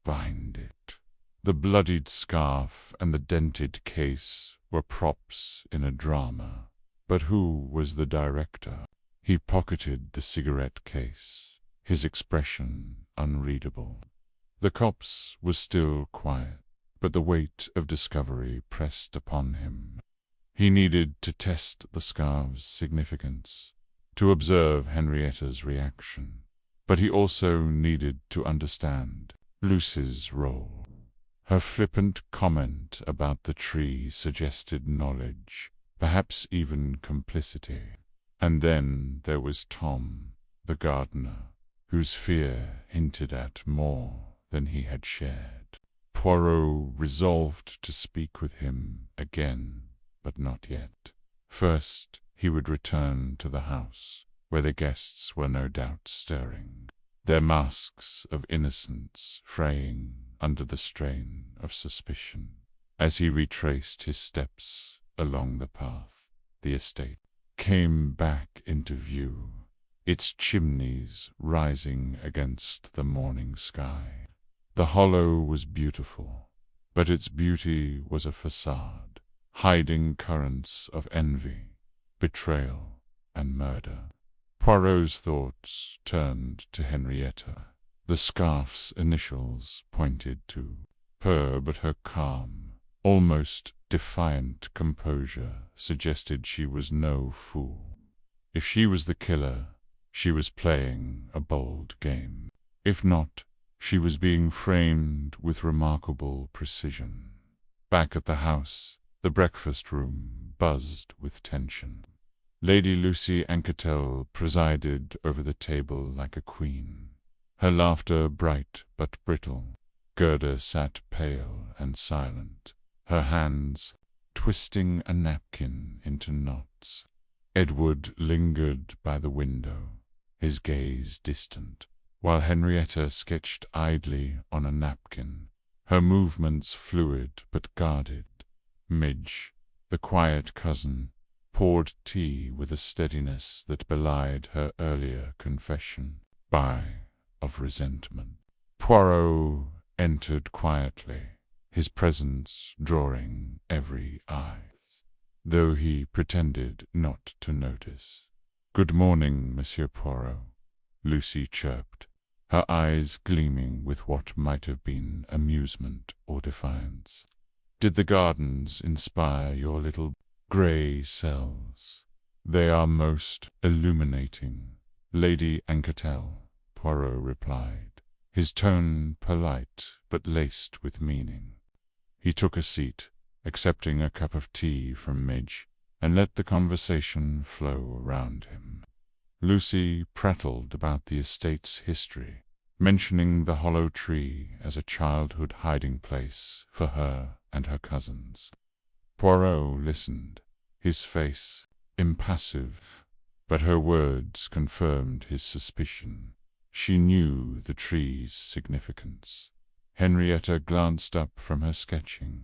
A: behind it? The bloodied scarf and the dented case were props in a drama. But who was the director? He pocketed the cigarette case, his expression unreadable. The copse was still quiet, but the weight of discovery pressed upon him. He needed to test the scarf's significance, to observe Henrietta's reaction, but he also needed to understand Lucy's role. Her flippant comment about the tree suggested knowledge, perhaps even complicity. And then there was Tom, the gardener, whose fear hinted at more than he had shared. Poirot resolved to speak with him again, but not yet. First, he would return to the house, where the guests were no doubt stirring, their masks of innocence fraying under the strain of suspicion. As he retraced his steps along the path, the estate came back into view, its chimneys rising against the morning sky. The hollow was beautiful, but its beauty was a facade, hiding currents of envy, betrayal, and murder. Poirot's thoughts turned to Henrietta. The scarf's initials pointed to her, but her calm, almost defiant composure suggested she was no fool. If she was the killer, she was playing a bold game. If not, she was being framed with remarkable precision. Back at the house, the breakfast room buzzed with tension. Lady Lucy Anquetel presided over the table like a queen, her laughter bright but brittle. Gerda sat pale and silent, her hands twisting a napkin into knots. Edward lingered by the window, his gaze distant, while Henrietta sketched idly on a napkin, her movements fluid but guarded. Midge, the quiet cousin, poured tea with a steadiness that belied her earlier confession of resentment. Poirot entered quietly, his presence drawing every eye, though he pretended not to notice. "Good morning, Monsieur Poirot," Lucy chirped, her eyes gleaming with what might have been amusement or defiance. "Did the gardens inspire your little grey cells? They are most illuminating, Lady Anquetel," Poirot replied, his tone polite but laced with meaning. He took a seat, accepting a cup of tea from Midge, and let the conversation flow around him. Lucy prattled about the estate's history, mentioning the hollow tree as a childhood hiding-place for her and her cousins. Poirot listened, his face impassive, but her words confirmed his suspicion. She knew the tree's significance. Henrietta glanced up from her sketching,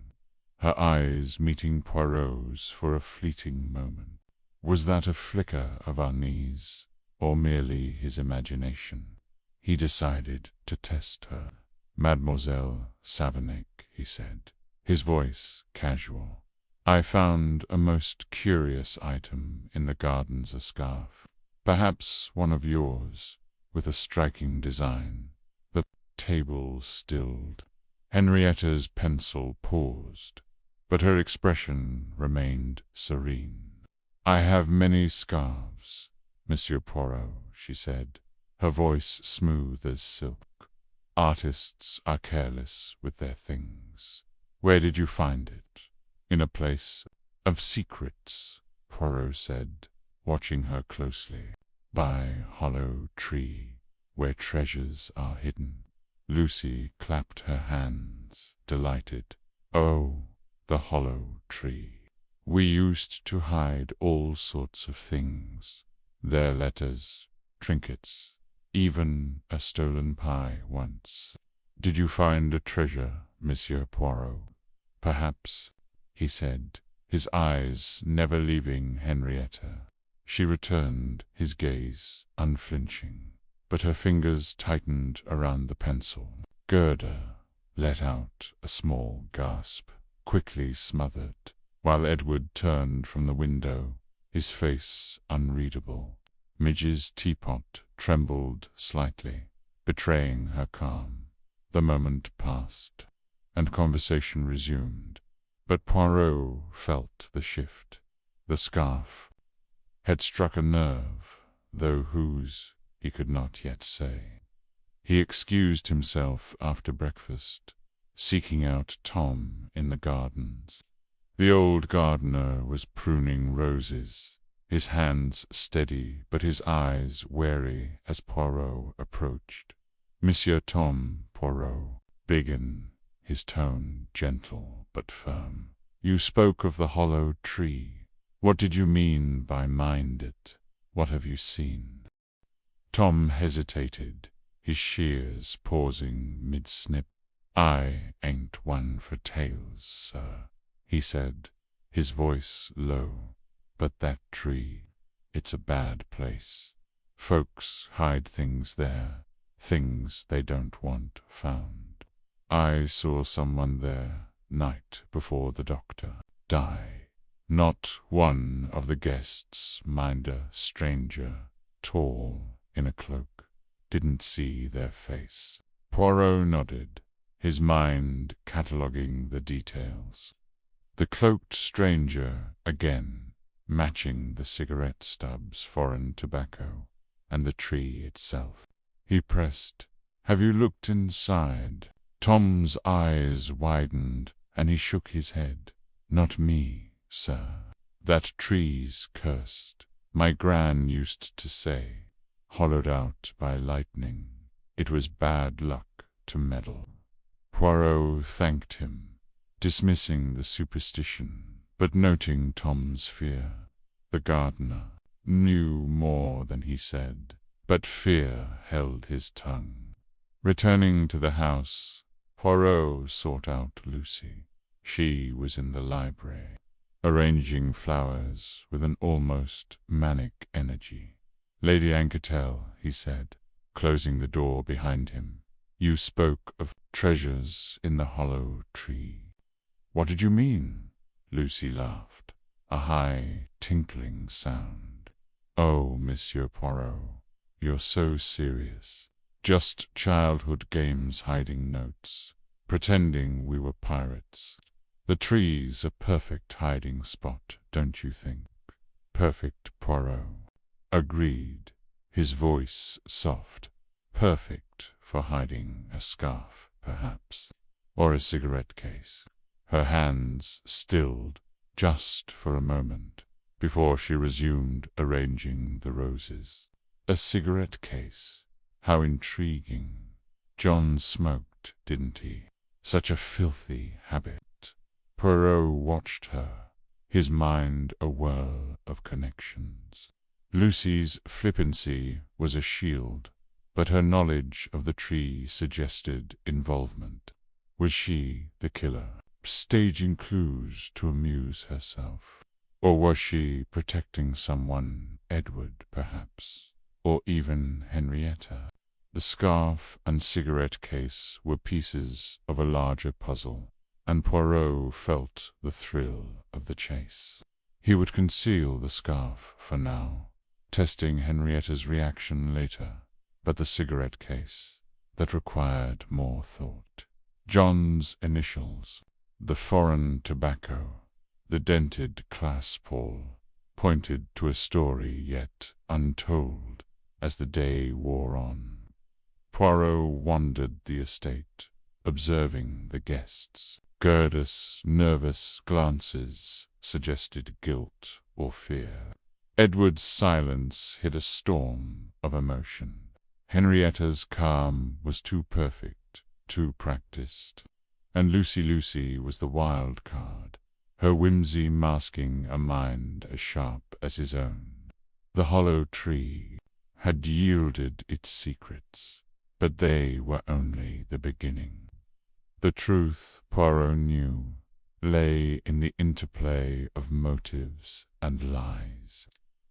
A: her eyes meeting Poirot's for a fleeting moment. Was that a flicker of unease, or merely his imagination? He decided to test her. "Mademoiselle Savernake," he said, his voice casual, "I found a most curious item in the gardens, a scarf. Perhaps one of yours, with a striking design." The table stilled. Henrietta's pencil paused, but her expression remained serene. "I have many scarves, Monsieur Poirot," she said, her voice smooth as silk. "Artists are careless with their things. Where did you find it?" "In a place of secrets," Poirot said, watching her closely. "By hollow tree, where treasures are hidden." Lucy clapped her hands, delighted. "Oh, the hollow tree. We used to hide all sorts of things. Their letters, trinkets, even a stolen pie once. Did you find a treasure, Monsieur Poirot?" "Perhaps," he said, his eyes never leaving Henrietta. She returned his gaze, unflinching, but her fingers tightened around the pencil. Gerda let out a small gasp, quickly smothered, while Edward turned from the window, his face unreadable. Midge's teapot trembled slightly, betraying her calm. The moment passed, and conversation resumed, but Poirot felt the shift. The scarf had struck a nerve, though whose he could not yet say. He excused himself after breakfast, seeking out Tom in the gardens. The old gardener was pruning roses, his hands steady but his eyes wary as Poirot approached. "Monsieur Tom Poirot," Biggin, his tone gentle but firm. You spoke of the hollow tree. What did you mean by mind it? What have you seen? Tom hesitated, his shears pausing mid-snip. I ain't one for tales, sir, he said, his voice low. But that tree, it's a bad place. Folks hide things there, things they don't want found. I saw someone there, night before the doctor died. Not one of the guests, mind a stranger, tall, in a cloak. Didn't see their face. Poirot nodded, his mind cataloguing the details. The cloaked stranger, again, matching the cigarette stubs, foreign tobacco, and the tree itself. He pressed, "Have you looked inside?" Tom's eyes widened, and he shook his head. "Not me, sir. That tree's cursed. My gran used to say, hollowed out by lightning. It was bad luck to meddle." Poirot thanked him, dismissing the superstition, but noting Tom's fear. The gardener knew more than he said, but fear held his tongue. Returning to the house, Poirot sought out Lucy. She was in the library, arranging flowers with an almost manic energy. "Lady Anquetel," he said, closing the door behind him, "you spoke of treasures in the hollow tree." "What did you mean?" Lucy laughed, a high, tinkling sound. "Oh, Monsieur Poirot, you're so serious. Just childhood games hiding notes, pretending we were pirates. The tree's a perfect hiding spot, don't you think?" "Perfect, Poirot." Agreed, his voice soft. "Perfect for hiding a scarf, perhaps, or a cigarette case." Her hands stilled just for a moment before she resumed arranging the roses. A cigarette case. How intriguing. John smoked, didn't he? Such a filthy habit. Poirot watched her, his mind a whirl of connections. Lucy's flippancy was a shield, but her knowledge of the tree suggested involvement. Was she the killer, staging clues to amuse herself? Or was she protecting someone, Edward, perhaps, or even Henrietta? The scarf and cigarette case were pieces of a larger puzzle, and Poirot felt the thrill of the chase. He would conceal the scarf for now, testing Henrietta's reaction later, but the cigarette case, that required more thought. John's initials, the foreign tobacco, the dented clasp-all, pointed to a story yet untold as the day wore on. Poirot wandered the estate, observing the guests. Gerda's nervous glances suggested guilt or fear. Edward's silence hid a storm of emotion. Henrietta's calm was too perfect, too practiced. And Lucy was the wild card, her whimsy masking a mind as sharp as his own. The hollow tree had yielded its secrets, but they were only the beginning. The truth, Poirot knew, lay in the interplay of motives and lies,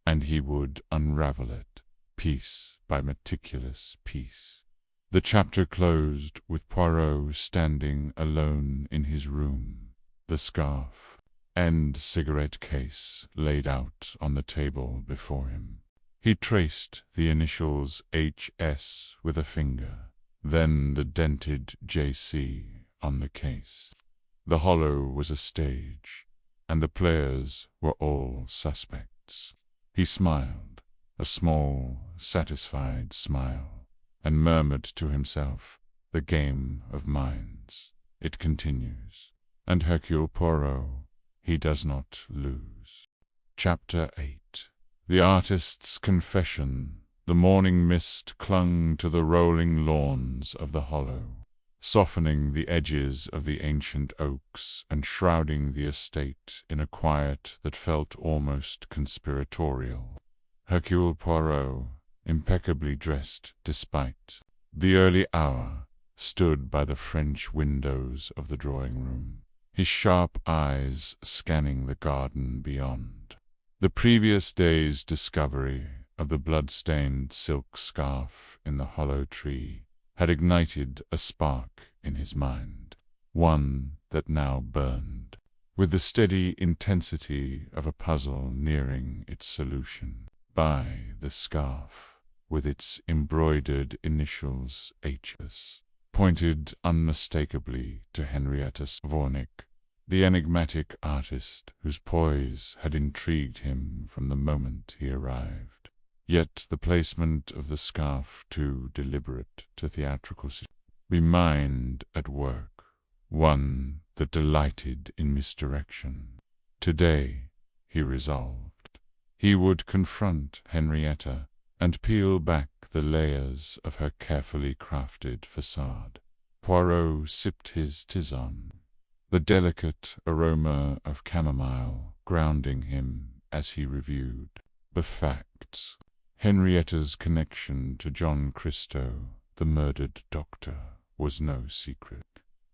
A: and he would unravel it, piece by meticulous piece. The chapter closed with Poirot standing alone in his room, the scarf and cigarette case laid out on the table before him. He traced the initials H.S. with a finger, then the dented J.C. on the case. The hollow was a stage, and the players were all suspects. He smiled, a small, satisfied smile, and murmured to himself, "The game of minds. It continues, and Hercule Poirot, he does not lose." Chapter 8. The artist's confession. The morning mist clung to the rolling lawns of the hollow. softening the edges of the ancient oaks and shrouding the estate in a quiet that felt almost conspiratorial. Hercule Poirot, impeccably dressed despite the early hour, stood by the French windows of the drawing-room, his sharp eyes scanning the garden beyond. The previous day's discovery of the blood-stained silk scarf in the hollow tree had ignited a spark in his mind, one that now burned, with the steady intensity of a puzzle nearing its solution. By the scarf, with its embroidered initials H's, pointed unmistakably to Henrietta Whodunit, the enigmatic artist whose poise had intrigued him from the moment he arrived. Yet the placement of the scarf too deliberate to theatrical be mind at work, one that delighted in misdirection. Today, he resolved, he would confront Henrietta and peel back the layers of her carefully crafted facade. Poirot sipped his tisane, the delicate aroma of chamomile grounding him as he reviewed the facts. Henrietta's connection to John Christo, the murdered doctor, was no secret.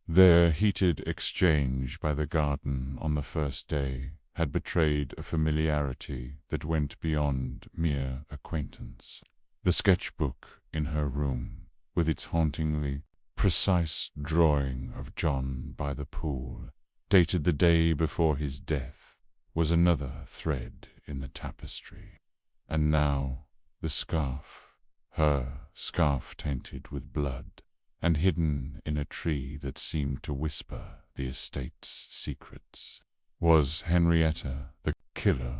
A: Their heated exchange by the garden on the first day had betrayed a familiarity that went beyond mere acquaintance. The sketchbook in her room, with its hauntingly precise drawing of John by the pool, dated the day before his death, was another thread in the tapestry. And now the scarf, her scarf tainted with blood, and hidden in a tree that seemed to whisper the estate's secrets. Was Henrietta the killer,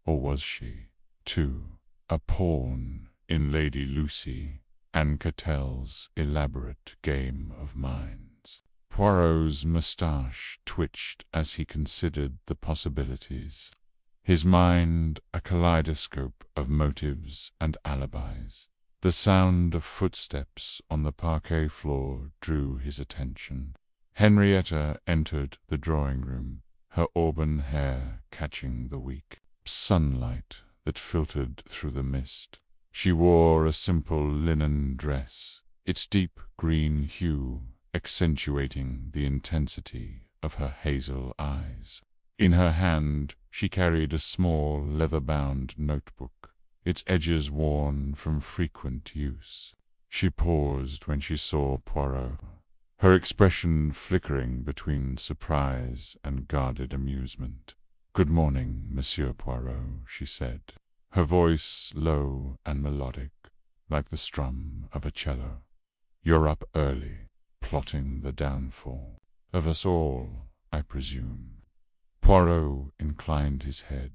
A: or was she, too, a pawn in Lady Lucy and Catel's elaborate game of minds? Poirot's moustache twitched as he considered the possibilities, his mind a kaleidoscope of motives and alibis. The sound of footsteps on the parquet floor drew his attention. Henrietta entered the drawing-room, her auburn hair catching the weak sunlight that filtered through the mist. She wore a simple linen dress, its deep green hue accentuating the intensity of her hazel eyes. In her hand she carried a small leather-bound notebook, its edges worn from frequent use. She paused when she saw Poirot, her expression flickering between surprise and guarded amusement. "Good morning, Monsieur Poirot," she said, her voice low and melodic, like the strum of a cello. "You're up early, plotting the downfall of us all, I presume." Poirot inclined his head,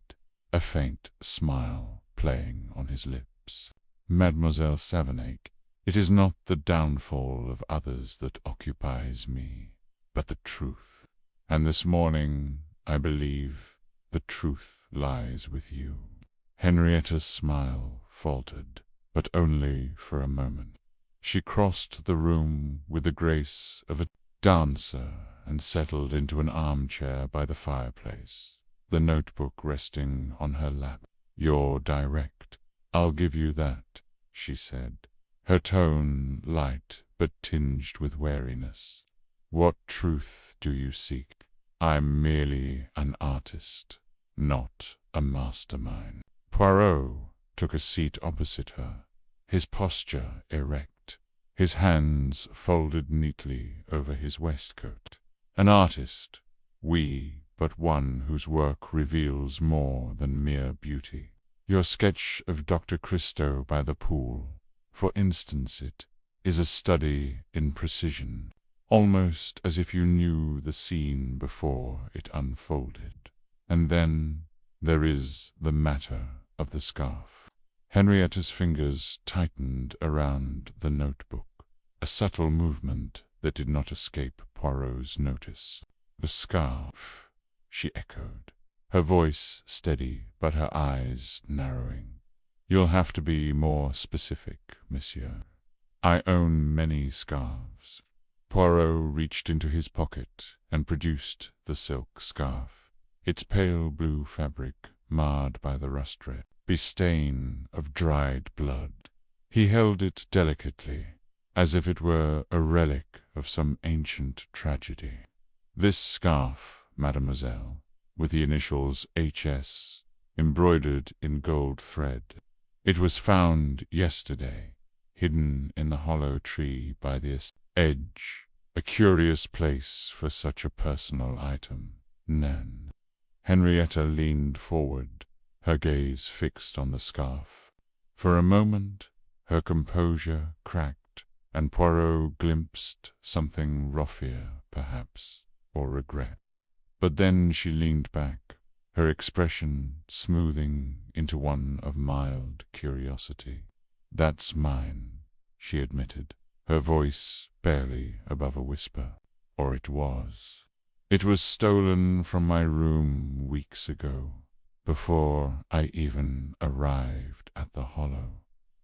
A: a faint smile playing on his lips. "Mademoiselle Savonarole, it is not the downfall of others that occupies me, but the truth. And this morning, I believe, the truth lies with you." Henrietta's smile faltered, but only for a moment. She crossed the room with the grace of a dancer and settled into an armchair by the fireplace, the notebook resting on her lap. "You're direct, I'll give you that," she said, her tone light but tinged with wariness. "What truth do you seek? I'm merely an artist, not a mastermind." Poirot took a seat opposite her, his posture erect, his hands folded neatly over his waistcoat. "An artist, oui, but one whose work reveals more than mere beauty. Your sketch of Dr. Christo by the pool, for instance, it is a study in precision, almost as if you knew the scene before it unfolded. And then there is the matter of the scarf." Henrietta's fingers tightened around the notebook, a subtle movement that did not escape Poirot's notice. "The scarf," she echoed, her voice steady but her eyes narrowing. "You'll have to be more specific, monsieur. I own many scarves. Poirot reached into his pocket and produced the silk scarf, its pale blue fabric marred by the rust-red stain of dried blood. He held it delicately, as if it were a relic of some ancient tragedy. "This scarf, mademoiselle, with the initials H.S. embroidered in gold thread. It was found yesterday, hidden in the hollow tree by the edge, a curious place for such a personal item. Nan." Henrietta leaned forward, her gaze fixed on the scarf. For a moment, her composure cracked, and Poirot glimpsed something raffia, perhaps, or regret. But then she leaned back, her expression smoothing into one of mild curiosity. "That's mine," she admitted, her voice barely above a whisper. "Or it was. It was stolen from my room weeks ago, before I even arrived at the Hollow.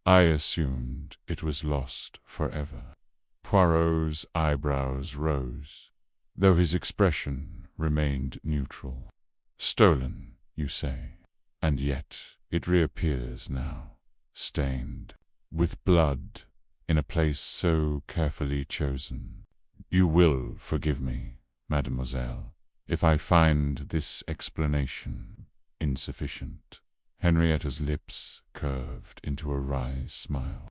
A: I assumed it was lost forever." Poirot's eyebrows rose, though his expression remained neutral. "Stolen, you say, and yet it reappears now, stained with blood, in a place so carefully chosen. You will forgive me, mademoiselle, if I find this explanation insufficient." Henrietta's lips curved into a wry smile.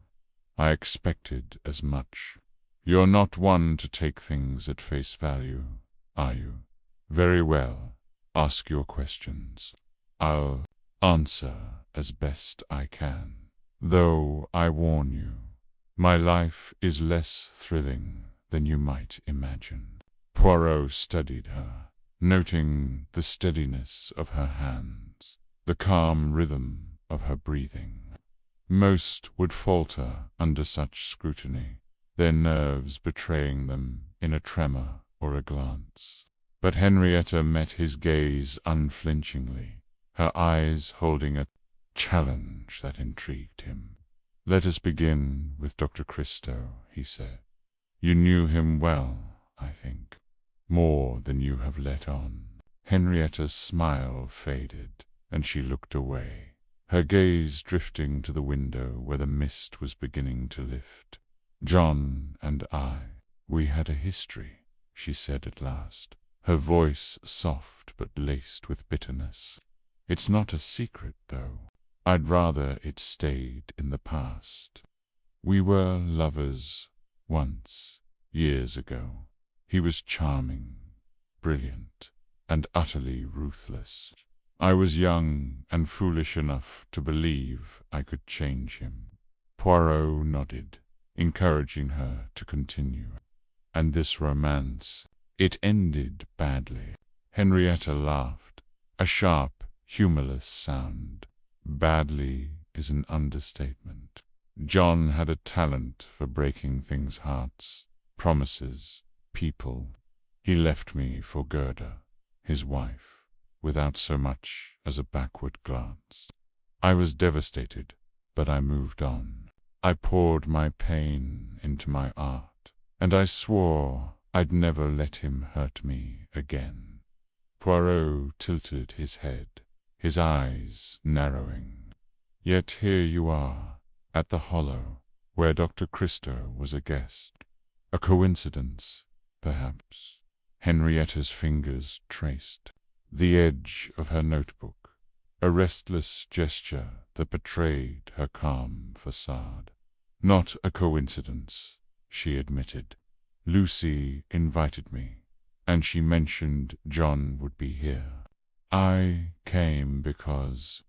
A: "I expected as much. You're not one to take things at face value, are you? Very well, ask your questions. I'll answer as best I can, though I warn you, my life is less thrilling than you might imagine." Poirot studied her, noting the steadiness of her hands, the calm rhythm of her breathing. Most would falter under such scrutiny, their nerves betraying them in a tremor or a glance. But Henrietta met his gaze unflinchingly, her eyes holding a challenge that intrigued him. "Let us begin with Dr. Christo," he said. "You knew him well, I think, more than you have let on." Henrietta's smile faded, and she looked away, her gaze drifting to the window where the mist was beginning to lift. "John and we had a history," she said at last, her voice soft but laced with bitterness. "It's not a secret, though. I'd rather it stayed in the past. We were lovers once, years ago. He was charming, brilliant, and utterly ruthless. I was young and foolish enough to believe I could change him." Poirot nodded, encouraging her to continue. "And this romance, it ended badly." Henrietta laughed, a sharp, humorless sound. "Badly is an understatement. John had a talent for breaking things' hearts, promises, people. He left me for Gerda, his wife, without so much as a backward glance. I was devastated, but I moved on. I poured my pain into my art, and I swore I'd never let him hurt me again." Poirot tilted his head, his eyes narrowing. "Yet here you are, at the Hollow, where Dr. Christo was a guest. A coincidence, perhaps." Henrietta's fingers traced the edge of her notebook, a restless gesture that betrayed her calm facade. "Not a coincidence," she admitted. "Lucy invited me, and she mentioned John would be here. I came because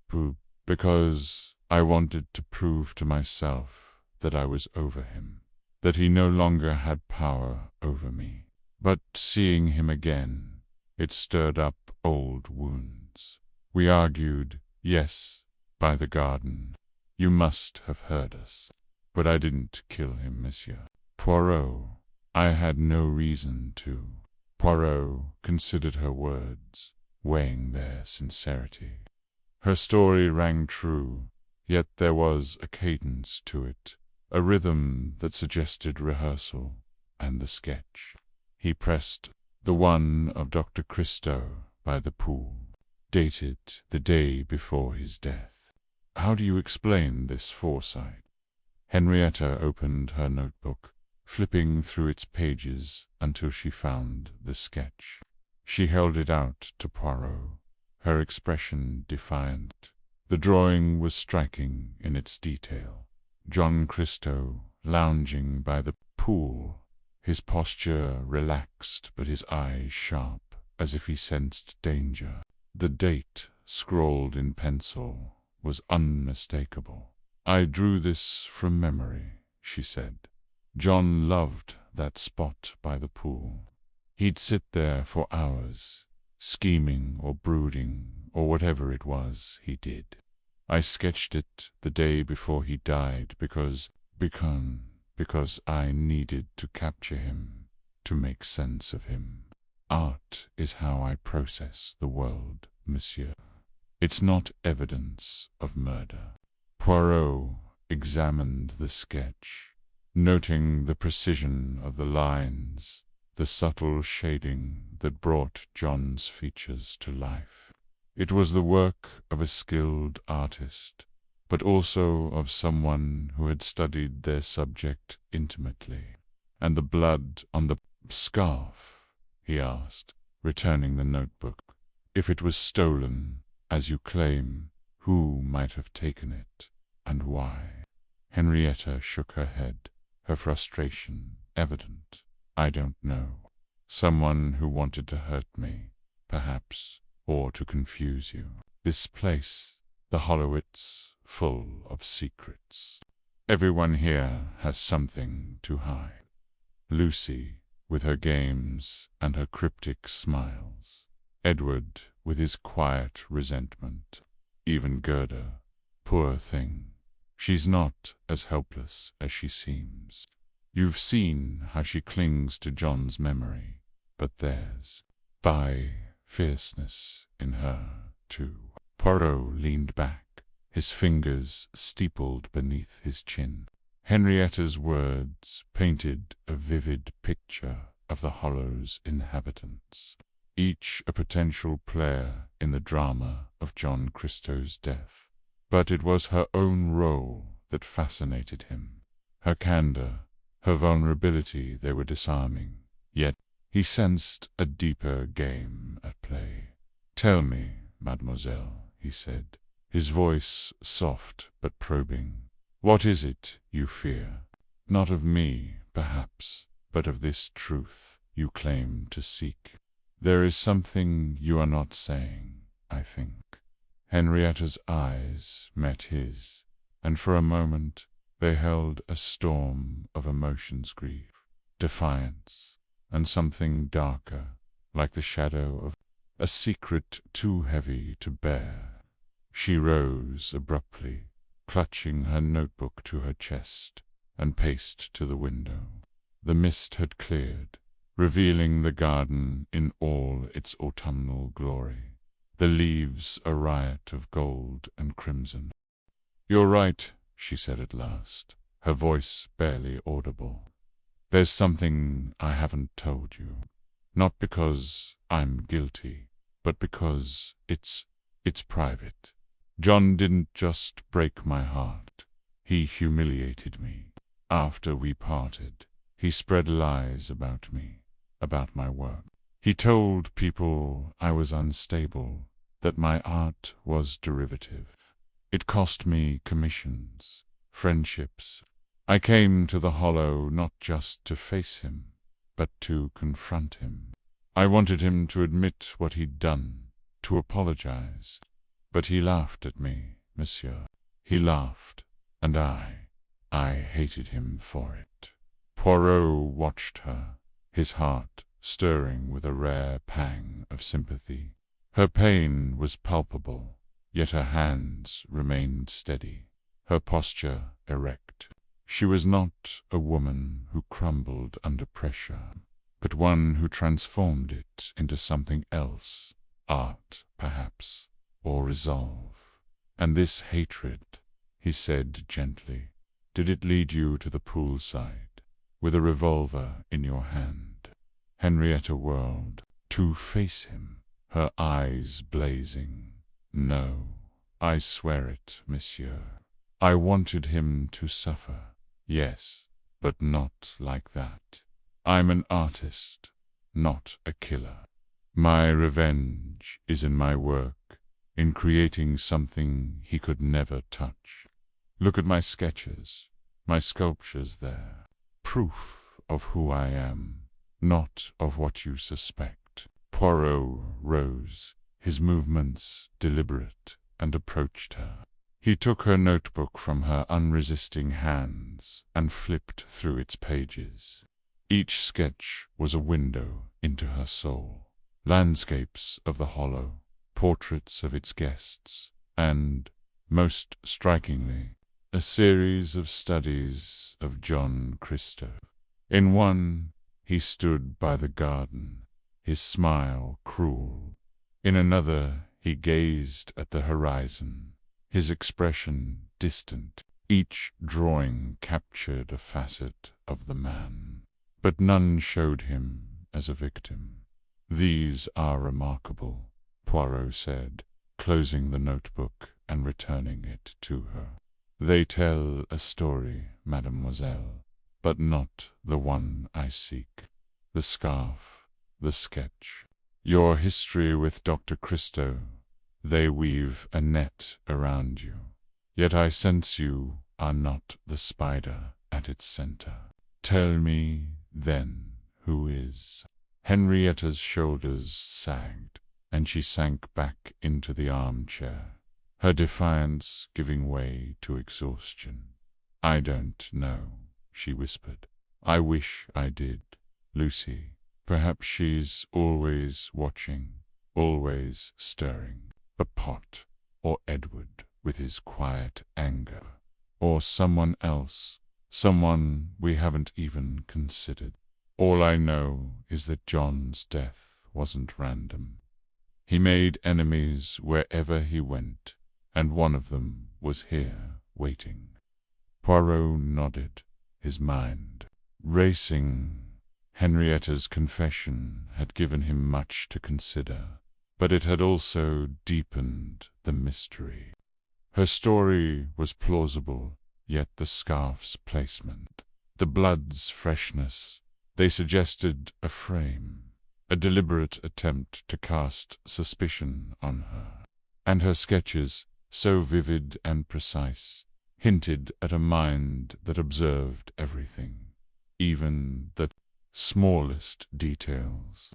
A: I wanted to prove to myself that I was over him, that he no longer had power over me. But seeing him again, it stirred up old wounds. We argued, yes, by the garden. You must have heard us. But I didn't kill him, monsieur." "Poirot, I had no reason to." Poirot considered her words, weighing their sincerity. Her story rang true, yet there was a cadence to it, a rhythm that suggested rehearsal. and the sketch. He pressed the one of Dr. Christo by the pool, dated the day before his death. How do you explain this foresight? Henrietta opened her notebook, flipping through its pages until she found the sketch. She held it out to Poirot, her expression defiant. The drawing was striking in its detail. John Christo lounging by the pool, his posture relaxed but his eyes sharp, as if he sensed danger. The date, scrawled in pencil, was unmistakable. "I drew this from memory," she said. "John loved that spot by the pool. He'd sit there for hours, scheming or brooding or whatever it was he did. I sketched it the day before he died because I needed to capture him, to make sense of him. Art is how I process the world, monsieur. It's not evidence of murder." Poirot examined the sketch, noting the precision of the lines, the subtle shading that brought John's features to life. It was the work of a skilled artist, but also of someone who had studied their subject intimately. "And the blood on the scarf?" he asked, returning the notebook. "If it was stolen, as you claim, who might have taken it, and why?" Henrietta shook her head, her frustration evident. "I don't know. Someone who wanted to hurt me, perhaps, or to confuse you. This place, the Hollow, it's full of secrets. Everyone here has something to hide. Lucy, with her games and her cryptic smiles. Edward, with his quiet resentment. Even Gerda, poor thing. She's not as helpless as she seems. You've seen how she clings to John's memory, but there's fierceness in her, too." Poirot leaned back, his fingers steepled beneath his chin. Henrietta's words painted a vivid picture of the Hollow's inhabitants, each a potential player in the drama of John Christo's death. But it was her own role that fascinated him. Her candor, her vulnerability, they were disarming. Yet he sensed a deeper game at play. "Tell me, mademoiselle," he said, his voice soft but probing. "What is it you fear? Not of me, perhaps, but of this truth you claim to seek. There is something you are not saying, I think." Henrietta's eyes met his, and for a moment they held a storm of emotions: grief, defiance, and something darker, like the shadow of a secret too heavy to bear. She rose abruptly, clutching her notebook to her chest, and paced to the window. The mist had cleared, revealing the garden in all its autumnal glory, the leaves a riot of gold and crimson. "You're right," she said at last, her voice barely audible. "There's something I haven't told you. Not because I'm guilty, but because it's private. John didn't just break my heart. He humiliated me. After we parted, he spread lies about me, about my work. He told people I was unstable, that my art was derivative. It cost me commissions, friendships. I came to the Hollow not just to face him, but to confront him. I wanted him to admit what he'd done, to apologize. But he laughed at me, monsieur. He laughed, and I hated him for it." Poirot watched her, his heart stirring with a rare pang of sympathy. Her pain was palpable, yet her hands remained steady, her posture erect. She was not a woman who crumbled under pressure, but one who transformed it into something else, art, perhaps, or resolve. "And this hatred," he said gently, "did it lead you to the poolside? with a revolver in your hand. Henrietta whirled to face him, her eyes blazing. No, I swear it, monsieur. I wanted him to suffer. Yes, but not like that. I'm an artist, not a killer. My revenge is in my work, in creating something he could never touch. Look at my sketches, my sculptures there. Proof of who I am, not of what you suspect. Poirot rose, his movements deliberate, and approached her. He took her notebook from her unresisting hands and flipped through its pages. Each sketch was a window into her soul. Landscapes of the Hollow, portraits of its guests, and, most strikingly, a series of studies of John Christo. In one, he stood by the garden, his smile cruel. In another, he gazed at the horizon, his expression distant. Each drawing captured a facet of the man, but none showed him as a victim. These are remarkable, Poirot said, closing the notebook and returning it to her. They tell a story, mademoiselle, but not the one I seek. The scarf, the sketch, your history with Dr. Christo, they weave a net around you. Yet I sense you are not the spider at its center. Tell me, then, who is? Henrietta's shoulders sagged, and she sank back into the armchair, her defiance giving way to exhaustion. I don't know, she whispered. I wish I did. Lucy, perhaps she's always watching, always stirring. A pot, or Edward with his quiet anger, or someone else, someone we haven't even considered. All I know is that John's death wasn't random. He made enemies wherever he went, and one of them was here, waiting. Poirot nodded, his mind racing. Henrietta's confession had given him much to consider, but it had also deepened the mystery. Her story was plausible, yet the scarf's placement, the blood's freshness, they suggested a frame, a deliberate attempt to cast suspicion on her. And her sketches, so vivid and precise, hinted at a mind that observed everything, even the smallest details.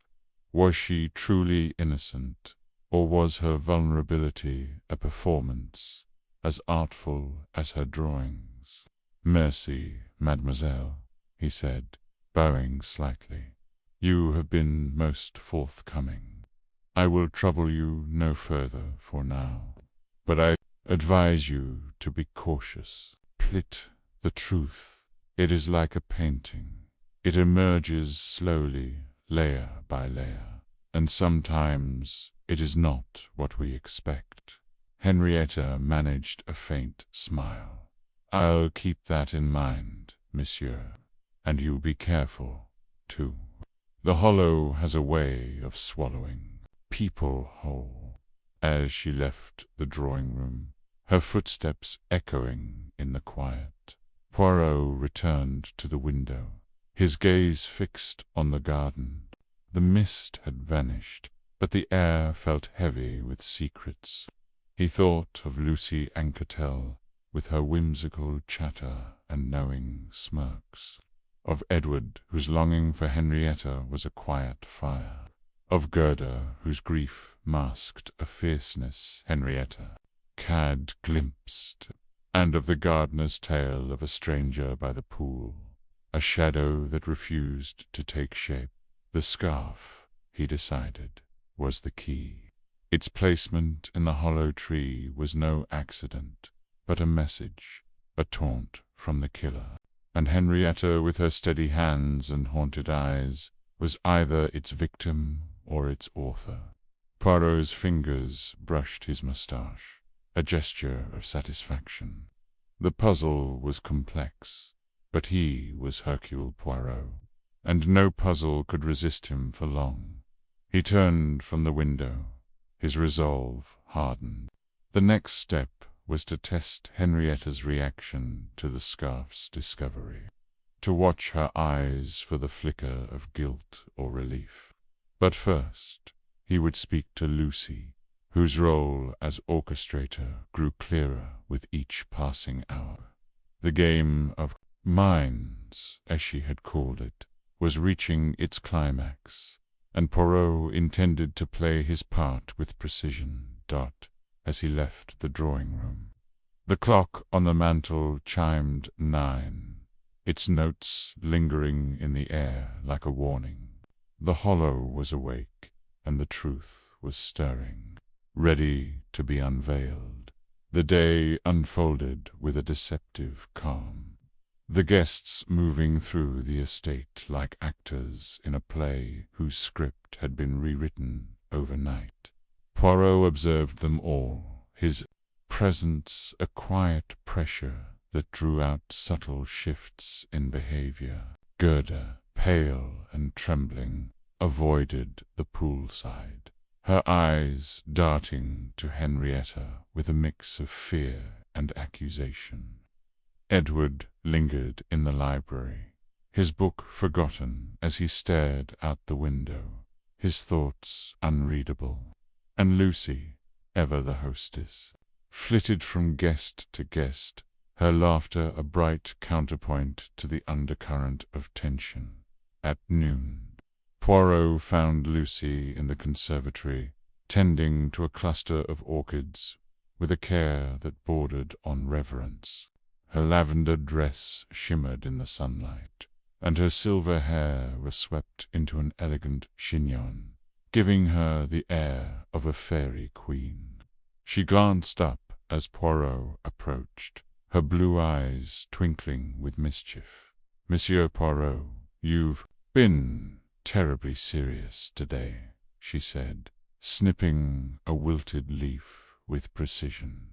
A: Was she truly innocent, or was her vulnerability a performance, as artful as her drawings? Merci, mademoiselle, he said, bowing slightly. You have been most forthcoming. I will trouble you no further for now, but I advise you to be cautious. Plit the truth. It is like a painting. It emerges slowly, layer by layer, and sometimes it is not what we expect. Henrietta managed a faint smile. I'll keep that in mind, monsieur, and you be careful, too. The Hollow has a way of swallowing people whole. As she left the drawing-room, her footsteps echoing in the quiet, Poirot returned to the window, his gaze fixed on the garden. The mist had vanished, but the air felt heavy with secrets. He thought of Lucy Anquetel, with her whimsical chatter and knowing smirks, of Edward, whose longing for Henrietta was a quiet fire, of Gerda, whose grief masked a fierceness Henrietta had glimpsed, and of the gardener's tale of a stranger by the pool, a shadow that refused to take shape. The scarf, he decided, was the key. Its placement in the hollow tree was no accident, but a message, a taunt from the killer. And Henrietta, with her steady hands and haunted eyes, was either its victim or its author. Poirot's fingers brushed his moustache, a gesture of satisfaction. The puzzle was complex, But he was Hercule Poirot, and no puzzle could resist him for long. He turned from the window, his resolve hardened. The next step was to test Henrietta's reaction to the scarf's discovery, to watch her eyes for the flicker of guilt or relief. But first, he would speak to Lucy, whose role as orchestrator grew clearer with each passing hour. The game of minds, as she had called it, was reaching its climax, and Poirot intended to play his part with precision. As he left the drawing-room, the clock on the mantel chimed 9, its notes lingering in the air like a warning. The hollow was awake, and the truth was stirring, ready to be unveiled. The day unfolded with a deceptive calm, the guests moving through the estate like actors in a play whose script had been rewritten overnight. Poirot observed them all, his presence a quiet pressure that drew out subtle shifts in behavior. Gerda, pale and trembling, avoided the poolside, her eyes darting to Henrietta with a mix of fear and accusation. Edward lingered in the library, his book forgotten as he stared out the window, his thoughts unreadable. And Lucy, ever the hostess, flitted from guest to guest, her laughter a bright counterpoint to the undercurrent of tension. At noon, Poirot found Lucy in the conservatory, tending to a cluster of orchids with a care that bordered on reverence. Her lavender dress shimmered in the sunlight, and her silver hair was swept into an elegant chignon, giving her the air of a fairy queen. She glanced up as Poirot approached, her blue eyes twinkling with mischief. "Monsieur Poirot, you've been terribly serious today," she said, snipping a wilted leaf with precision.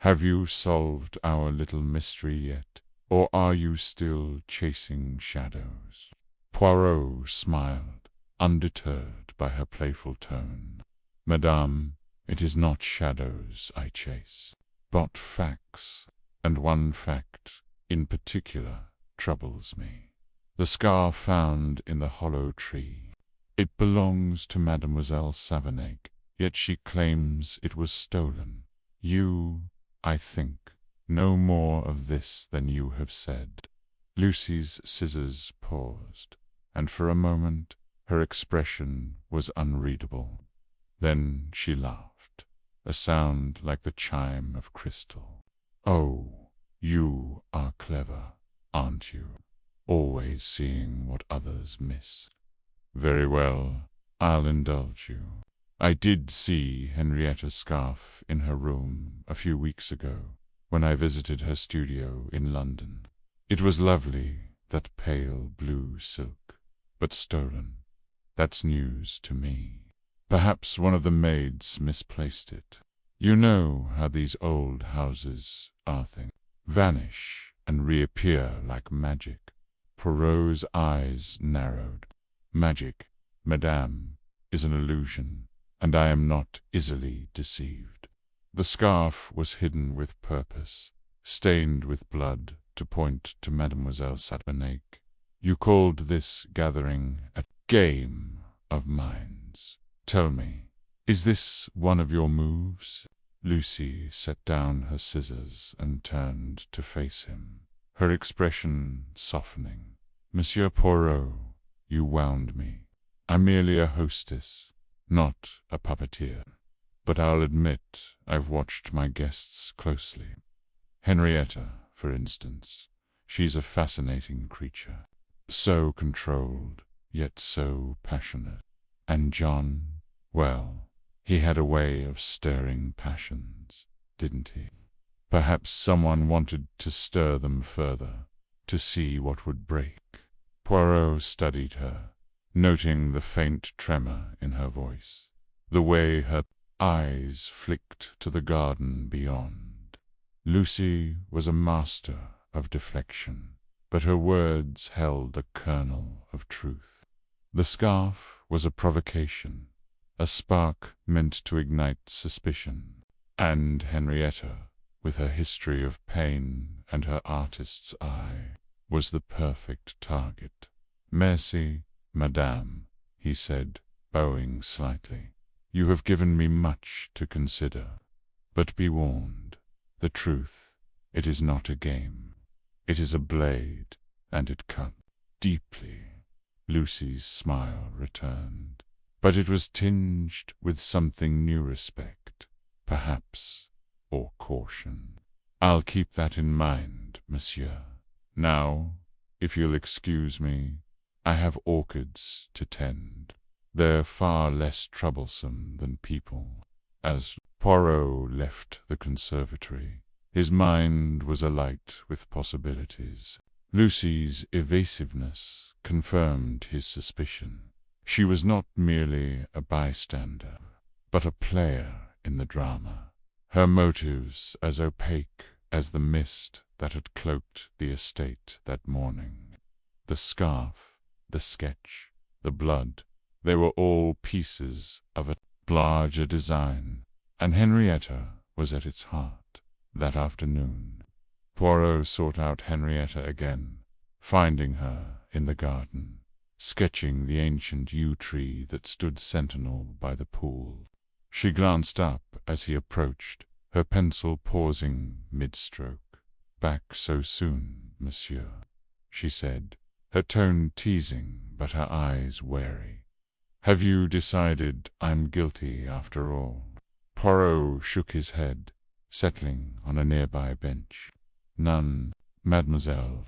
A: "Have you solved our little mystery yet, or are you still chasing shadows?" Poirot smiled, undeterred by her playful tone. "Madame, it is not shadows I chase, but facts, and one fact in particular troubles me. The scarf found in the hollow tree. It belongs to Mademoiselle Savernake, yet she claims it was stolen. You, I think, know more of this than you have said." Lucy's scissors paused, and for a moment her expression was unreadable. Then she laughed, a sound like the chime of crystal. "Oh, you are clever, aren't you? Always seeing what others miss. Very well, I'll indulge you. I did see Henrietta's scarf in her room a few weeks ago, when I visited her studio in London. It was lovely, that pale blue silk, but stolen. That's news to me. Perhaps one of the maids misplaced it. You know how these old houses are things. Vanish and reappear like magic." Poirot's eyes narrowed. "Magic, madame, is an illusion, and I am not easily deceived." The scarf was hidden with purpose, stained with blood to point to Mademoiselle Savernake. "You called this gathering a game of minds. Tell me, is this one of your moves?" Lucy set down her scissors and turned to face him, her expression softening. "Monsieur Poirot, you wound me. I'm merely a hostess, not a puppeteer. But I'll admit I've watched my guests closely. Henrietta, for instance, she's a fascinating creature. So controlled, yet so passionate. And John, well, he had a way of stirring passions, didn't he? Perhaps someone wanted to stir them further, to see what would break." Poirot studied her, noting the faint tremor in her voice, the way her eyes flicked to the garden beyond. Lucy was a master of deflection. but her words held a kernel of truth. The scarf was a provocation, a spark meant to ignite suspicion, and Henrietta, with her history of pain and her artist's eye, was the perfect target. "Merci, madame," he said, bowing slightly. "You have given me much to consider. But be warned, the truth, it is not a game. It is a blade, and it cut deeply." Lucy's smile returned, but it was tinged with something new, respect, perhaps, or caution. "I'll keep that in mind, monsieur. Now, if you'll excuse me, I have orchids to tend. They're far less troublesome than people." As Poirot left the conservatory, his mind was alight with possibilities. Lucy's evasiveness confirmed his suspicion. She was not merely a bystander, but a player in the drama, her motives as opaque as the mist that had cloaked the estate that morning. The scarf, the sketch, the blood, they were all pieces of a larger design, and Henrietta was at its heart. That afternoon, Poirot sought out Henrietta again, finding her in the garden, sketching the ancient yew tree that stood sentinel by the pool. She glanced up as he approached, her pencil pausing mid-stroke. "Back so soon, monsieur," she said, her tone teasing but her eyes wary. "Have you decided I'm guilty after all?" Poirot shook his head, settling on a nearby bench. "None, mademoiselle.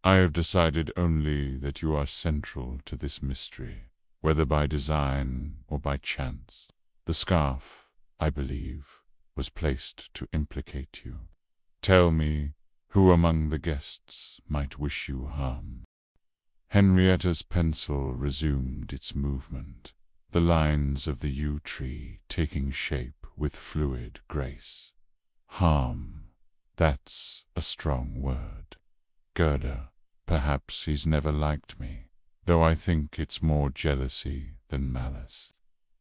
A: I have decided only that you are central to this mystery, whether by design or by chance. The scarf, I believe, was placed to implicate you. Tell me, who among the guests might wish you harm?" Henrietta's pencil resumed its movement, the lines of the yew tree taking shape with fluid grace. "Harm, that's a strong word. Gerda, perhaps he's never liked me, though I think it's more jealousy than malice.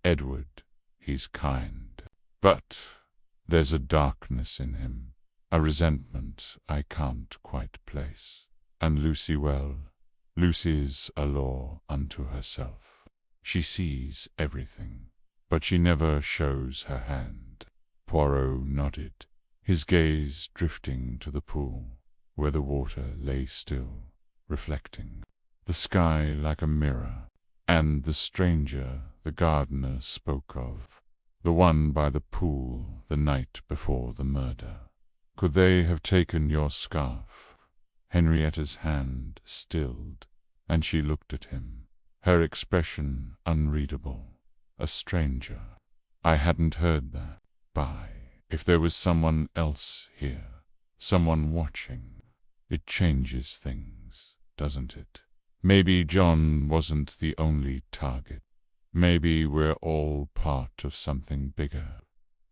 A: Edward, he's kind, but there's a darkness in him, a resentment I can't quite place. And Lucy, well, Lucy's a law unto herself. She sees everything, but she never shows her hand." Poirot nodded, his gaze drifting to the pool, where the water lay still, reflecting the sky like a mirror, and the stranger the gardener spoke of, the one by the pool the night before the murder. "Could they have taken your scarf?" Henrietta's hand stilled, and she looked at him, her expression unreadable. "A stranger. I hadn't heard that. If there was someone else here, someone watching, it changes things, doesn't it? Maybe John wasn't the only target. Maybe we're all part of something bigger."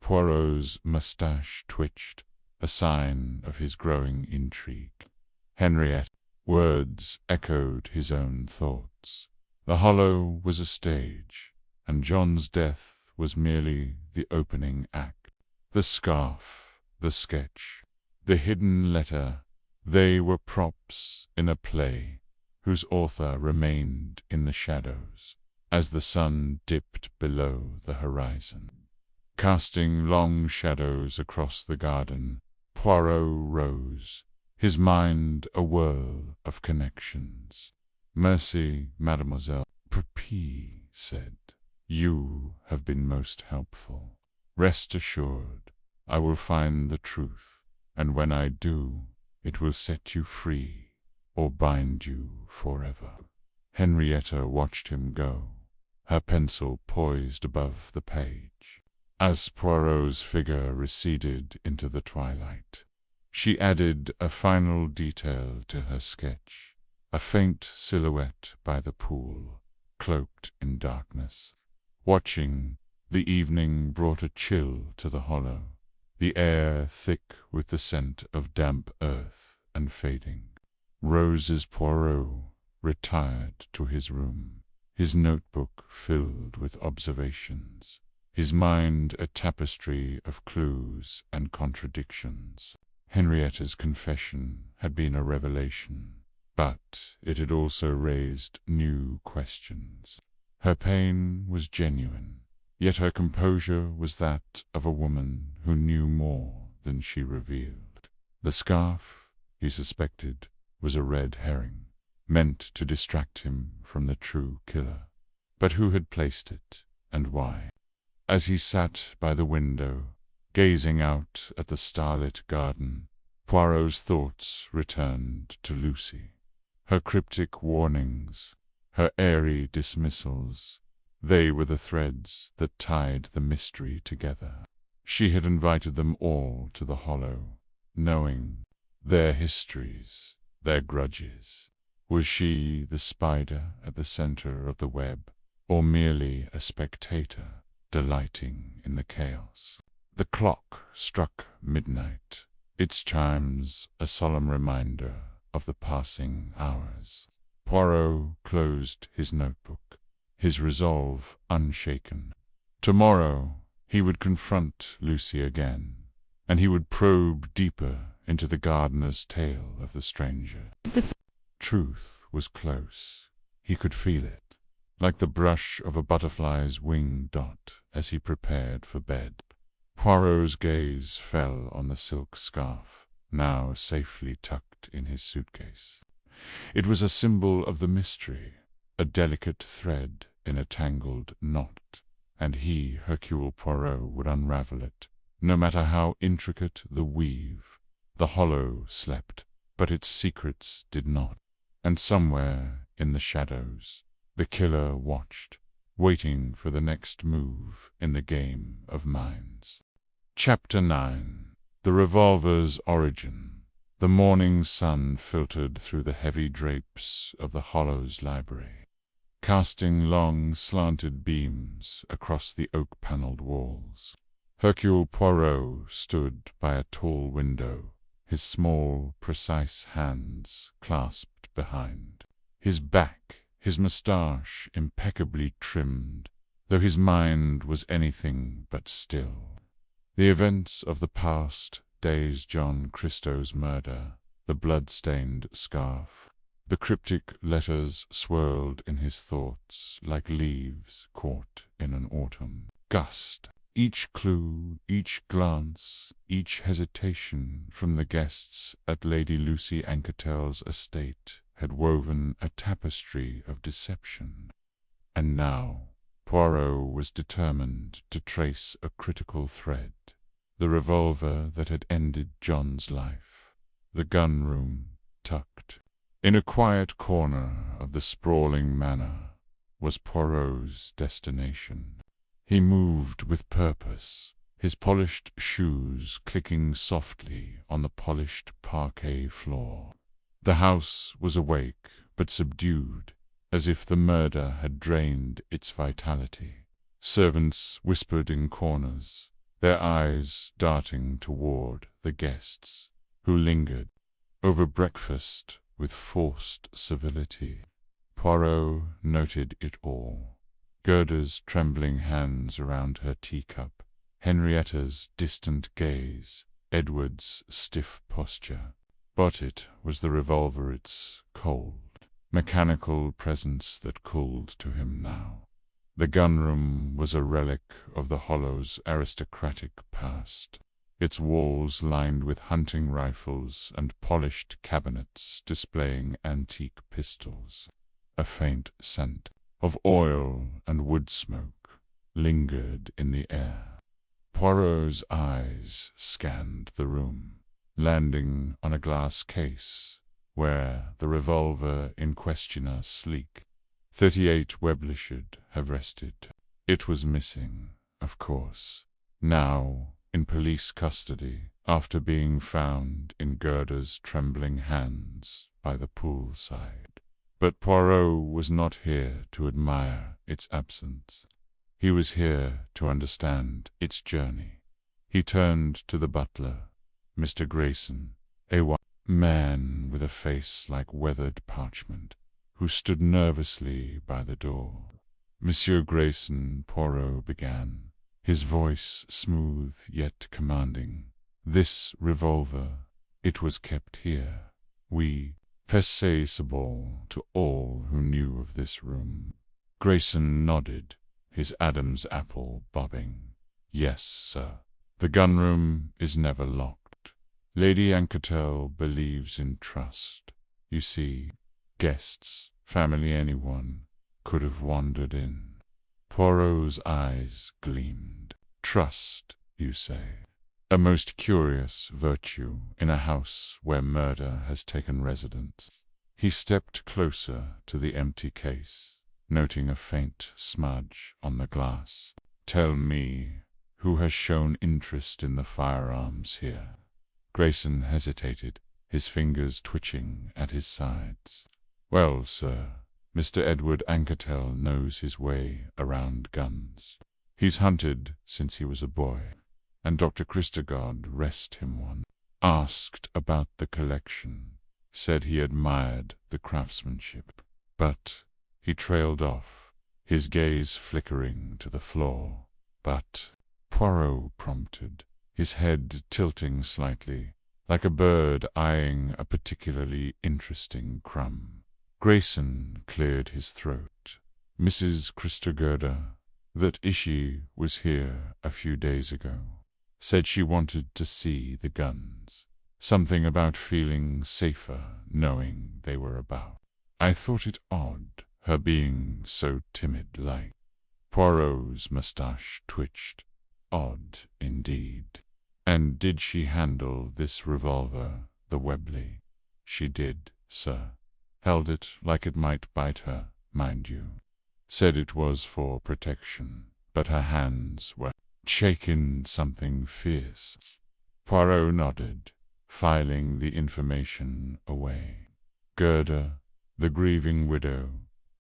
A: Poirot's moustache twitched, a sign of his growing intrigue. Henriette. Words echoed his own thoughts. The Hollow was a stage, and John's death was merely the opening act. The scarf, the sketch, the hidden letter, they were props in a play whose author remained in the shadows as the sun dipped below the horizon. Casting long shadows across the garden, Poirot rose, his mind a whirl of connections. "Merci, mademoiselle," P said. "You have been most helpful. Rest assured, I will find the truth, and when I do, it will set you free, or bind you forever." Henrietta watched him go, her pencil poised above the page. As Poirot's figure receded into the twilight, she added a final detail to her sketch, a faint silhouette by the pool, cloaked in darkness. Watching, the evening brought a chill to the Hollow, the air thick with the scent of damp earth and fading Rose's Poirot retired to his room, his notebook filled with observations, his mind a tapestry of clues and contradictions. Henrietta's confession had been a revelation, but it had also raised new questions. Her pain was genuine, yet her composure was that of a woman who knew more than she revealed. The scarf, he suspected, was a red herring, meant to distract him from the true killer. But who had placed it, and why? As he sat by the window, gazing out at the starlit garden, Poirot's thoughts returned to Lucy. Her cryptic warnings, her airy dismissals, they were the threads that tied the mystery together. She had invited them all to the Hollow, knowing their histories, their grudges. Was she the spider at the center of the web, or merely a spectator, delighting in the chaos? The clock struck midnight, its chimes a solemn reminder of the passing hours. Poirot closed his notebook, his resolve unshaken. Tomorrow he would confront Lucy again, and he would probe deeper into the gardener's tale of the stranger. The truth was close. He could feel it, like the brush of a butterfly's wing dot as he prepared for bed. Poirot's gaze fell on the silk scarf, now safely tucked in his suitcase. It was a symbol of the mystery, a delicate thread in a tangled knot, and he, Hercule Poirot, would unravel it, no matter how intricate the weave. The Hollow slept, but its secrets did not, and somewhere in the shadows the killer watched, waiting for the next move in the game of minds. Chapter 9. The Revolver's Origin. The morning sun filtered through the heavy drapes of the Hollow's library, casting long slanted beams across the oak-paneled walls. Hercule Poirot stood by a tall window, his small, precise hands clasped behind. His back, his moustache impeccably trimmed, though his mind was anything but still. The events of the past days, John Christo's murder, the blood-stained scarf, the cryptic letters swirled in his thoughts like leaves caught in an autumn gust. Each clue, each glance, each hesitation from the guests at Lady Lucy Anquetel's estate had woven a tapestry of deception. And now Poirot was determined to trace a critical thread, the revolver that had ended John's life, the gun-room tucked in a quiet corner of the sprawling manor, was Poirot's destination. He moved with purpose, his polished shoes clicking softly on the polished parquet floor. The house was awake, but subdued, as if the murder had drained its vitality. Servants whispered in corners, their eyes darting toward the guests, who lingered over breakfast with forced civility. Poirot noted it all. Gerda's trembling hands around her teacup, Henrietta's distant gaze, Edward's stiff posture. But it was the revolver, its cold, mechanical presence that called to him now. The gun-room was a relic of the Hollow's aristocratic past, its walls lined with hunting rifles and polished cabinets displaying antique pistols. A faint scent of oil and wood smoke lingered in the air. Poirot's eyes scanned the room, landing on a glass case where the revolver in questioner sleek .38 Webley should have rested. It was missing, of course, now in police custody after being found in Gerda's trembling hands by the poolside. But Poirot was not here to admire its absence. He was here to understand its journey. He turned to the butler, Mr. Grayson, man with a face like weathered parchment, who stood nervously by the door. Monsieur Grayson, Poirot began, his voice smooth yet commanding. This revolver, it was kept here. We accessible to all who knew of this room. Grayson nodded, his Adam's apple bobbing. Yes, sir. The gun-room is never locked. Lady Anquetel believes in trust. You see, guests, family, anyone, could have wandered in. Poirot's eyes gleamed. Trust, you say? A most curious virtue in a house where murder has taken residence. He stepped closer to the empty case, noting a faint smudge on the glass. Tell me, who has shown interest in the firearms here? Grayson hesitated, his fingers twitching at his sides. Well, sir, Mr. Edward Anquetel knows his way around guns. He's hunted since he was a boy, and Dr. Christogard rest him one. Asked about the collection, said he admired the craftsmanship, but he trailed off, his gaze flickering to the floor. But, Poirot prompted, his head tilting slightly, like a bird eyeing a particularly interesting crumb. Grayson cleared his throat. Mrs. Christogard, that Ishii was here a few days ago. Said she wanted to see the guns. Something about feeling safer knowing they were about. I thought it odd, her being so timid-like. Poirot's moustache twitched. Odd, indeed. And did she handle this revolver, the Webley? She did, sir. Held it like it might bite her, mind you. Said it was for protection, but her hands were shaken something fierce. Poirot nodded, filing the information away. Gerda, the grieving widow,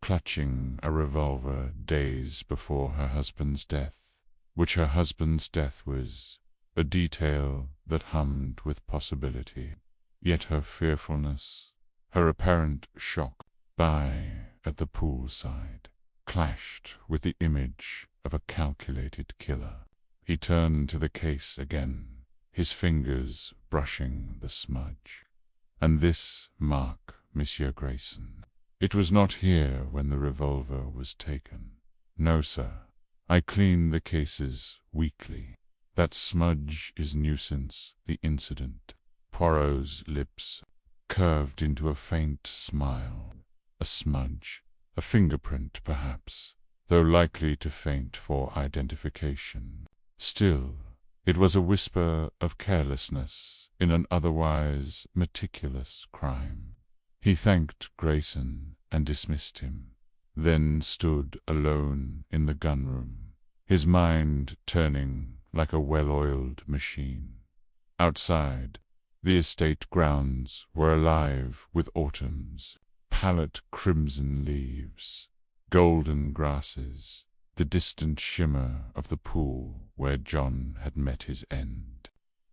A: clutching a revolver days before her husband's death, which her husband's death was, a detail that hummed with possibility. Yet her fearfulness, her apparent shock at the poolside, clashed with the image of a calculated killer. He turned to the case again, his fingers brushing the smudge. And this mark, Monsieur Grayson. It was not here when the revolver was taken. No, sir. I clean the cases weekly. That smudge is nuisance, the incident. Poirot's lips curved into a faint smile. A smudge, a fingerprint perhaps, though likely to faint for identification. Still, it was a whisper of carelessness in an otherwise meticulous crime. He thanked Grayson and dismissed him, then stood alone in the gun-room, his mind turning like a well-oiled machine. Outside, the estate grounds were alive with autumn's pallid crimson leaves, golden grasses, the distant shimmer of the pool where John had met his end.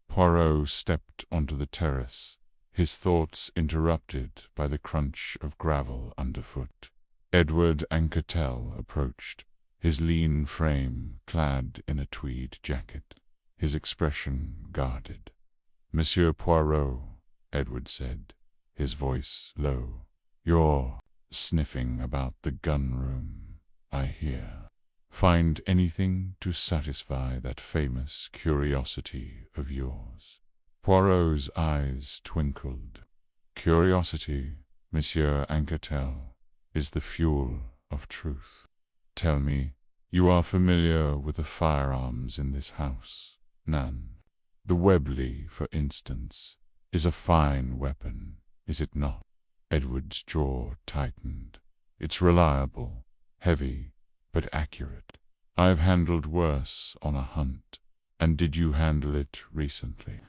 A: Poirot stepped onto the terrace, his thoughts interrupted by the crunch of gravel underfoot. Edward Anquetel approached, his lean frame clad in a tweed jacket, his expression guarded. Monsieur Poirot, Edward said, his voice low. You're sniffing about the gun-room, I hear. Find anything to satisfy that famous curiosity of yours? Poirot's eyes twinkled. Curiosity, Monsieur Anquetel, is the fuel of truth. Tell me, you are familiar with the firearms in this house? None. The Webley, for instance, is a fine weapon, is it not? Edward's jaw tightened. It's reliable, heavy, but accurate. I've handled worse on a hunt. And did you handle it recently?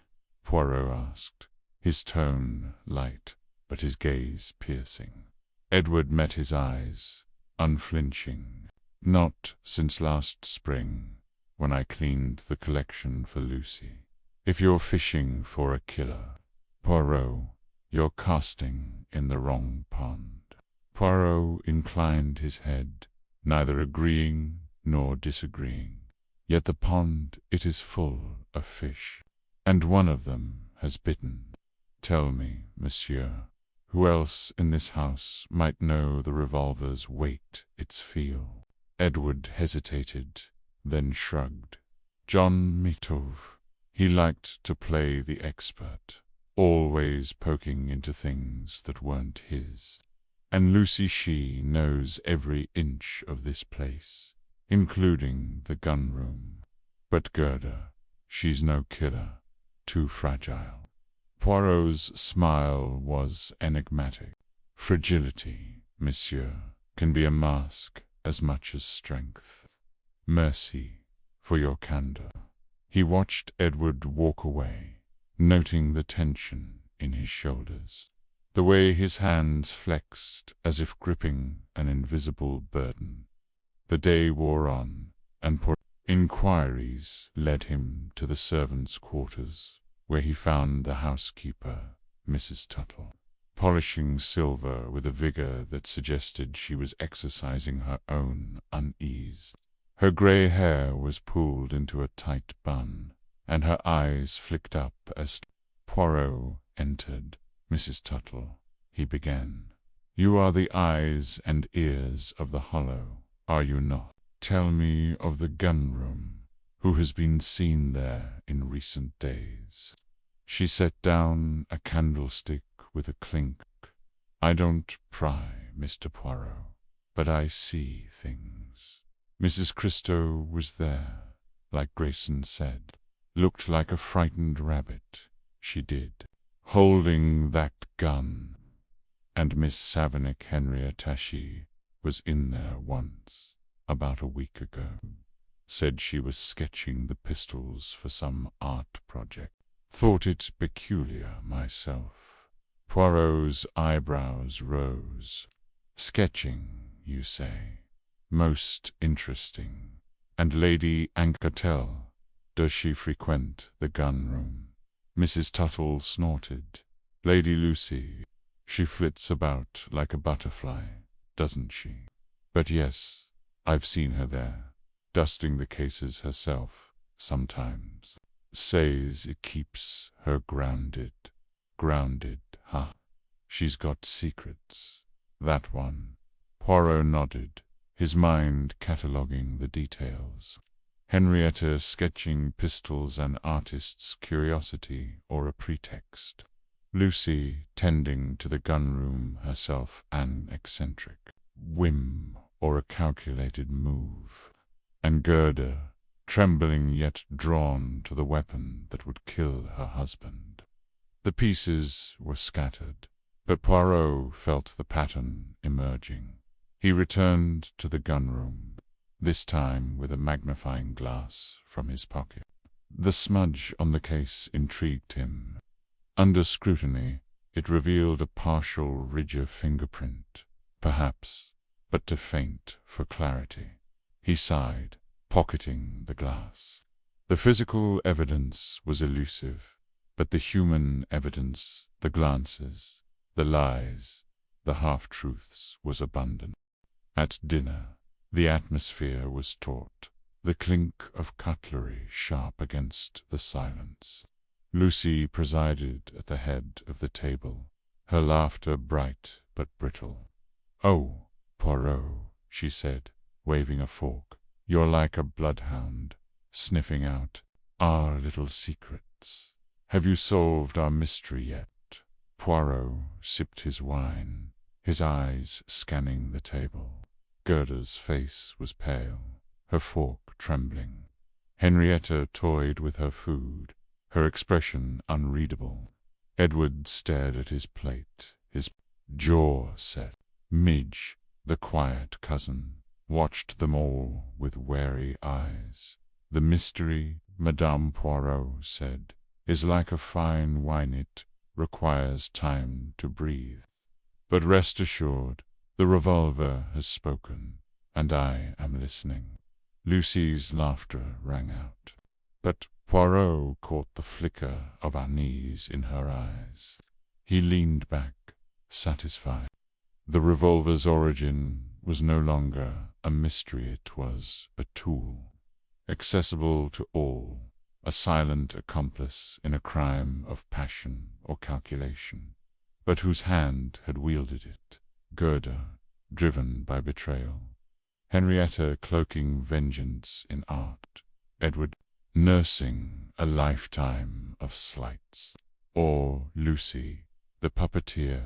A: Poirot asked, his tone light, but his gaze piercing. Edward met his eyes, unflinching. Not since last spring, when I cleaned the collection for Lucy. If you're fishing for a killer, Poirot, You're casting in the wrong pond." Poirot inclined his head, neither agreeing nor disagreeing. "Yet the pond, it is full of fish, and one of them has bitten. Tell me, monsieur, who else in this house might know the revolver's weight, its feel?" Edward hesitated, then shrugged. John Mitov. He liked to play the expert, always poking into things that weren't his. And Lucy, she knows every inch of this place, including the gun room. But Gerda, she's no killer, too fragile. Poirot's smile was enigmatic. "Fragility, monsieur, can be a mask as much as strength. Merci for your candor." He watched Edward walk away, noting the tension in his shoulders, the way his hands flexed as if gripping an invisible burden. The day wore on, and inquiries led him to the servants' quarters, where he found the housekeeper, Mrs. Tuttle, polishing silver with a vigor that suggested she was exercising her own unease. Her grey hair was pulled into a tight bun, and her eyes flicked up as Poirot entered. "Mrs. Tuttle," he began, "you are the eyes and ears of the Hollow, are you not? Tell me of the gun-room. Who has been seen there in recent days?" She set down a candlestick with a clink. "I don't pry, Mr. Poirot, but I see things. Mrs. Christo was there, like Grayson said. Looked like a frightened rabbit, she did, holding that gun. And Miss Savinick Henrietta, she was in there once, about a week ago. Said she was sketching the pistols for some art project. Thought it peculiar myself." Poirot's eyebrows rose. "Sketching, you say? Most interesting. And Lady Anquetel, does she frequent the gun-room?" Mrs. Tuttle snorted. "Lady Lucy, she flits about like a butterfly, doesn't she? But yes, I've seen her there, dusting the cases herself, sometimes. Says it keeps her grounded." "Grounded, huh? She's got secrets, that one." Poirot nodded, his mind cataloguing the details. Henrietta sketching pistols, an artist's curiosity or a pretext. Lucy tending to the gun-room herself, an eccentric whim or a calculated move. And Gerda, trembling yet drawn to the weapon that would kill her husband. The pieces were scattered, but Poirot felt the pattern emerging. He returned to the gun-room, this time with a magnifying glass from his pocket. The smudge on the case intrigued him. Under scrutiny, it revealed a partial ridge fingerprint, perhaps, but too faint for clarity. He sighed, pocketing the glass. The physical evidence was elusive, but the human evidence, the glances, the lies, the half-truths, was abundant. At dinner, the atmosphere was taut, the clink of cutlery sharp against the silence. Lucy presided at the head of the table, her laughter bright but brittle. "Oh, Poirot," she said, waving a fork, "you're like a bloodhound, sniffing out our little secrets. Have you solved our mystery yet?" Poirot sipped his wine, his eyes scanning the table. Gerda's face was pale, her fork trembling. Henrietta toyed with her food, her expression unreadable. Edward stared at his plate, his jaw set. Midge, the quiet cousin, watched them all with wary eyes. "The mystery," Madame Poirot said, "is like a fine wine, it requires time to breathe. But rest assured, the revolver has spoken, and I am listening." Lucy's laughter rang out, but Poirot caught the flicker of unease in her eyes. He leaned back, satisfied. The revolver's origin was no longer a mystery, it was a tool, accessible to all, a silent accomplice in a crime of passion or calculation, but whose hand had wielded it, Gerda, driven by betrayal, Henrietta cloaking vengeance in art, Edward nursing a lifetime of slights, or Lucy, the puppeteer,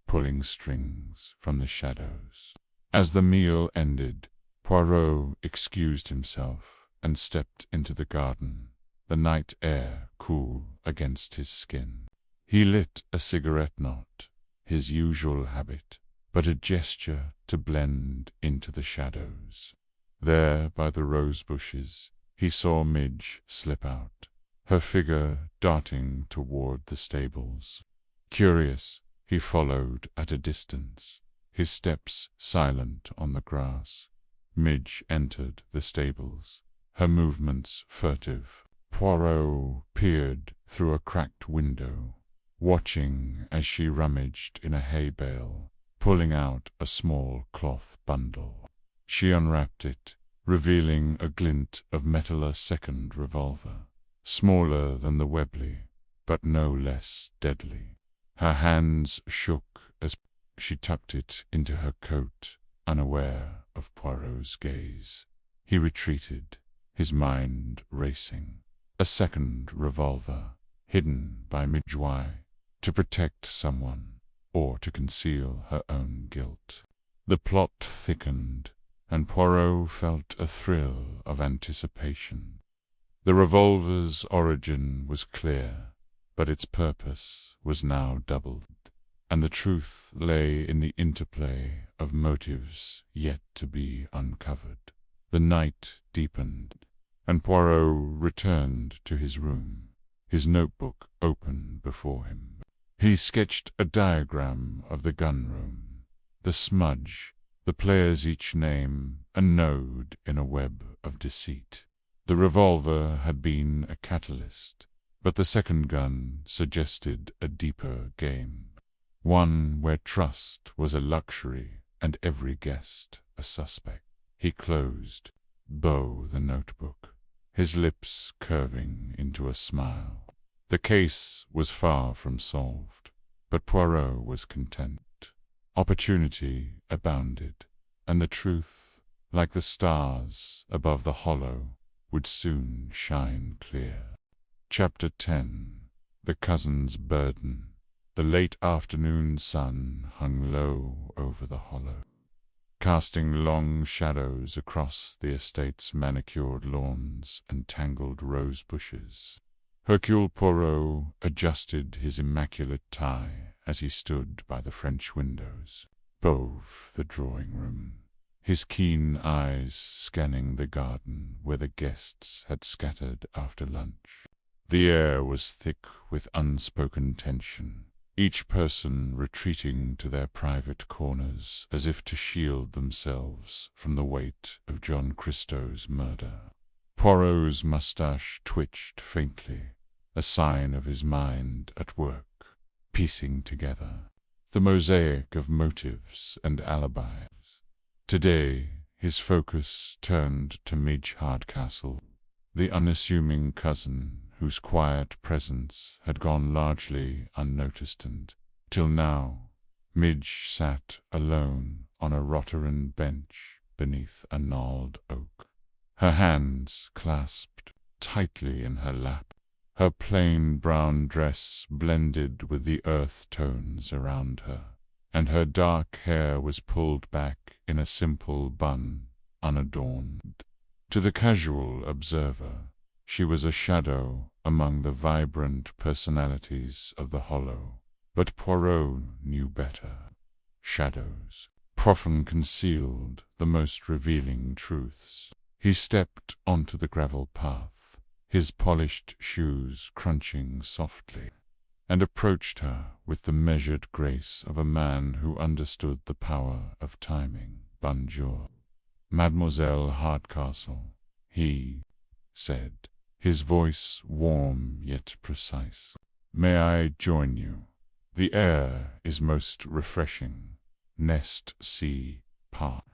A: pulling strings from the shadows. As the meal ended, Poirot excused himself and stepped into the garden, the night air cool against his skin. He lit a cigarette, not his usual habit, but a gesture to blend into the shadows. There, by the rose bushes, he saw Midge slip out, her figure darting toward the stables. Curious, he followed at a distance, his steps silent on the grass. Midge entered the stables, her movements furtive. Poirot peered through a cracked window, watching as she rummaged in a hay bale, pulling out a small cloth bundle. She unwrapped it, revealing a glint of metal, a second revolver, smaller than the Webley, but no less deadly. Her hands shook as she tucked it into her coat, unaware of Poirot's gaze. He retreated, his mind racing. A second revolver, hidden by Midge, to protect someone, or to conceal her own guilt. The plot thickened, and Poirot felt a thrill of anticipation. The revolver's origin was clear, but its purpose was now doubled, and the truth lay in the interplay of motives yet to be uncovered. The night deepened, and Poirot returned to his room, his notebook open before him. He sketched a diagram of the gun-room, the smudge, the players' each name, a node in a web of deceit. The revolver had been a catalyst, but the second gun suggested a deeper game, one where trust was a luxury and every guest a suspect. He closed, the notebook, his lips curving into a smile. The case was far from solved, but Poirot was content. Opportunity abounded, and the truth, like the stars above the hollow, would soon shine clear. Chapter 10. The Cousin's Burden. The late afternoon sun hung low over the hollow, casting long shadows across the estate's manicured lawns and tangled rose bushes. Hercule Poirot adjusted his immaculate tie as he stood by the French windows, above the drawing-room, his keen eyes scanning the garden where the guests had scattered after lunch. The air was thick with unspoken tension, each person retreating to their private corners as if to shield themselves from the weight of John Christo's murder. Poirot's moustache twitched faintly, a sign of his mind at work, piecing together the mosaic of motives and alibis. Today his focus turned to Midge Hardcastle, the unassuming cousin whose quiet presence had gone largely unnoticed, and, till now, Midge sat alone on a Rotteran bench beneath a gnarled oak, her hands clasped tightly in her lap. Her plain brown dress blended with the earth tones around her, and her dark hair was pulled back in a simple bun, unadorned. To the casual observer, she was a shadow among the vibrant personalities of the hollow, but Poirot knew better. Shadows often concealed the most revealing truths. He stepped onto the gravel path, his polished shoes crunching softly, and approached her with the measured grace of a man who understood the power of timing. "Bonjour, Mademoiselle Hardcastle," he said, his voice warm yet precise. "May I join you?" The air is most refreshing. Nest C. Park.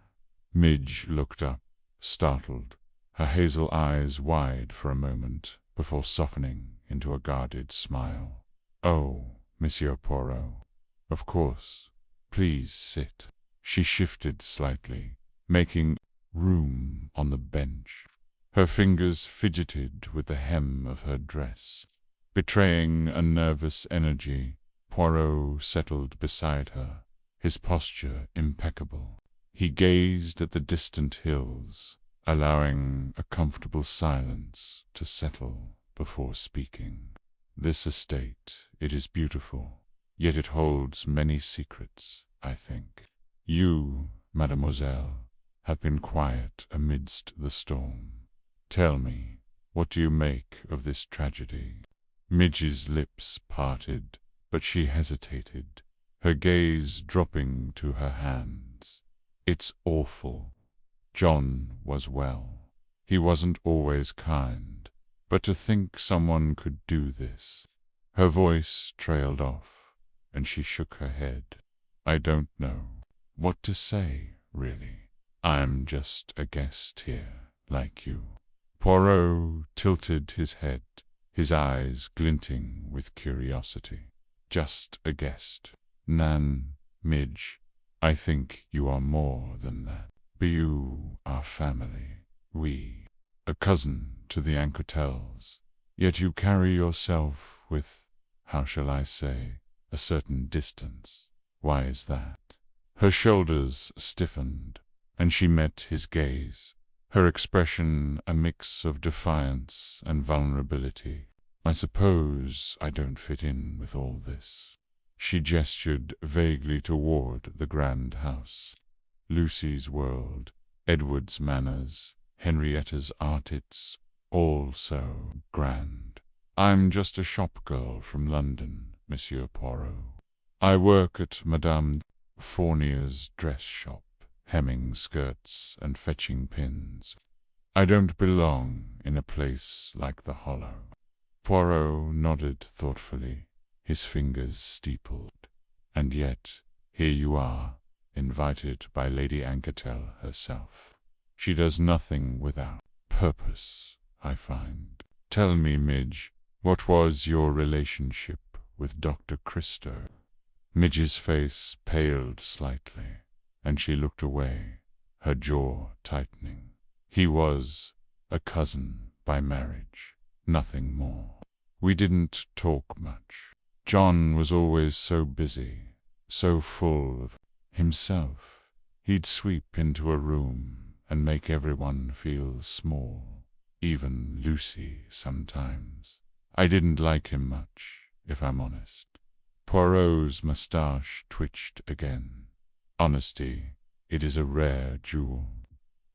A: Midge looked up, startled, her hazel eyes wide for a moment before softening into a guarded smile. "Oh, Monsieur Poirot. Of course. Please sit." She shifted slightly, making room on the bench. Her fingers fidgeted with the hem of her dress. Betraying a nervous energy, Poirot settled beside her, his posture impeccable. He gazed at the distant hills, allowing a comfortable silence to settle before speaking. "This estate, it is beautiful, yet it holds many secrets, I think. You, mademoiselle, have been quiet amidst the storm. Tell me, what do you make of this tragedy?" Midge's lips parted, but she hesitated, her gaze dropping to her hands. "It's awful. John was well. He wasn't always kind, but to think someone could do this." Her voice trailed off, and she shook her head. "I don't know what to say, really. I'm just a guest here, like you." Poirot tilted his head, his eyes glinting with curiosity. "Just a guest. Nan, Midge, I think you are more than that. You are family. We, a cousin to the Anquetells. Yet you carry yourself with, how shall I say, a certain distance. Why is that?" Her shoulders stiffened, and she met his gaze, her expression a mix of defiance and vulnerability. "I suppose I don't fit in with all this." She gestured vaguely toward the grand house. Lucy's world, Edward's manners, Henrietta's artits, all so grand. "I'm just a shop girl from London, Monsieur Poirot. I work at Madame Fournier's dress shop, hemming skirts and fetching pins. I don't belong in a place like the Hollow." Poirot nodded thoughtfully, his fingers steepled. "And yet, here you are, invited by Lady Anquetel herself. She does nothing without purpose, I find. Tell me, Midge, what was your relationship with Dr. Christo?" Midge's face paled slightly, and she looked away, her jaw tightening. "He was a cousin by marriage, nothing more. We didn't talk much. John was always so busy, so full of himself. He'd sweep into a room and make everyone feel small, even Lucy sometimes. I didn't like him much, if I'm honest." Poirot's moustache twitched again. "Honesty, it is a rare jewel.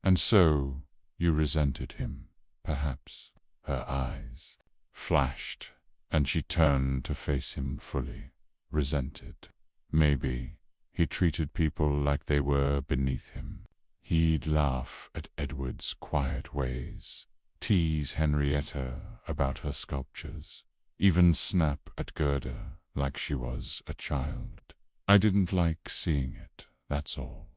A: And so, you resented him, perhaps?" Her eyes flashed, and she turned to face him fully. "Resented? Maybe. He treated people like they were beneath him. He'd laugh at Edward's quiet ways, tease Henrietta about her sculptures, even snap at Gerda like she was a child. I didn't like seeing it, that's all."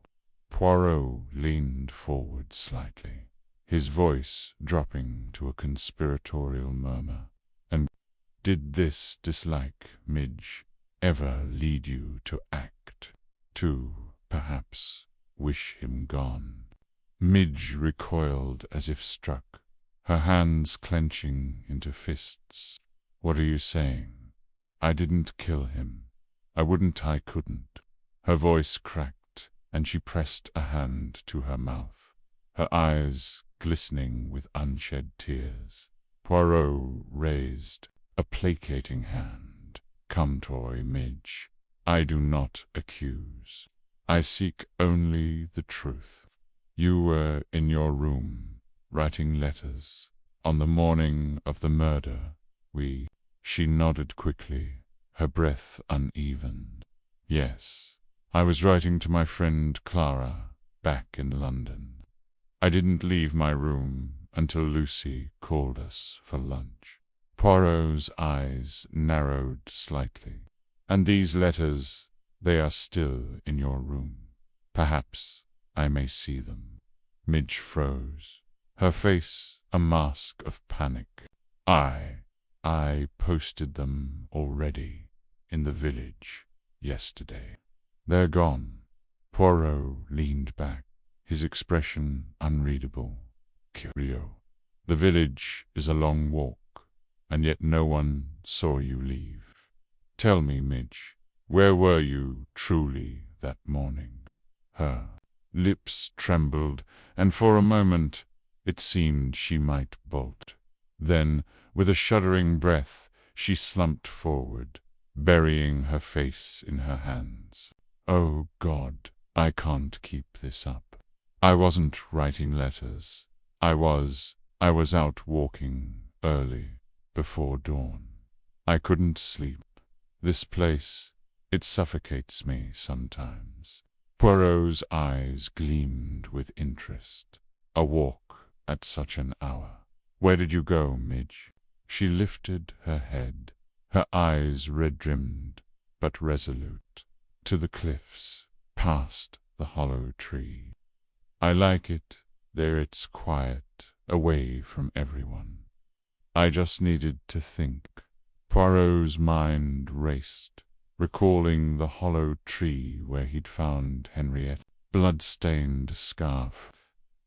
A: Poirot leaned forward slightly, his voice dropping to a conspiratorial murmur. "And did this dislike, Midge, ever lead you to act? To, perhaps, wish him gone?" Midge recoiled as if struck, her hands clenching into fists. "What are you saying? I didn't kill him. I couldn't." Her voice cracked, and she pressed a hand to her mouth, her eyes glistening with unshed tears. Poirot raised a placating hand. "Come, Toy, Midge. I do not accuse. I seek only the truth. You were in your room, writing letters, on the morning of the murder. She nodded quickly, her breath uneven. "Yes, I was writing to my friend Clara, back in London. I didn't leave my room until Lucy called us for lunch." Poirot's eyes narrowed slightly, And these letters, they are still in your room. Perhaps I may see them." Midge froze, her face a mask of panic. I posted them already in the village yesterday. They're gone." Poirot leaned back, his expression unreadable. "Curio. The village is a long walk, and yet no one saw you leave. Tell me, Midge, where were you truly that morning?" Her lips trembled, and for a moment it seemed she might bolt. Then, with a shuddering breath, she slumped forward, burying her face in her hands. "Oh, God, I can't keep this up. I wasn't writing letters. I was out walking early, before dawn. I couldn't sleep. This place, it suffocates me sometimes." Poirot's eyes gleamed with interest. "A walk at such an hour. Where did you go, Midge?" She lifted her head, her eyes red-rimmed but resolute. "To the cliffs, past the hollow tree. I like it. There it's quiet, away from everyone. I just needed to think." Poirot's mind raced, recalling the hollow tree where he'd found Henriette's blood-stained scarf.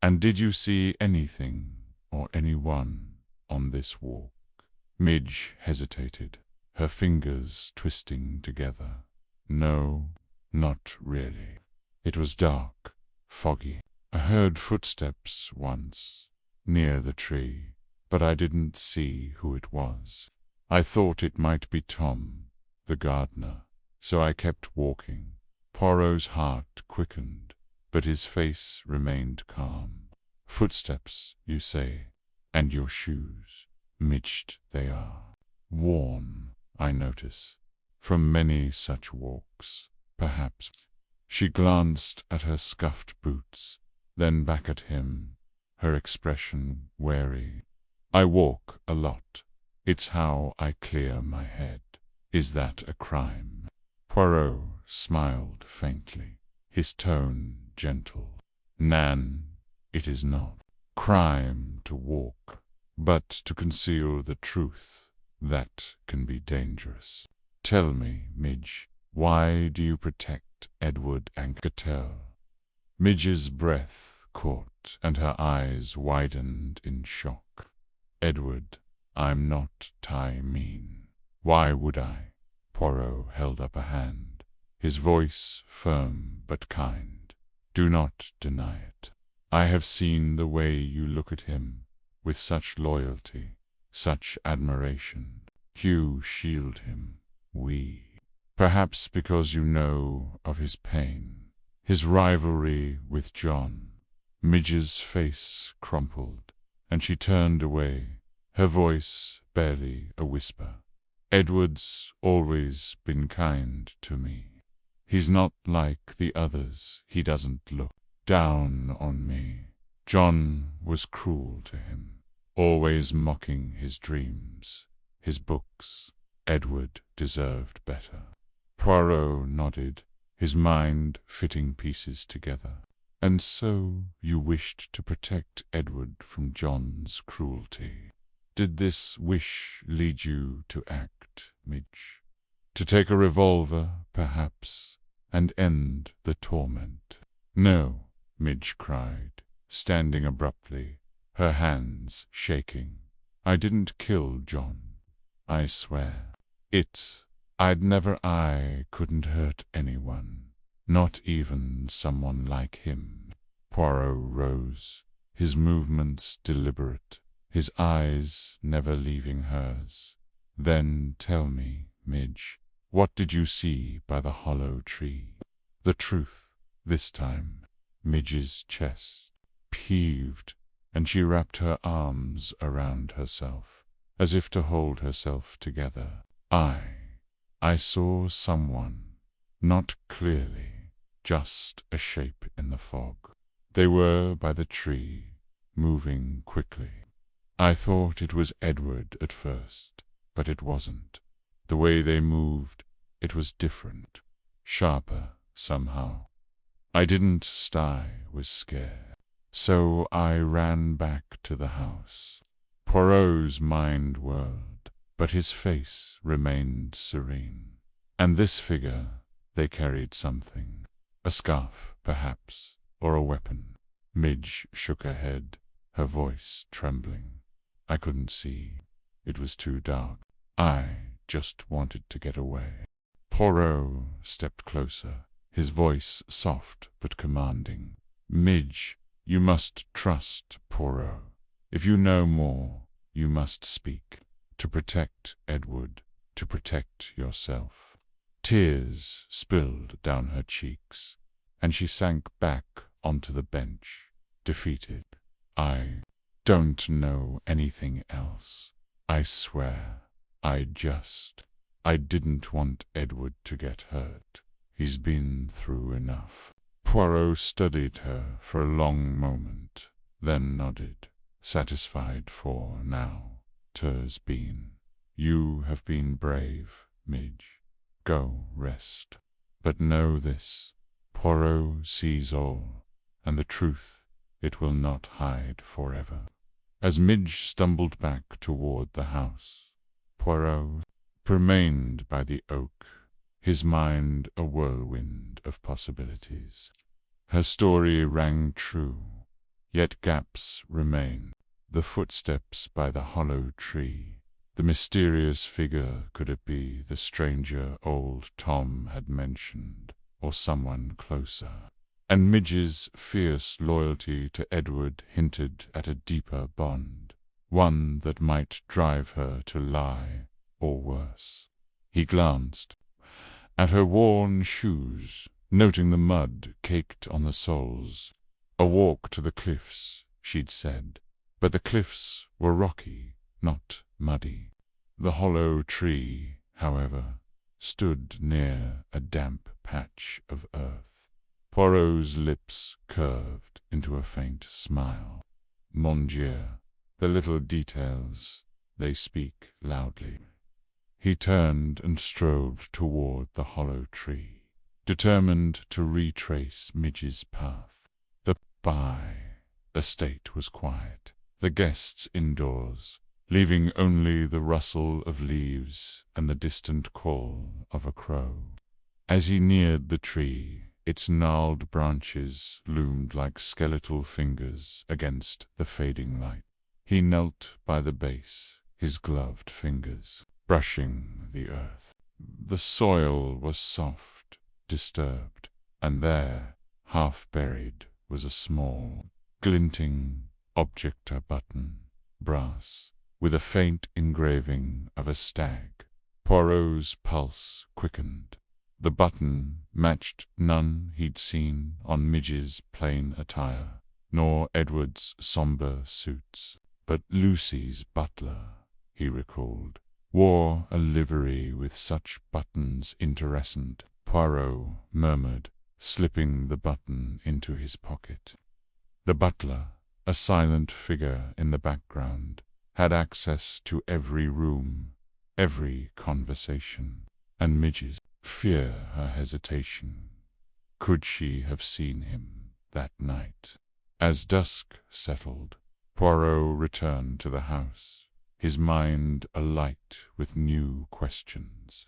A: "And did you see anything or anyone on this walk?" Midge hesitated, her fingers twisting together. "No, not really. It was dark, foggy. I heard footsteps once, near the tree, but I didn't see who it was. I thought it might be Tom, the gardener, so I kept walking." Poirot's heart quickened, but his face remained calm. "Footsteps, you say, and your shoes. Midged they are. Worn, I notice, from many such walks, perhaps." She glanced at her scuffed boots, then back at him, her expression wary. "I walk a lot. It's how I clear my head. Is that a crime?" Poirot smiled faintly, his tone gentle. "Nan, it is not crime to walk, but to conceal the truth, that can be dangerous. Tell me, Midge, why do you protect Edward Anquetel?" Midge's breath caught, and her eyes widened in shock. "Edward, I'm not mean. Why would I?" Poirot held up a hand, his voice firm but kind. "Do not deny it. I have seen the way you look at him, with such loyalty, such admiration. You shield him. Perhaps because you know of his pain, his rivalry with John." Midge's face crumpled, and she turned away, her voice barely a whisper. "Edward's always been kind to me. He's not like the others. He doesn't look down on me. John was cruel to him, always mocking his dreams, his books. Edward deserved better." Poirot nodded, his mind fitting pieces together. "And so you wished to protect Edward from John's cruelty. Did this wish lead you to act, Midge? To take a revolver, perhaps, and end the torment?" "No," Midge cried, standing abruptly, her hands shaking. "I didn't kill John. I swear. I couldn't hurt anyone, not even someone like him." Poirot rose, his movements deliberate, his eyes never leaving hers. "Then tell me, Midge, what did you see by the hollow tree?" The truth, this time. Midge's chest heaved, and she wrapped her arms around herself, as if to hold herself together. I saw someone, not clearly, just a shape in the fog. They were by the tree, moving quickly. I thought it was Edward at first, but it wasn't. The way they moved, It was different, sharper somehow. I didn't sty with scare, so I ran back to the house. Poirot's mind whirled, but his face remained serene. And this figure, they carried something. A scarf, perhaps, or a weapon. Midge shook her head, her voice trembling. I couldn't see. It was too dark. I just wanted to get away. Poirot stepped closer, his voice soft but commanding. Midge, you must trust Poirot. If you know more, you must speak. To protect Edward, to protect yourself. Tears spilled down her cheeks, and she sank back onto the bench, defeated. I don't know anything else. I swear. I didn't want Edward to get hurt. He's been through enough. Poirot studied her for a long moment, then nodded, satisfied for now. 'T's been. You have been brave, Midge. Go rest. But know this, Poirot sees all, and the truth it will not hide forever. As Midge stumbled back toward the house, Poirot remained by the oak, his mind a whirlwind of possibilities. Her story rang true, yet gaps remained. The footsteps by the hollow tree, the mysterious figure, could it be the stranger old Tom had mentioned, or someone closer? And Midge's fierce loyalty to Edward hinted at a deeper bond, one that might drive her to lie, or worse. He glanced at her worn shoes, noting the mud caked on the soles. A walk to the cliffs, she'd said, but the cliffs were rocky, not muddy. The hollow tree, however, stood near a damp patch of earth. Poirot's lips curved into a faint smile. Mon Dieu, the little details, they speak loudly. He turned and strode toward the hollow tree, determined to retrace Midge's path. The estate was quiet, the guests indoors, leaving only the rustle of leaves and the distant call of a crow. As he neared the tree, its gnarled branches loomed like skeletal fingers against the fading light. He knelt by the base, his gloved fingers brushing the earth. The soil was soft, disturbed, and there, half buried, was a small, glinting objector button, brass, with a faint engraving of a stag. Poirot's pulse quickened. The button matched none he'd seen on Midge's plain attire, nor Edward's sombre suits. But Lucy's butler, he recalled, wore a livery with such buttons interested. Poirot murmured, slipping the button into his pocket. The butler, a silent figure in the background, had access to every room, every conversation, and Midge's fear her hesitation. Could she have seen him that night? As dusk settled, Poirot returned to the house, his mind alight with new questions.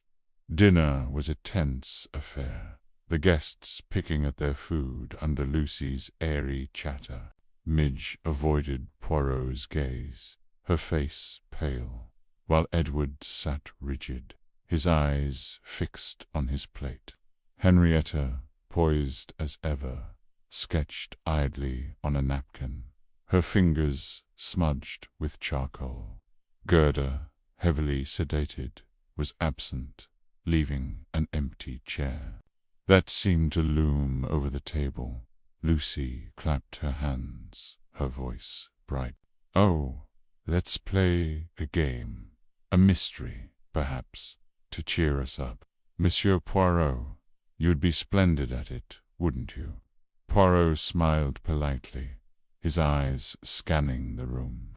A: Dinner was a tense affair, the guests picking at their food under Lucy's airy chatter. Midge avoided Poirot's gaze, her face pale, while Edward sat rigid, his eyes fixed on his plate. Henrietta, poised as ever, sketched idly on a napkin, her fingers smudged with charcoal. Gerda, heavily sedated, was absent, leaving an empty chair. That seemed to loom over the table. Lucy clapped her hands, her voice bright. "Oh, let's play a game, a mystery, perhaps, to cheer us up. Monsieur Poirot, you'd be splendid at it, wouldn't you?" Poirot smiled politely, his eyes scanning the room.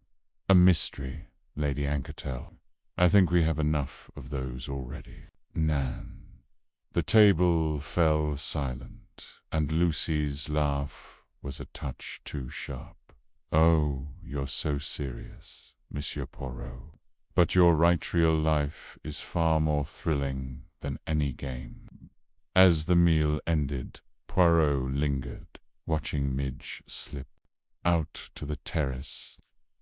A: "A mystery, Lady Anquetel. I think we have enough of those already." Nan, The table fell silent, and Lucy's laugh was a touch too sharp. "Oh, you're so serious, Monsieur Poirot. But your right real life is far more thrilling than any game." As the meal ended, Poirot lingered, watching Midge slip out to the terrace.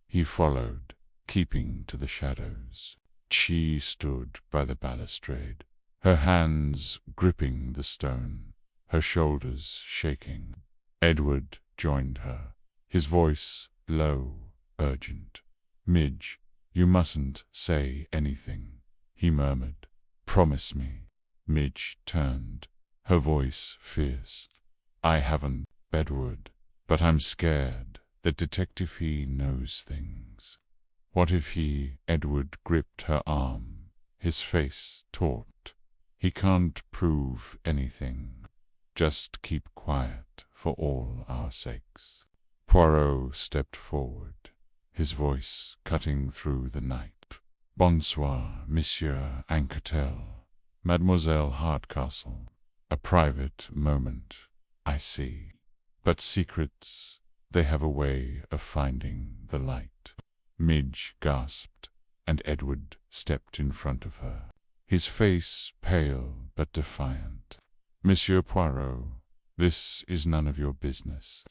A: He followed, keeping to the shadows. She stood by the balustrade, her hands gripping the stone, her shoulders shaking. Edward joined her, his voice low, urgent. "Midge, you mustn't say anything," he murmured. "Promise me." Midge turned, her voice fierce. "I haven't, Edward, but I'm scared that Detective He knows things." "What if he—" Edward gripped her arm, his face taut. "He can't prove anything. Just keep quiet for all our sakes." Poirot stepped forward, his voice cutting through the night. "Bonsoir, Monsieur Anquetel. Mademoiselle Hardcastle. A private moment, I see. But secrets, they have a way of finding the light." Midge gasped, and Edward stepped in front of her, his face pale but defiant. "Monsieur Poirot, this is none of your business.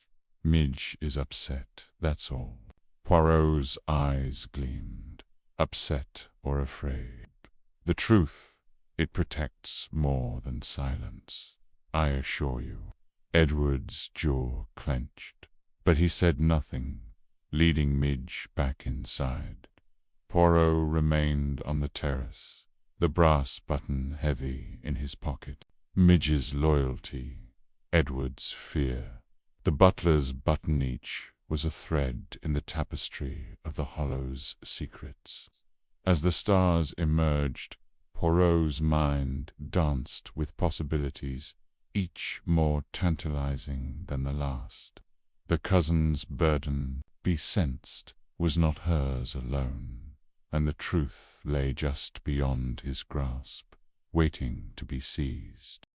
A: Midge is upset, that's all." Poirot's eyes gleamed. "Upset or afraid? The truth, it protects more than silence, I assure you." Edward's jaw clenched, but he said nothing, leading Midge back inside. Poirot remained on the terrace, the brass button heavy in his pocket. Midge's loyalty, Edward's fear. The butler's button each was a thread in the tapestry of the Hollow's secrets. As the stars emerged, Poirot's mind danced with possibilities, each more tantalizing than the last. The cousin's burden, be sensed, was not hers alone, and the truth lay just beyond his grasp, waiting to be seized.